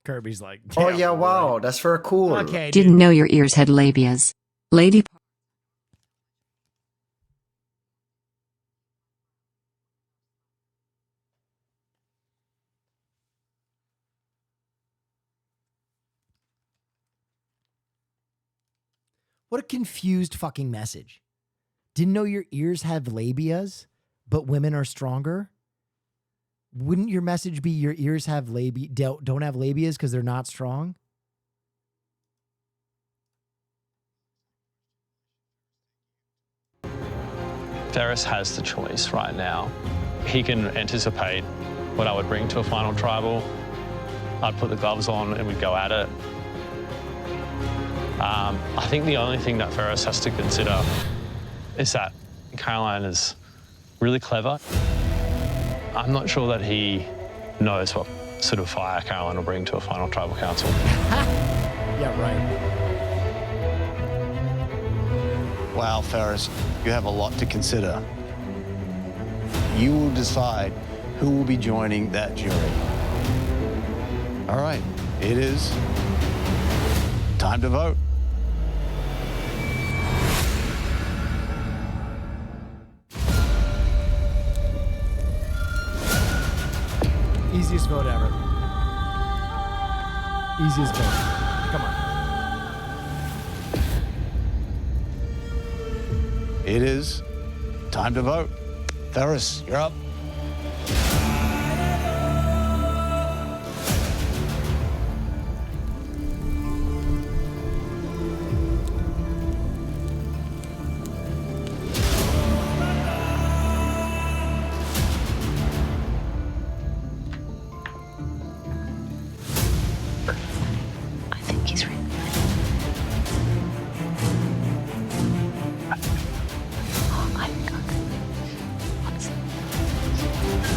Kirby's like, Oh yeah, wow, that's very cool. Okay, Didn't know your ears had labias. Lady. What a confused fucking message. Didn't know your ears have labias, but women are stronger? Wouldn't your message be your ears have don't have labias because they're not strong? Ferris has the choice right now. He can anticipate what I would bring to a final tribal. I'd put the gloves on and we'd go at it. I think the only thing that Ferris has to consider is that Caroline is really clever. I'm not sure that he knows what sort of fire Caroline will bring to a final tribal council. Yeah, right. Wow, Ferris, you have a lot to consider. You will decide who will be joining that jury. All right, it is time to vote. Easiest vote ever. Easiest vote. Come on. It is time to vote. Ferris, you're up. I think he's right. Oh my God.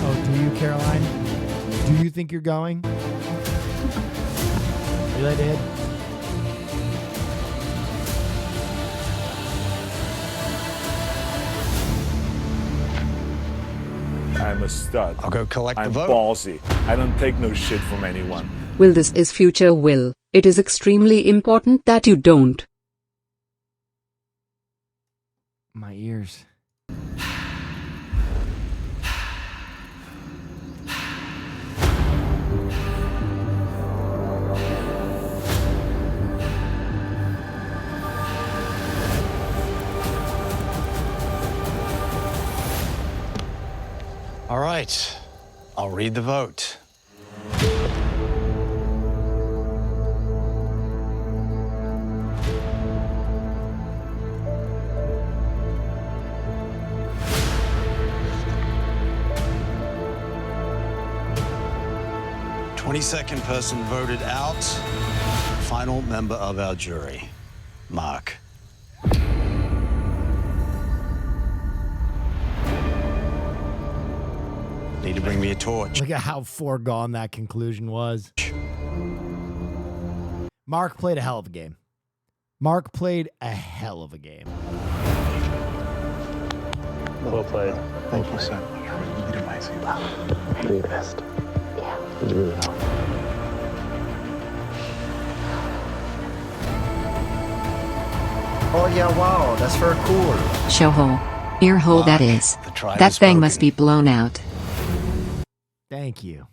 Oh, do you, Caroline? Do you think you're going? You let it? I'm a stud. I'll go collect the I'm vote. ballsy. I don't take no shit from anyone. Will, this is future Will. It is extremely important that you don't. My ears. All right, I'll read the vote. 22nd person voted out. Final member of our jury, Mark. Need to bring me a torch. Look at how foregone that conclusion was. Mark played a hell of a game. Mark played a hell of a game. Well played. Thank you so much. You did amazing. Do your best. Yeah. You really are. Oh yeah, wow, that's very cool. Showhole. Earhole that is. That thing must be blown out. Thank you.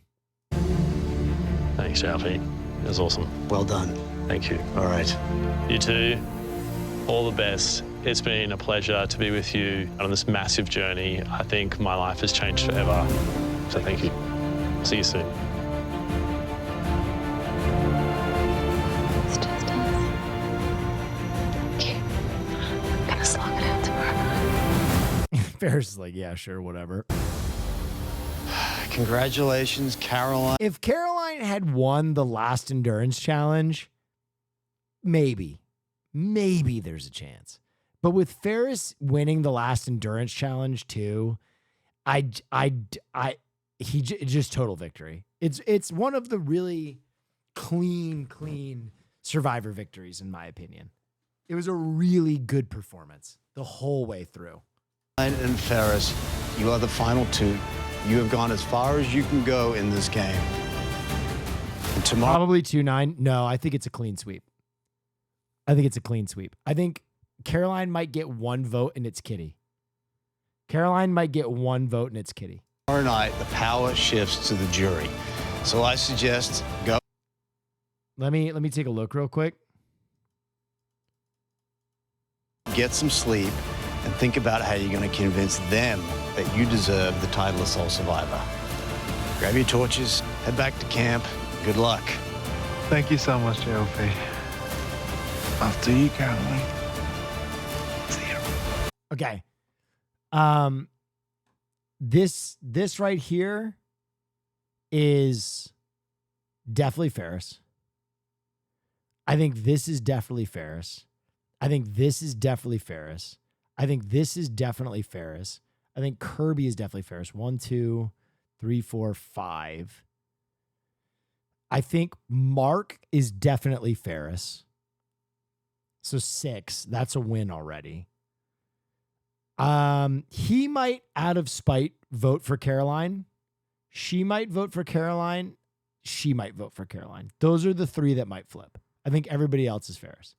Thanks, Alfie. It was awesome. Well done. Thank you. All right. You too. All the best. It's been a pleasure to be with you on this massive journey. I think my life has changed forever. So thank you. See you soon. It's just us. Okay. I'm gonna slog it out tomorrow. Ferris is like, yeah, sure, whatever. Congratulations, Caroline. If Caroline had won the last endurance challenge, maybe there's a chance. But with Ferris winning the last endurance challenge too, just total victory. It's one of the really clean Survivor victories in my opinion. It was a really good performance the whole way through. And Ferris, you are the final two. You have gone as far as you can go in this game. And tomorrow, probably 2-9. No, I think it's a clean sweep. I think Caroline might get one vote and it's Kitty. Tomorrow night, the power shifts to the jury. So I suggest go. Let me take a look real quick. Get some sleep and think about how you're going to convince them that you deserve the title of Sole Survivor. Grab your torches, head back to camp. Good luck. Thank you so much, JLP. After you, Caroline. See you. Okay. This right here is definitely Ferris. I think this is definitely Ferris. I think this is definitely Ferris. I think this is definitely Ferris. I think Kirby is definitely Ferris. 1, 2, 3, 4, 5. I think Mark is definitely Ferris. So 6. That's a win already. He might, out of spite, vote for Caroline. She might vote for Caroline. She might vote for Caroline. Those are the 3 that might flip. I think everybody else is Ferris.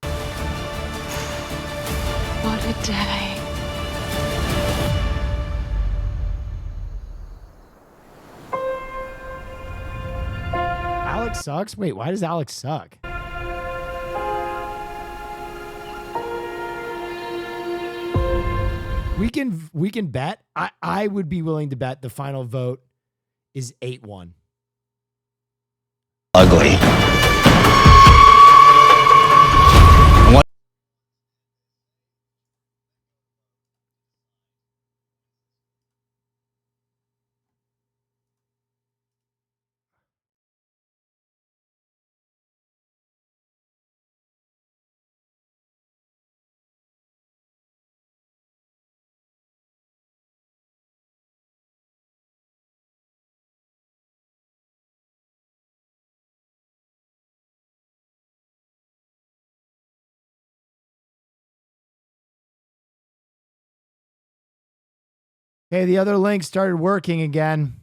What a day. Alex sucks? Wait, why does Alex suck? We can bet. I would be willing to bet the final vote is 8-1. Ugly. Okay, the other link started working again.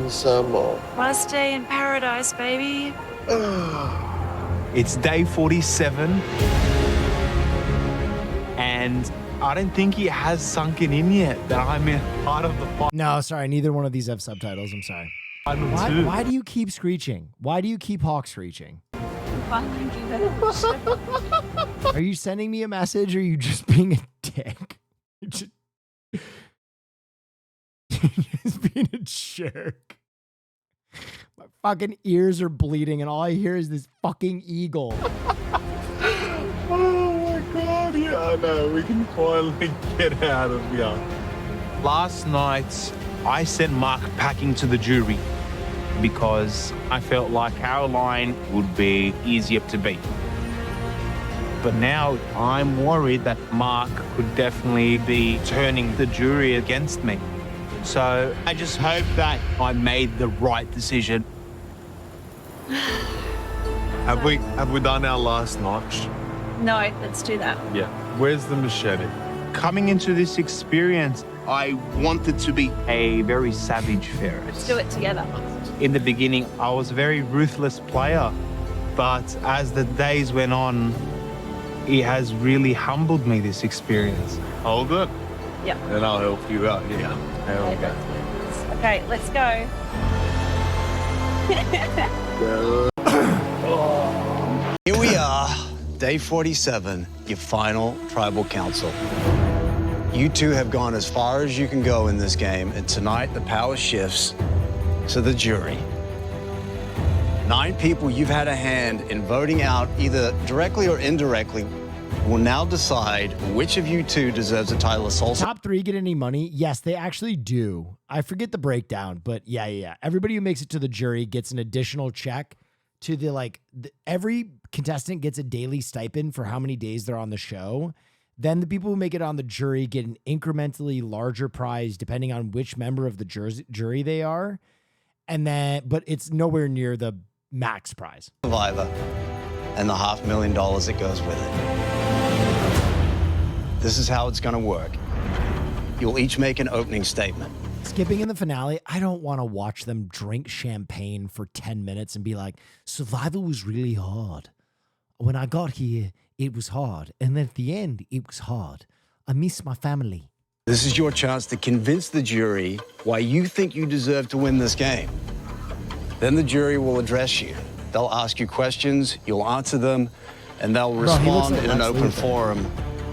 Some more. Want to stay in paradise, baby? It's day 47. And I don't think it has sunken in yet that I'm in part of the final. No, sorry. Neither one of these have subtitles. I'm sorry. Two. Why do you keep screeching? Why do you keep hawk screeching? Are you sending me a message or are you just being a dick? Just being a jerk. My fucking ears are bleeding and all I hear is this fucking eagle. Oh my God, yeah, I know. We can finally get out of here. Last night, I sent Mark packing to the jury because I felt like Caroline would be easier to beat. But now I'm worried that Mark could definitely be turning the jury against me. So I just hope that I made the right decision. Have we done our last notch? No, let's do that. Yeah. Where's the machete? Coming into this experience, I wanted to be a very savage Ferris. Let's do it together. In the beginning, I was a very ruthless player, but as the days went on, it has really humbled me, this experience. Hold it. Yep. And I'll help you out. Yeah. Okay, let's go. Here we are, day 47, your final tribal council. You two have gone as far as you can go in this game, and tonight the power shifts to the jury. 9 people you've had a hand in voting out, either directly or indirectly, will now decide which of you two deserves the title of Soul. Top 3 get any money? Yes, they actually do. I forget the breakdown, but yeah. Everybody who makes it to the jury gets an additional check to every contestant gets a daily stipend for how many days they're on the show. Then the people who make it on the jury get an incrementally larger prize depending on which member of the jury they are. And then, but it's nowhere near the max prize. Survivor and the $500,000 that goes with it. This is how it's going to work. You'll each make an opening statement. Skipping in the finale, I don't want to watch them drink champagne for 10 minutes and be like, Survivor was really hard. When I got here, it was hard. And then at the end, it was hard. I miss my family. This is your chance to convince the jury why you think you deserve to win this game. Then the jury will address you. They'll ask you questions, you'll answer them, and they'll respond in an open forum.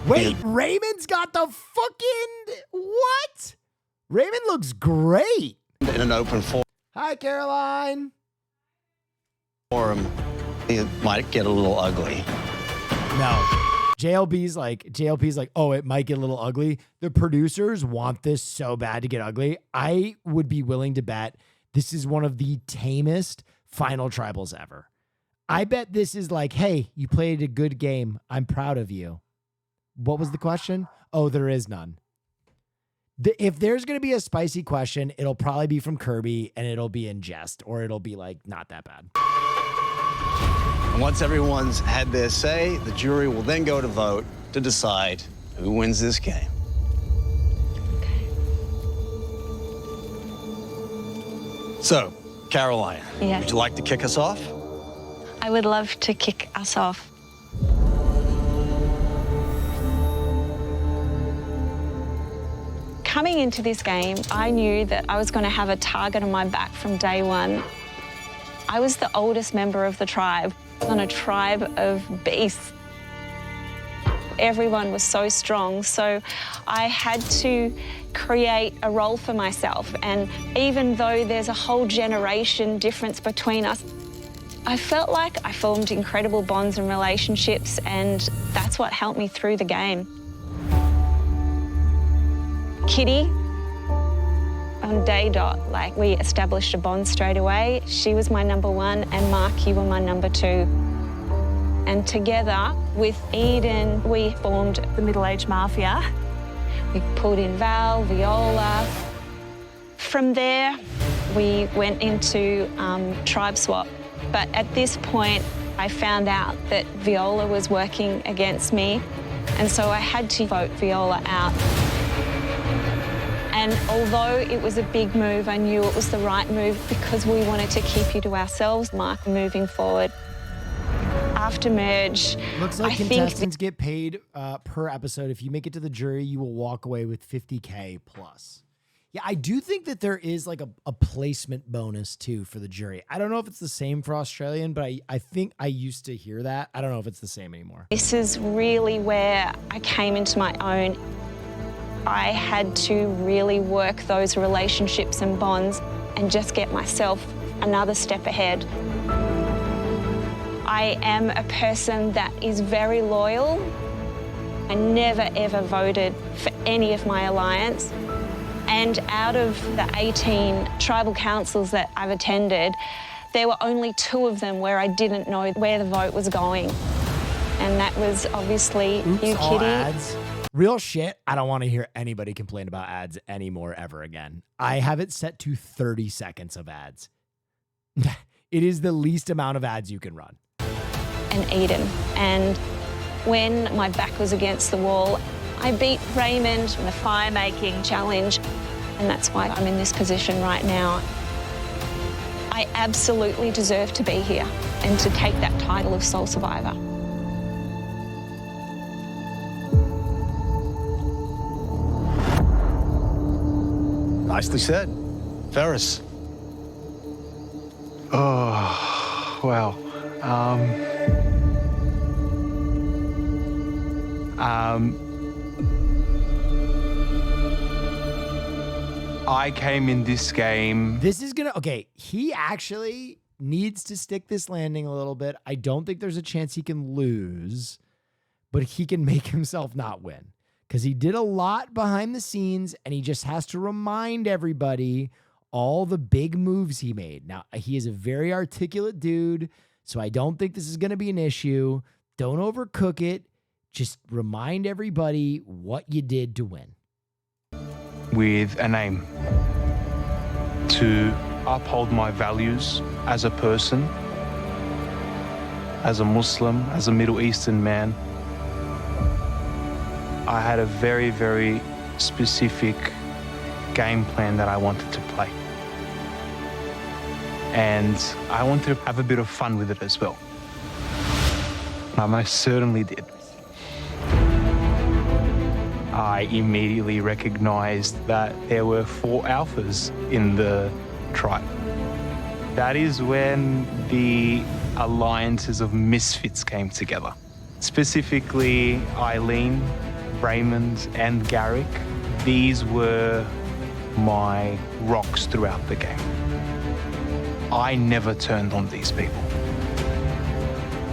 Wait, Raymond's got the fucking... What? Raymond looks great. In an open forum. Hi, Caroline. It might get a little ugly. No. JLP's like, oh, it might get a little ugly. The producers want this so bad to get ugly. I would be willing to bet this is one of the tamest final tribals ever. I bet this is like, hey, you played a good game. I'm proud of you. What was the question? Oh, there is none. If there's going to be a spicy question, it'll probably be from Kirby and it'll be in jest or it'll be like not that bad. And once everyone's had their say, the jury will then go to vote to decide who wins this game. So, Caroline, Yeah. would you like to kick us off? I would love to kick us off. Coming into this game, I knew that I was going to have a target on my back from day one. I was the oldest member of the tribe, on a tribe of beasts. Everyone was so strong, so I had to create a role for myself. And even though there's a whole generation difference between us, I felt like I formed incredible bonds and relationships, and that's what helped me through the game. Kitty, on day dot, like, we established a bond straight away. She was my number 1, and Mark, you were my number 2. And together with Eden, we formed the Middle Age Mafia. We pulled in Val, Viola. From there, we went into Tribe Swap. But at this point, I found out that Viola was working against me, and so I had to vote Viola out. And although it was a big move, I knew it was the right move because we wanted to keep you to ourselves, Mark, moving forward. after merge, Looks like I think contestants get paid per episode. If you make it to the jury, you will walk away with $50K plus. Yeah, I do think that there is like a placement bonus too for the jury. I don't know if it's the same for Australian, but I think I used to hear that. I don't know if it's the same anymore. this is really where I came into my own. I had to really work those relationships and bonds and just get myself another step ahead. I am a person that is very loyal. I never ever voted for any of my alliance. And out of the 18 tribal councils that I've attended, there were only 2 of them where I didn't know where the vote was going. And that was obviously you, all Kitty. ads. Real shit, I don't want to hear anybody complain about ads anymore ever again. I have it set to 30 seconds of ads. It is the least amount of ads you can run. And Eden. And when my back was against the wall, I beat Raymond in the fire-making challenge, and that's why I'm in this position right now. I absolutely deserve to be here and to take that title of sole survivor. Nicely said. Ferris. Oh, wow. I came in this game. This is gonna, okay, he actually needs to stick this landing a little bit. I don't think there's a chance he can lose, but he can make himself not win because he did a lot behind the scenes and he just has to remind everybody all the big moves he made. Now, he is a very articulate dude, so I don't think this is going to be an issue. Don't overcook it. Just remind everybody what you did to win. With an aim to uphold my values as a person, as a Muslim, as a Middle Eastern man. I had a very, very specific game plan that I wanted to play. And I wanted to have a bit of fun with it as well. And I most certainly did. I immediately recognized that there were 4 alphas in the tribe. That is when the alliances of misfits came together. Specifically, Eileen, Raymond, and Garrick. These were my rocks throughout the game. I never turned on these people.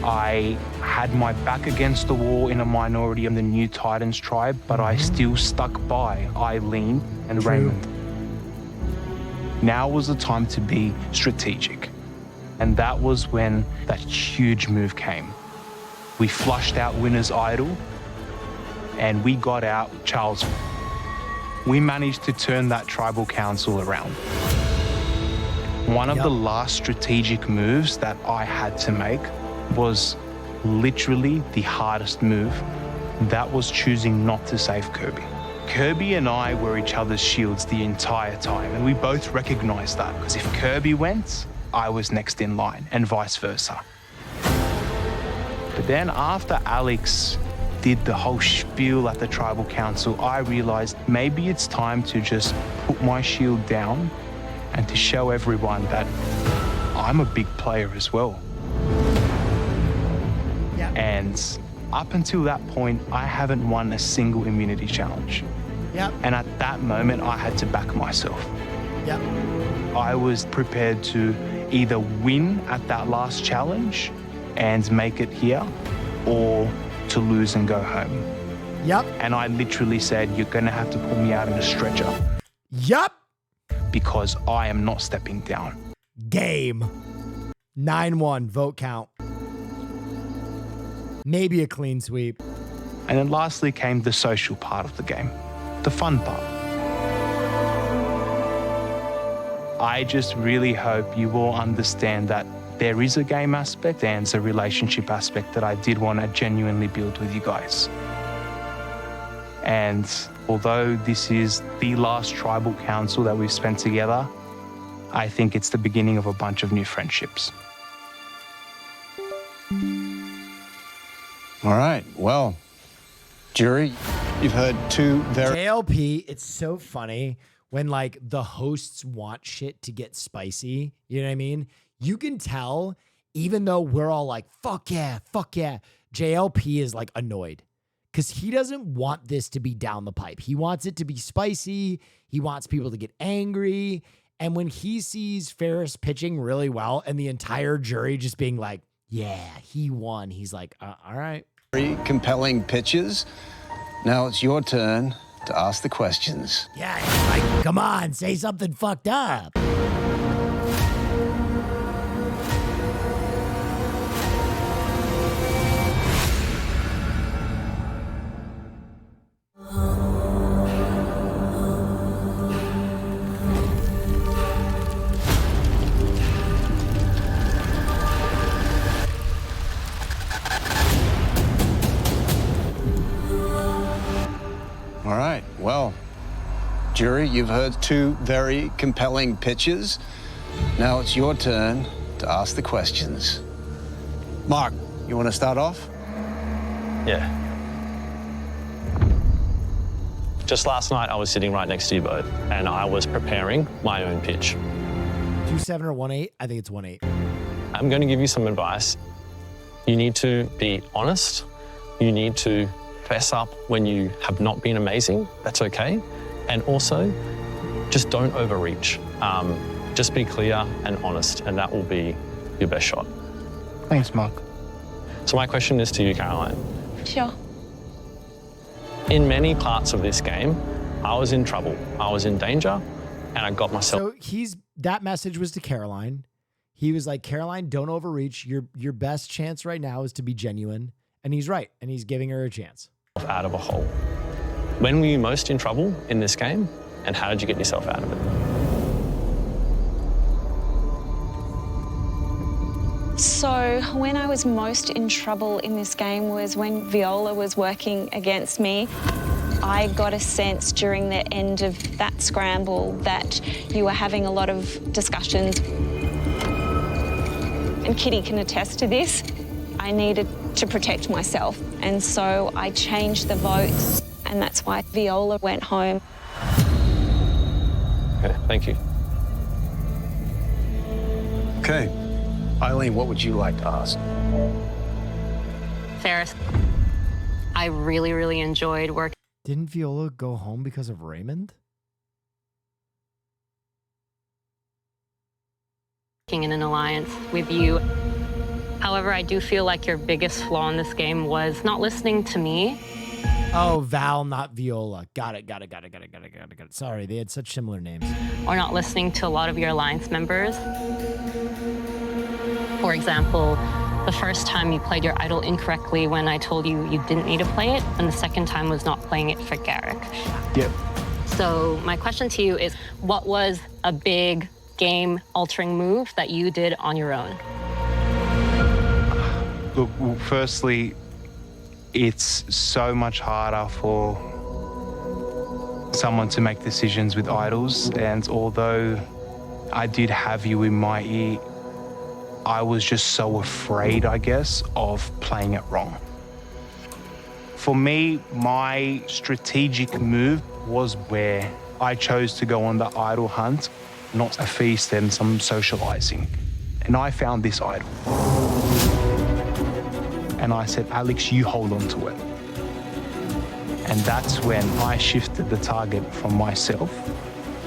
I had my back against the wall in a minority of the New Titans tribe, but I still stuck by Eileen and Raymond. Now was the time to be strategic. And that was when that huge move came. We flushed out Winner's Idol and we got out Charles. We managed to turn that tribal council around. One of the last strategic moves that I had to make was literally the hardest move. That was choosing not to save Kirby. Kirby and I were each other's shields the entire time, and we both recognized that, because if Kirby went, I was next in line, and vice versa. But then after Alex did the whole spiel at the tribal council, I realized maybe it's time to just put my shield down and to show everyone that I'm a big player as well. And up until that point, I haven't won a single immunity challenge. And at that moment, I had to back myself. I was prepared to either win at that last challenge and make it here, or to lose and go home. And I literally said, you're gonna have to pull me out in a stretcher. Because I am not stepping down. Game. 9-1 vote count. Maybe a clean sweep. And then lastly came the social part of the game, the fun part. I just really hope you all understand that there is a game aspect and a relationship aspect that I did want to genuinely build with you guys. And although this is the last tribal council that we've spent together, I think it's the beginning of a bunch of new friendships. All right. Well, jury, you've heard two very... JLP, it's so funny when like the hosts want shit to get spicy. You know what I mean? You can tell, even though we're all like, fuck yeah, JLP is like annoyed because he doesn't want this to be down the pipe. He wants it to be spicy. He wants people to get angry. And when he sees Ferris pitching really well and the entire jury just being like, yeah, he won, he's like, all right. Very compelling pitches. Now it's your turn to ask the questions. Yeah, like, come on, say something fucked up. All right, well, jury, you've heard two very compelling pitches. Now it's your turn to ask the questions. Mark, you want to start off? Yeah. Just last night, I was sitting right next to you both, and I was preparing my own pitch. 2-7 or 1-8? I think it's 1-8. I'm going to give you some advice. You need to be honest. You need to fess up when you have not been amazing. That's okay. And also, just don't overreach. Just be clear and honest, and that will be your best shot. Thanks, Mark. So my question is to you, Caroline. Sure. In many parts of this game, I was in trouble. I was in danger, and I got myself... So that message was to Caroline. He was like, Caroline, don't overreach. Your best chance right now is to be genuine. And he's right, and he's giving her a chance. Out of a hole. When were you most in trouble in this game, and how did you get yourself out of it? So when I was most in trouble in this game was when Viola was working against me. I got a sense during the end of that scramble that you were having a lot of discussions. And Kitty can attest to this. I needed to protect myself, and so I changed the votes, and that's why Viola went home. Okay, thank you. Okay. Eileen, what would you like to ask? Ferris, I really, really enjoyed working. Didn't Viola go home because of Raymond? In an alliance with you. However, I do feel like your biggest flaw in this game was not listening to me. Oh, Val, not Viola. Got it. Sorry, they had such similar names. Or not listening to a lot of your alliance members. For example, the first time you played your idol incorrectly when I told you you didn't need to play it, and the second time was not playing it for Garrick. Yep. So my question to you is, what was a big game-altering move that you did on your own? Look, well, firstly, it's so much harder for someone to make decisions with idols, and although I did have you in my ear, I was just so afraid, I guess, of playing it wrong. For me, my strategic move was where I chose to go on the idol hunt, not a feast and some socializing. And I found this idol. And I said, Alex, you hold on to it. And that's when I shifted the target from myself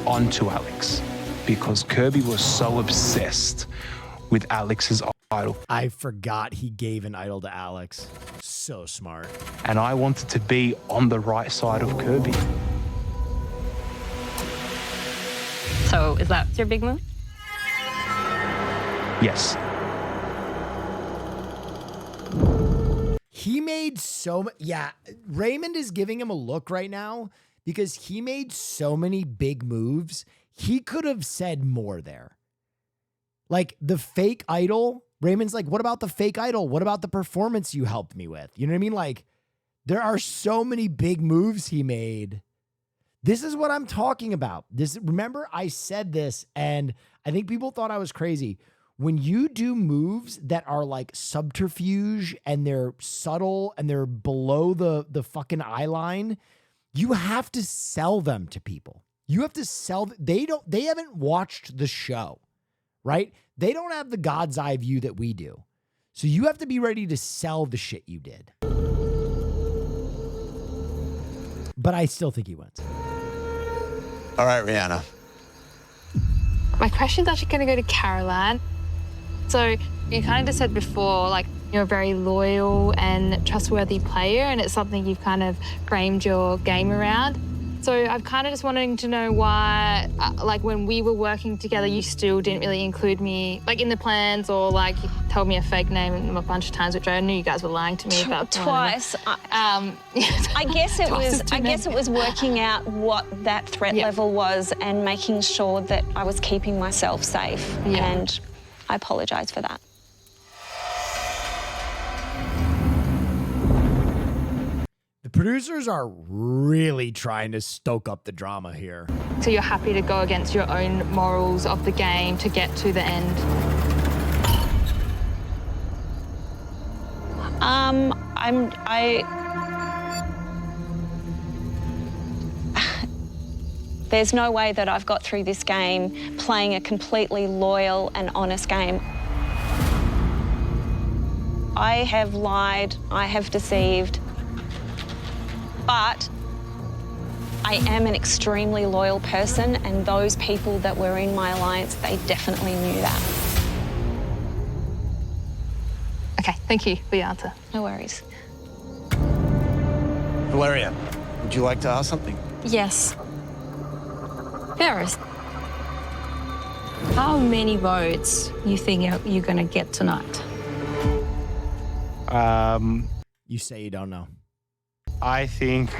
onto Alex, because Kirby was so obsessed with Alex's idol. I forgot he gave an idol to Alex. So smart. And I wanted to be on the right side of Kirby. So is that your big move? Yes. He made yeah, Raymond is giving him a look right now because he made so many big moves. He could have said more there. Like the fake idol, Raymond's like, what about the fake idol? What about the performance you helped me with? You know what I mean? Like there are so many big moves he made. This is what I'm talking about. Remember I said this and I think people thought I was crazy. when you do moves that are like subterfuge and they're subtle and they're below the fucking eye line, you have to sell them to people. You have to sell. They haven't watched the show, right? They don't have the God's eye view that we do. So you have to be ready to sell the shit you did. But I still think he wins. All right, Rihanna. My question's actually going to go to Caroline. So you kind of just said before, like, you're a very loyal and trustworthy player, and it's something you've kind of framed your game around. So I'm kind of just wanting to know why, like, when we were working together, you still didn't really include me, like, in the plans, or, like, you told me a fake name a bunch of times, which I knew you guys were lying to me about. Twice. I guess it was working out what that threat level was and making sure that I was keeping myself safe. Yeah. And I apologise for that. The producers are really trying to stoke up the drama here. So you're happy to go against your own morals of the game to get to the end? There's no way that I've got through this game playing a completely loyal and honest game. I have lied, I have deceived, but I am an extremely loyal person, and those people that were in my alliance, they definitely knew that. Okay, thank you for your answer. No worries. Valeria, would you like to ask something? Yes. Ferris, how many votes you think you're going to get tonight? You say you don't know. I think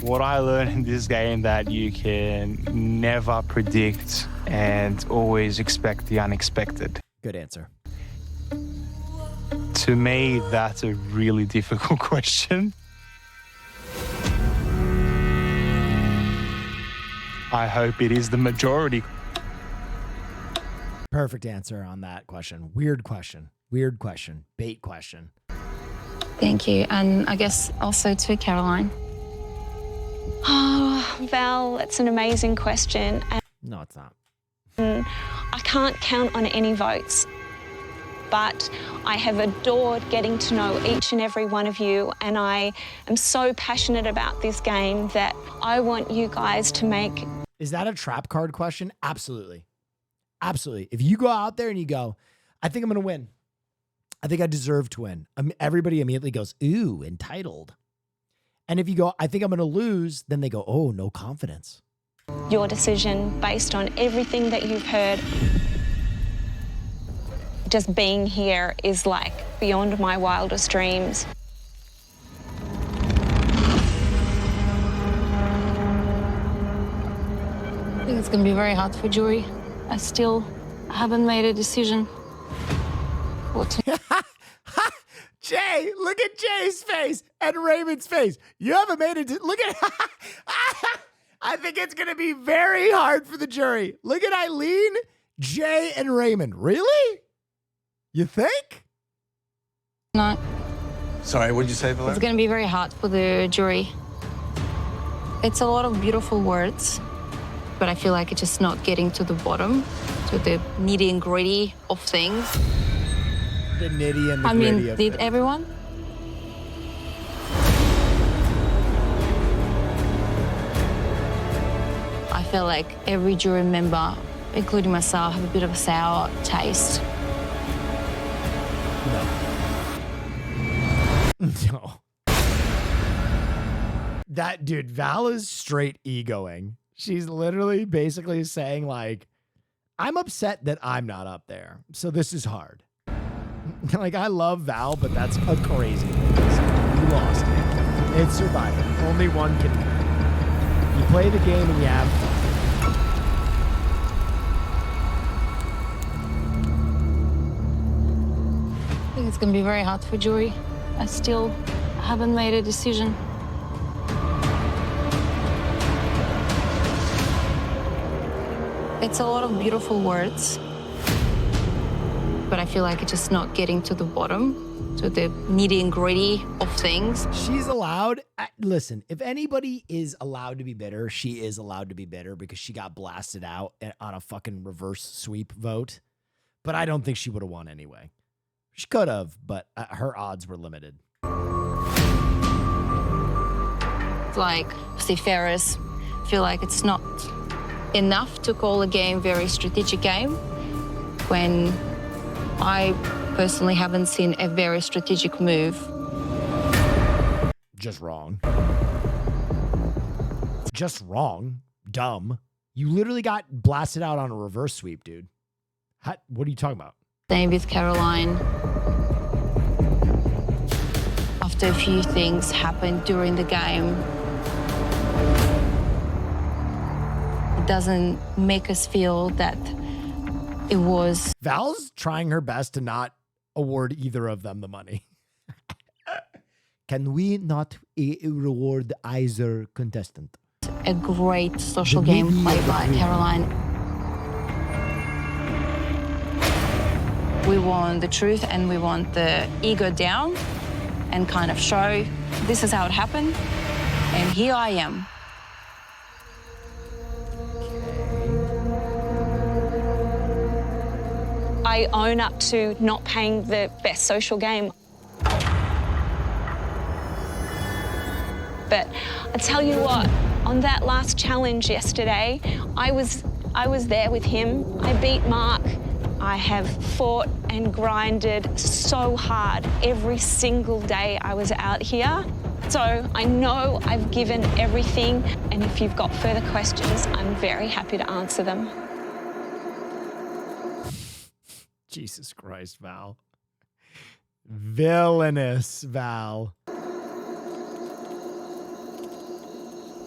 what I learned in this game that you can never predict and always expect the unexpected. Good answer. To me, that's a really difficult question. I hope it is the majority. Perfect answer on that question. Weird question. Weird question. Bait question. Thank you. And I guess also to Caroline. Oh, Val, that's an amazing question. No, it's not. I can't count on any votes, but I have adored getting to know each and every one of you, and I am so passionate about this game that I want you guys to make... Is that a trap card question? Absolutely. Absolutely. If you go out there and you go, I think I'm going to win. I think I deserve to win. Everybody immediately goes, ooh, entitled. And if you go, I think I'm going to lose, then they go, oh, no confidence. Your decision based on everything that you've heard. Just being here is like beyond my wildest dreams. I think it's going to be very hard for jury. I still haven't made a decision. What to... Jay, look at Jay's face and Raymond's face. You haven't made it. Look at. I think it's going to be very hard for the jury. Look at Eileen, Jay, and Raymond. Really? You think? No. Sorry, what did you say, Valeria? It's going to be very hard for the jury. It's a lot of beautiful words, but I feel like it's just not getting to the bottom, to the nitty and gritty of things. The nitty and the gritty. I mean, did everyone? I feel like every jury member, including myself, have a bit of a sour taste. No. That dude, Val is straight egoing. She's literally basically saying, like, I'm upset that I'm not up there, so this is hard. Like, I love Val, but that's a crazy thing. You lost it. It's Survivor. Only one can win. You play the game and you have fun. I think it's going to be very hard for jury. I still haven't made a decision. It's a lot of beautiful words, but I feel like it's just not getting to the bottom, to the nitty and gritty of things. She's allowed. Listen, if anybody is allowed to be bitter, she is allowed to be bitter because she got blasted out on a fucking reverse sweep vote. But I don't think she would have won anyway. She could have, but her odds were limited. Like Steve Ferris, feel like it's not enough to call a game very strategic game when I personally haven't seen a very strategic move. Just wrong. Just wrong. Dumb. You literally got blasted out on a reverse sweep, dude. What are you talking about? Same with Caroline. After a few things happened during the game, it doesn't make us feel that it was... Val's trying her best to not award either of them the money. Can we not reward either contestant? A great social game played by Caroline. We want the truth and we want the ego down and kind of show this is how it happened. And here I am. I own up to not paying the best social game. But I tell you what, on that last challenge yesterday, I was there with him. I beat Mark. I have fought and grinded so hard every single day I was out here. So I know I've given everything, and if you've got further questions, I'm very happy to answer them. Jesus Christ, Val. Villainous, Val.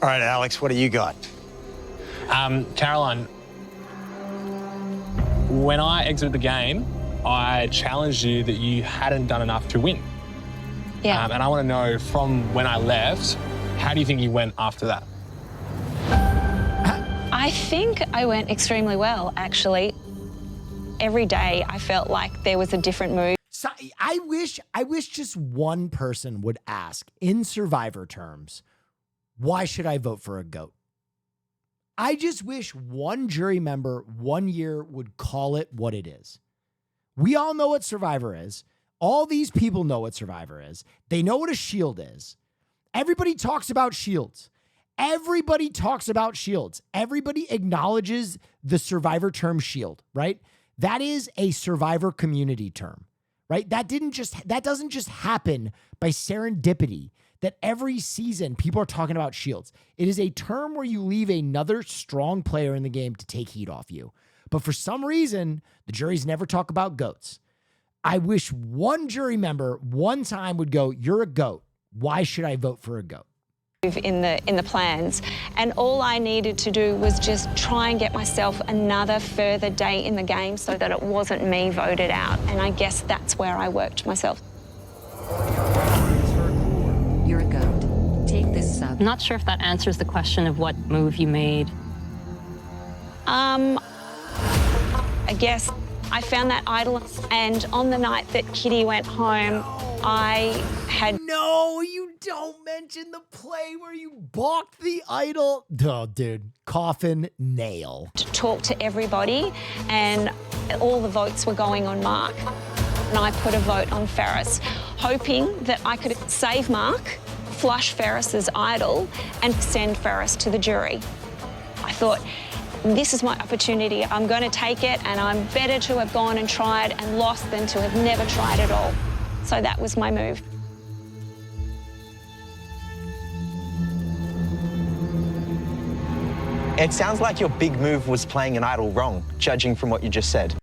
All right, Alex, what do you got? Caroline, when I exited the game, I challenged you that you hadn't done enough to win. Yeah. And I want to know from when I left, how do you think you went after that? I think I went extremely well, actually. Every day I felt like there was a different move. So I wish just one person would ask in Survivor terms, why should I vote for a GOAT? I just wish one jury member 1 year would call it what it is. We all know what Survivor is. All these people know what Survivor is. They know what a shield is. Everybody talks about shields. Everybody talks about shields. Everybody acknowledges the Survivor term shield, right? That is a Survivor community term, right? That doesn't just happen by serendipity that every season people are talking about shields. It is a term where you leave another strong player in the game to take heat off you. But for some reason, the juries never talk about GOATs. I wish one jury member one time would go, you're a GOAT. Why should I vote for a GOAT? In the plans, and all I needed to do was just try and get myself another further day in the game so that it wasn't me voted out, and I guess that's where I worked myself. You're a GOAT. Take this sub. I'm not sure if that answers the question of what move you made. I guess I found that idol, and on the night that Kitty went home, I had... No, you don't mention the play where you balked the idol. Oh, dude. Coffin nail. To talk to everybody, and all the votes were going on Mark. And I put a vote on Ferris, hoping that I could save Mark, flush Ferris's idol, and send Ferris to the jury. I thought, this is my opportunity. I'm going to take it, and I'm better to have gone and tried and lost than to have never tried at all. So that was my move. It sounds like your big move was playing an idol wrong, judging from what you just said.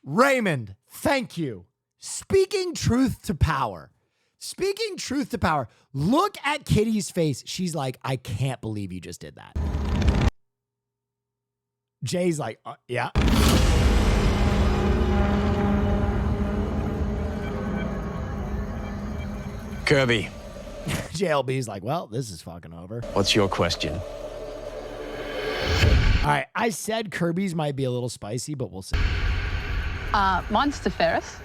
Raymond, thank you. Speaking truth to power. Speaking truth to power. Look at Kitty's face. She's like, I can't believe you just did that. Jay's like, yeah. Kirby. JLB's like, well, this is fucking over. What's your question? I said Kirby's might be a little spicy, but we'll see. Mine's to Ferris.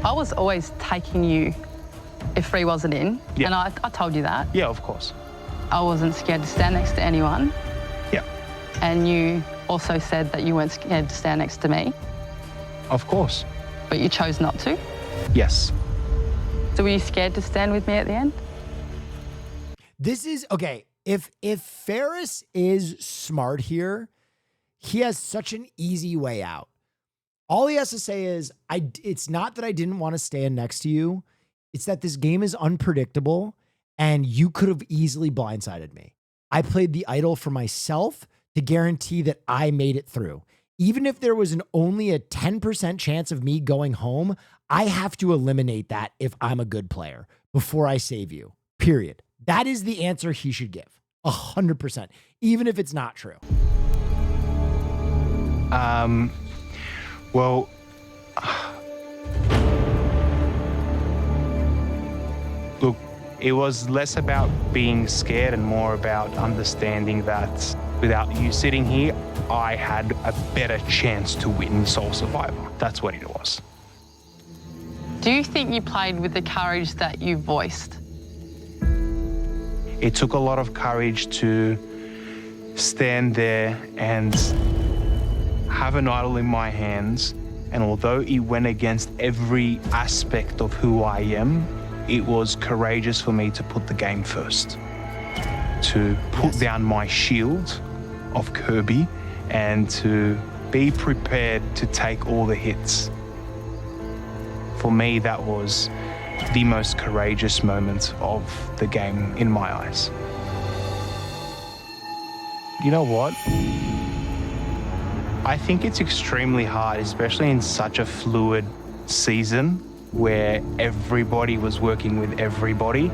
I was always taking you if Free wasn't in, and I told you that. Yeah, of course. I wasn't scared to stand next to anyone. Yeah. And you also said that you weren't scared to stand next to me. Of course. But you chose not to? Yes. So were you scared to stand with me at the end? This is, okay, if Ferris is smart here, he has such an easy way out. All he has to say is, it's not that I didn't want to stand next to you. It's that this game is unpredictable and you could have easily blindsided me. I played the idol for myself to guarantee that I made it through. Even if there was only a 10% chance of me going home, I have to eliminate that if I'm a good player before I save you, period. That is the answer he should give, 100%, even if it's not true. Well, look, it was less about being scared and more about understanding that without you sitting here, I had a better chance to win Soul Survivor. That's what it was. Do you think you played with the courage that you voiced? It took a lot of courage to stand there and have an idol in my hands, and although it went against every aspect of who I am, it was courageous for me to put the game first, to put down my shield of Kirby and to be prepared to take all the hits. For me, that was the most courageous moment of the game in my eyes. You know what? I think it's extremely hard, especially in such a fluid season where everybody was working with everybody.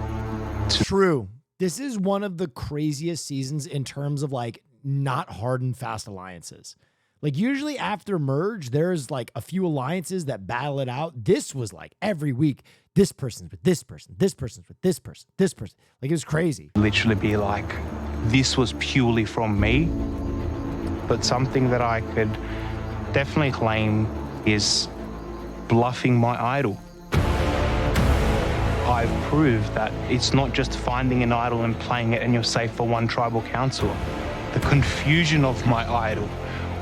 True. This is one of the craziest seasons in terms of like not hard and fast alliances. Like usually after merge, there's like a few alliances that battle it out. This was like every week, this person's with this person, this person's with this person, this person. Like it was crazy. Literally be like, this was purely from me. But something that I could definitely claim is bluffing my idol. I've proved that it's not just finding an idol and playing it and you're safe for one tribal council. The confusion of my idol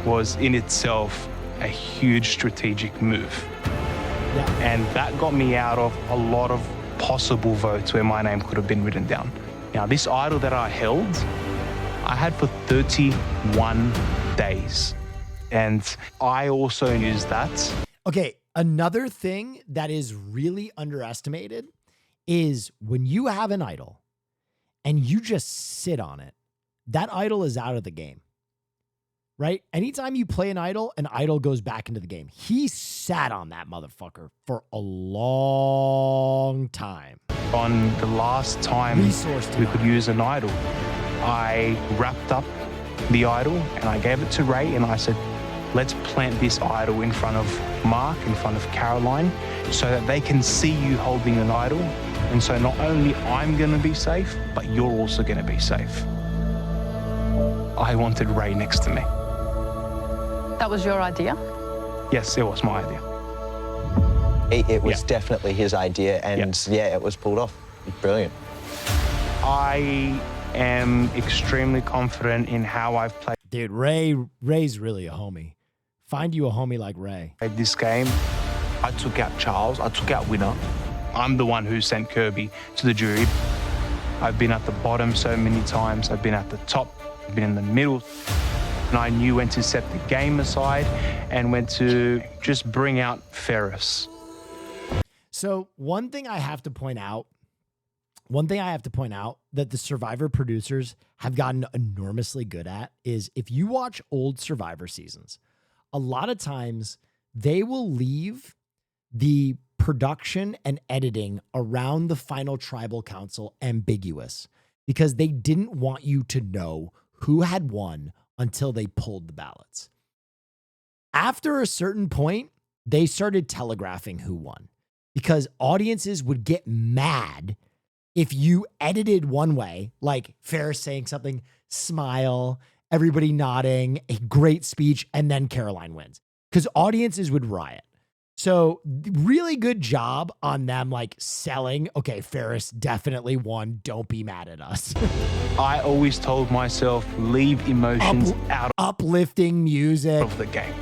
was in itself a huge strategic move. Yeah. And that got me out of a lot of possible votes where my name could have been written down. Now, this idol that I held, I had for 31 days. And I also used that. Okay, another thing that is really underestimated is when you have an idol and you just sit on it, that idol is out of the game, right? Anytime you play an idol goes back into the game. He sat on that motherfucker for a long time. On the last time we could use an idol, I wrapped up the idol and I gave it to Ray and I said, let's plant this idol in front of Mark, in front of Caroline, so that they can see you holding an idol. And so not only I'm going to be safe, but you're also going to be safe. I wanted Ray next to me. That was your idea? Yes, it was my idea. It was definitely his idea, and yeah, it was pulled off. Brilliant. I am extremely confident in how I've played. Dude, Ray's really a homie. Find you a homie like Ray. This game, I took out Charles, I took out Winner. I'm the one who sent Kirby to the jury. I've been at the bottom so many times. I've been at the top, I've been in the middle. And I knew when to set the game aside and when to just bring out Ferris. So one thing I have to point out that the Survivor producers have gotten enormously good at is if you watch old Survivor seasons, a lot of times they will leave the production and editing around the final tribal council ambiguous because they didn't want you to know who had won until they pulled the ballots. After a certain point, they started telegraphing who won because audiences would get mad if you edited one way, like Ferris saying something, smile, everybody nodding, a great speech, and then Caroline wins. Because audiences would riot. So really good job on them like selling, okay, Ferris definitely won. Don't be mad at us. I always told myself, leave emotions out uplifting music of the game.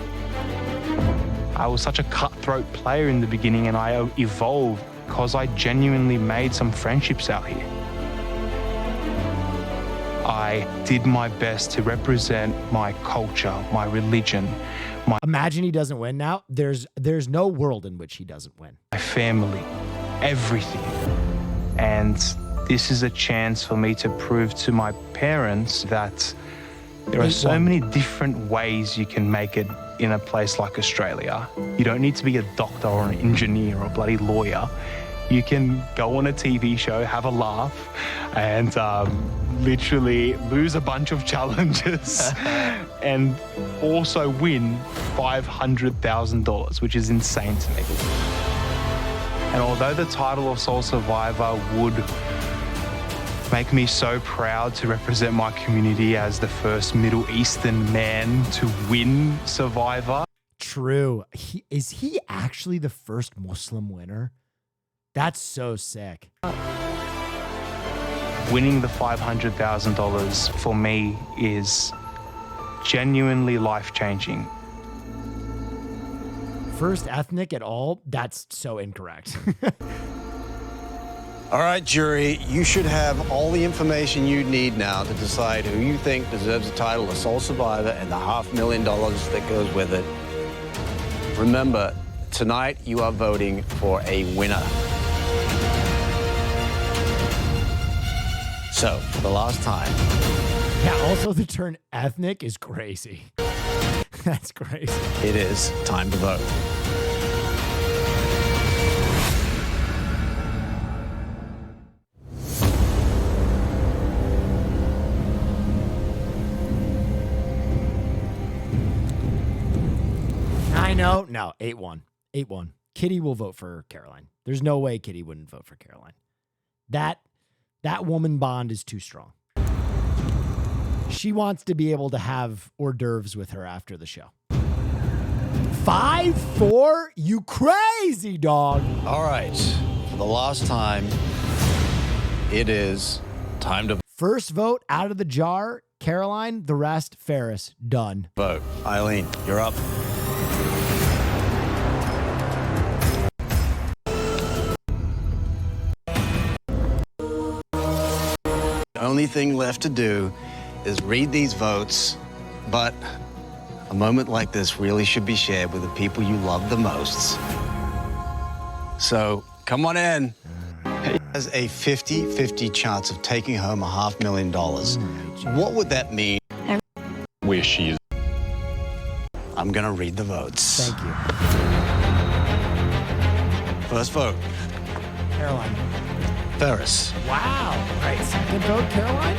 I was such a cutthroat player in the beginning, and I evolved because I genuinely made some friendships out here. I did my best to represent my culture, my religion, Imagine he doesn't win now. There's no world in which he doesn't win. My family, everything. And this is a chance for me to prove to my parents that there are so many different ways you can make it in a place like Australia. You don't need to be a doctor or an engineer or a bloody lawyer. You can go on a TV show, have a laugh, and literally lose a bunch of challenges and also win $500,000, which is insane to me. And although the title of Soul Survivor would make me so proud to represent my community as the first Middle Eastern man to win Survivor. True. Is he actually the first Muslim winner? That's so sick. Winning the $500,000 for me is genuinely life-changing. First ethnic at all? That's so incorrect. All right, jury, you should have all the information you need now to decide who you think deserves the title of Soul Survivor and the $500,000 that goes with it. Remember, tonight you are voting for a winner. So, for the last time. Yeah, also the term ethnic is crazy. That's crazy. It is time to vote. I know. No, 8-1. 8-1. Kitty will vote for Caroline. There's no way Kitty wouldn't vote for Caroline. That woman bond is too strong. She wants to be able to have hors d'oeuvres with her after the show. 5-4? You crazy dog. All right. For the last time, it is time to first vote out of the jar. Caroline, the rest, Ferris. Done. Vote. Eileen, you're up. The only thing left to do is read these votes, but a moment like this really should be shared with the people you love the most. So come on in. He has a 50-50 chance of taking home $500,000. What would that mean? Where she is. I'm gonna read the votes. Thank you. First vote. Caroline. Ferris. Wow. All right, second vote, Caroline.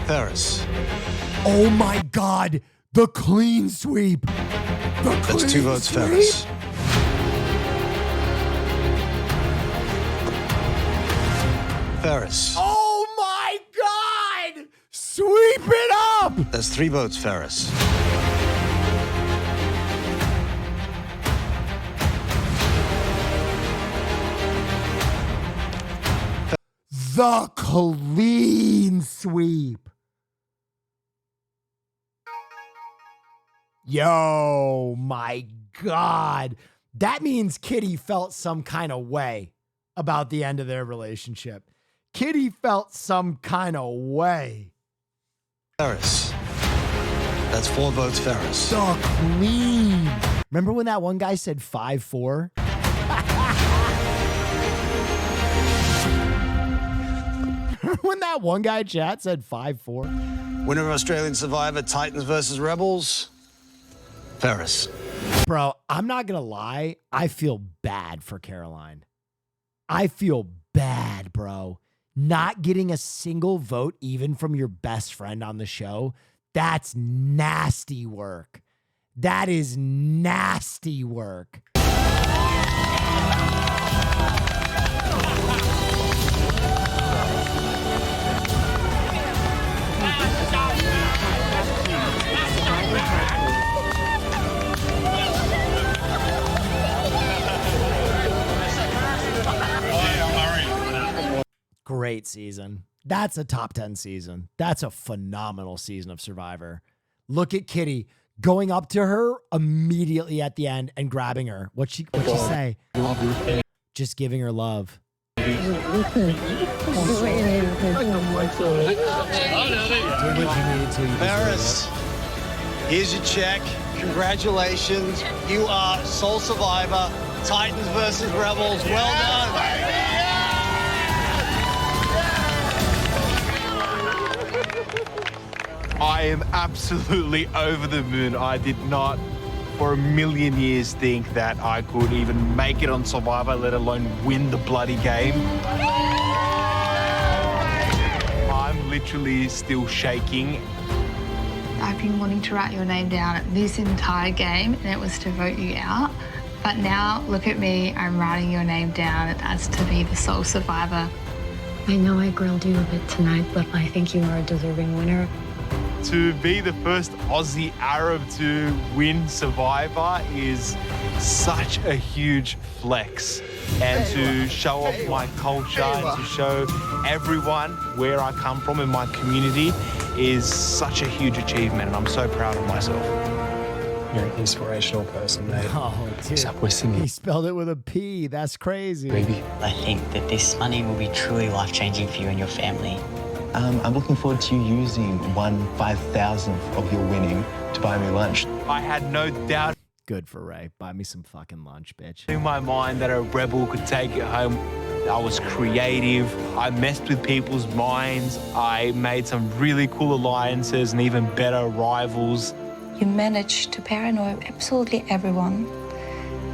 Ferris. Oh my God. The clean sweep. That's 2 votes, Ferris. Ferris. Oh my God. Sweep it up. That's 3 votes, Ferris. The clean sweep. Yo, my God. That means Kitty felt some kind of way about the end of their relationship. Kitty felt some kind of way. Ferris. That's 4 votes, Ferris. The clean. Remember when that one guy said 5-4? When that one guy chat said 5-4? Winner of Australian Survivor, Titans versus Rebels, Ferris. Bro, I'm not going to lie. I feel bad for Caroline. I feel bad, bro. Not getting a single vote even from your best friend on the show. That's nasty work. That is nasty work. Great season. That's a top 10 season. That's a phenomenal season of Survivor. Look at Kitty going up to her immediately at the end and grabbing her. What'd she say? Just giving her love. Ferris, here's your check. Congratulations. You are sole survivor. Titans versus Rebels. Well done. I am absolutely over the moon. I did not for a million years think that I could even make it on Survivor, let alone win the bloody game. I'm literally still shaking. I've been wanting to write your name down this entire game, and it was to vote you out. But now, look at me, I'm writing your name down as to be the sole survivor. I know I grilled you a bit tonight, but I think you are a deserving winner. To be the first Aussie Arab to win Survivor is such a huge flex. And to show off my culture and to show everyone where I come from in my community is such a huge achievement, and I'm so proud of myself. You're an inspirational person, mate. Oh, dude. Stop wasting He spelled it with a P. That's crazy. Baby. I think that this money will be truly life-changing for you and your family. I'm looking forward to you using 1/5,000th of your winning to buy me lunch. I had no doubt Good for Ray. Buy me some fucking lunch, bitch. in my mind that a rebel could take it home. I was creative. I messed with people's minds. I made some really cool alliances and even better rivals. You managed to paranoid absolutely everyone,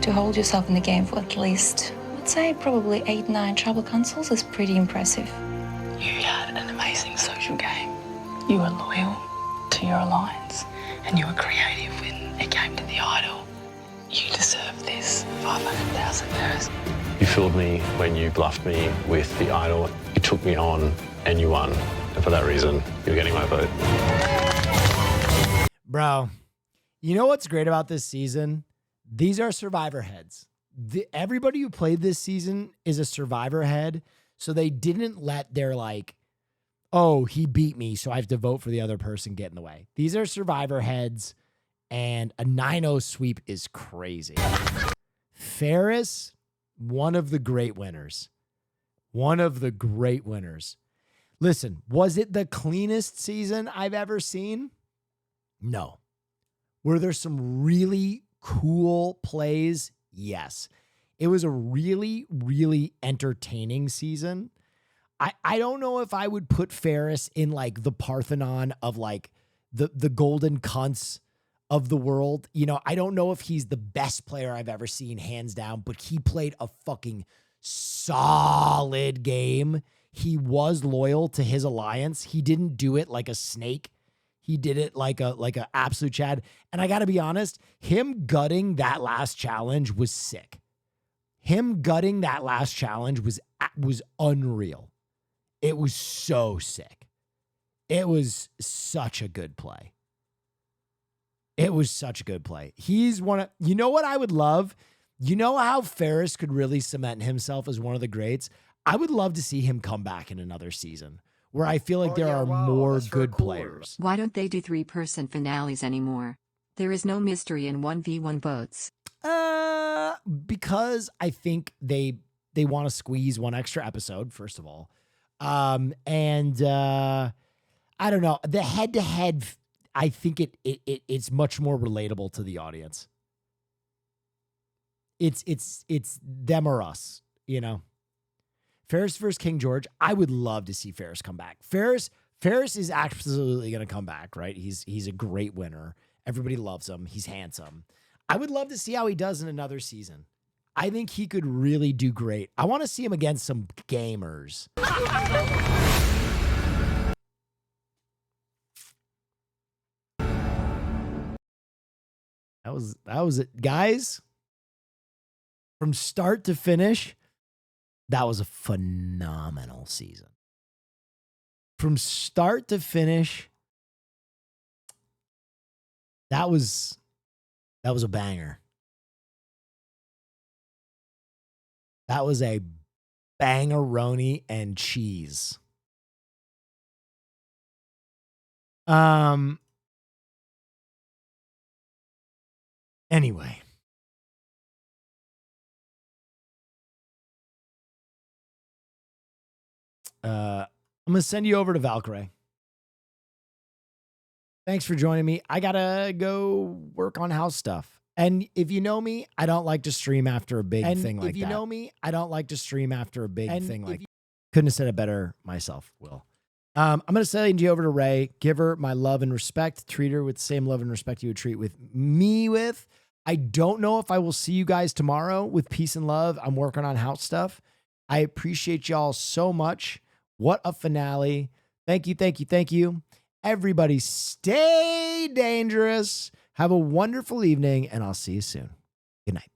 to hold yourself in the game for at least, I'd say probably 8-9 tribal councils is pretty impressive. You had an amazing social game. You were loyal to your alliance, and you were creative when it came to the idol. You deserve this 500,000 euros. You fooled me when you bluffed me with the idol. You took me on and you won. And for that reason, you're getting my vote. Bro, you know what's great about this season? These are survivor heads. Everybody who played this season is a survivor head. So they didn't let their like, oh, he beat me, so I have to vote for the other person get in the way. These are survivor heads, and a 9-0 sweep is crazy. Ferris, one of the great winners. One of the great winners. Listen, was it the cleanest season I've ever seen? No. Were there some really cool plays? Yes. It was a really, really entertaining season. I don't know if I would put Ferris in like the Parthenon of like the golden cunts of the world. You know, I don't know if he's the best player I've ever seen, hands down, but he played a fucking solid game. He was loyal to his alliance. He didn't do it like a snake. He did it like a absolute Chad. And I got to be honest, him gutting that last challenge was sick. Him gutting that last challenge was unreal. It was so sick. It was such a good play. It was such a good play. He's one of, you know what I would love? You know how Ferris could really cement himself as one of the greats? I would love to see him come back in another season where I feel like there are more good players. Why don't they do 3-person finales anymore? There is no mystery in 1v1 votes. Because I think they want to squeeze one extra episode, first of all. I don't know. The head-to-head, I think it's much more relatable to the audience. It's them or us, you know. Ferris versus King George. I would love to see Ferris come back. Ferris is absolutely going to come back, right? He's a great winner. Everybody loves him. He's handsome. I would love to see how he does in another season. I think he could really do great. I want to see him against some gamers. That was it. Guys, from start to finish, that was a phenomenal season. From start to finish, that was a banger. That was a bangaroni and cheese. Anyway. I'm going to send you over to Valkyrie. Thanks for joining me. I got to go work on house stuff. And if you know me, I don't like to stream after a big thing like that. If you know me, I don't like to stream after a big thing like that. Couldn't have said it better myself, Will. I'm going to send you over to Ray. Give her my love and respect. Treat her with the same love and respect you would treat with me with. I don't know if I will see you guys tomorrow with peace and love. I'm working on house stuff. I appreciate y'all so much. What a finale. Thank you, thank you, thank you. Everybody stay dangerous. Have a wonderful evening, and I'll see you soon. Good night.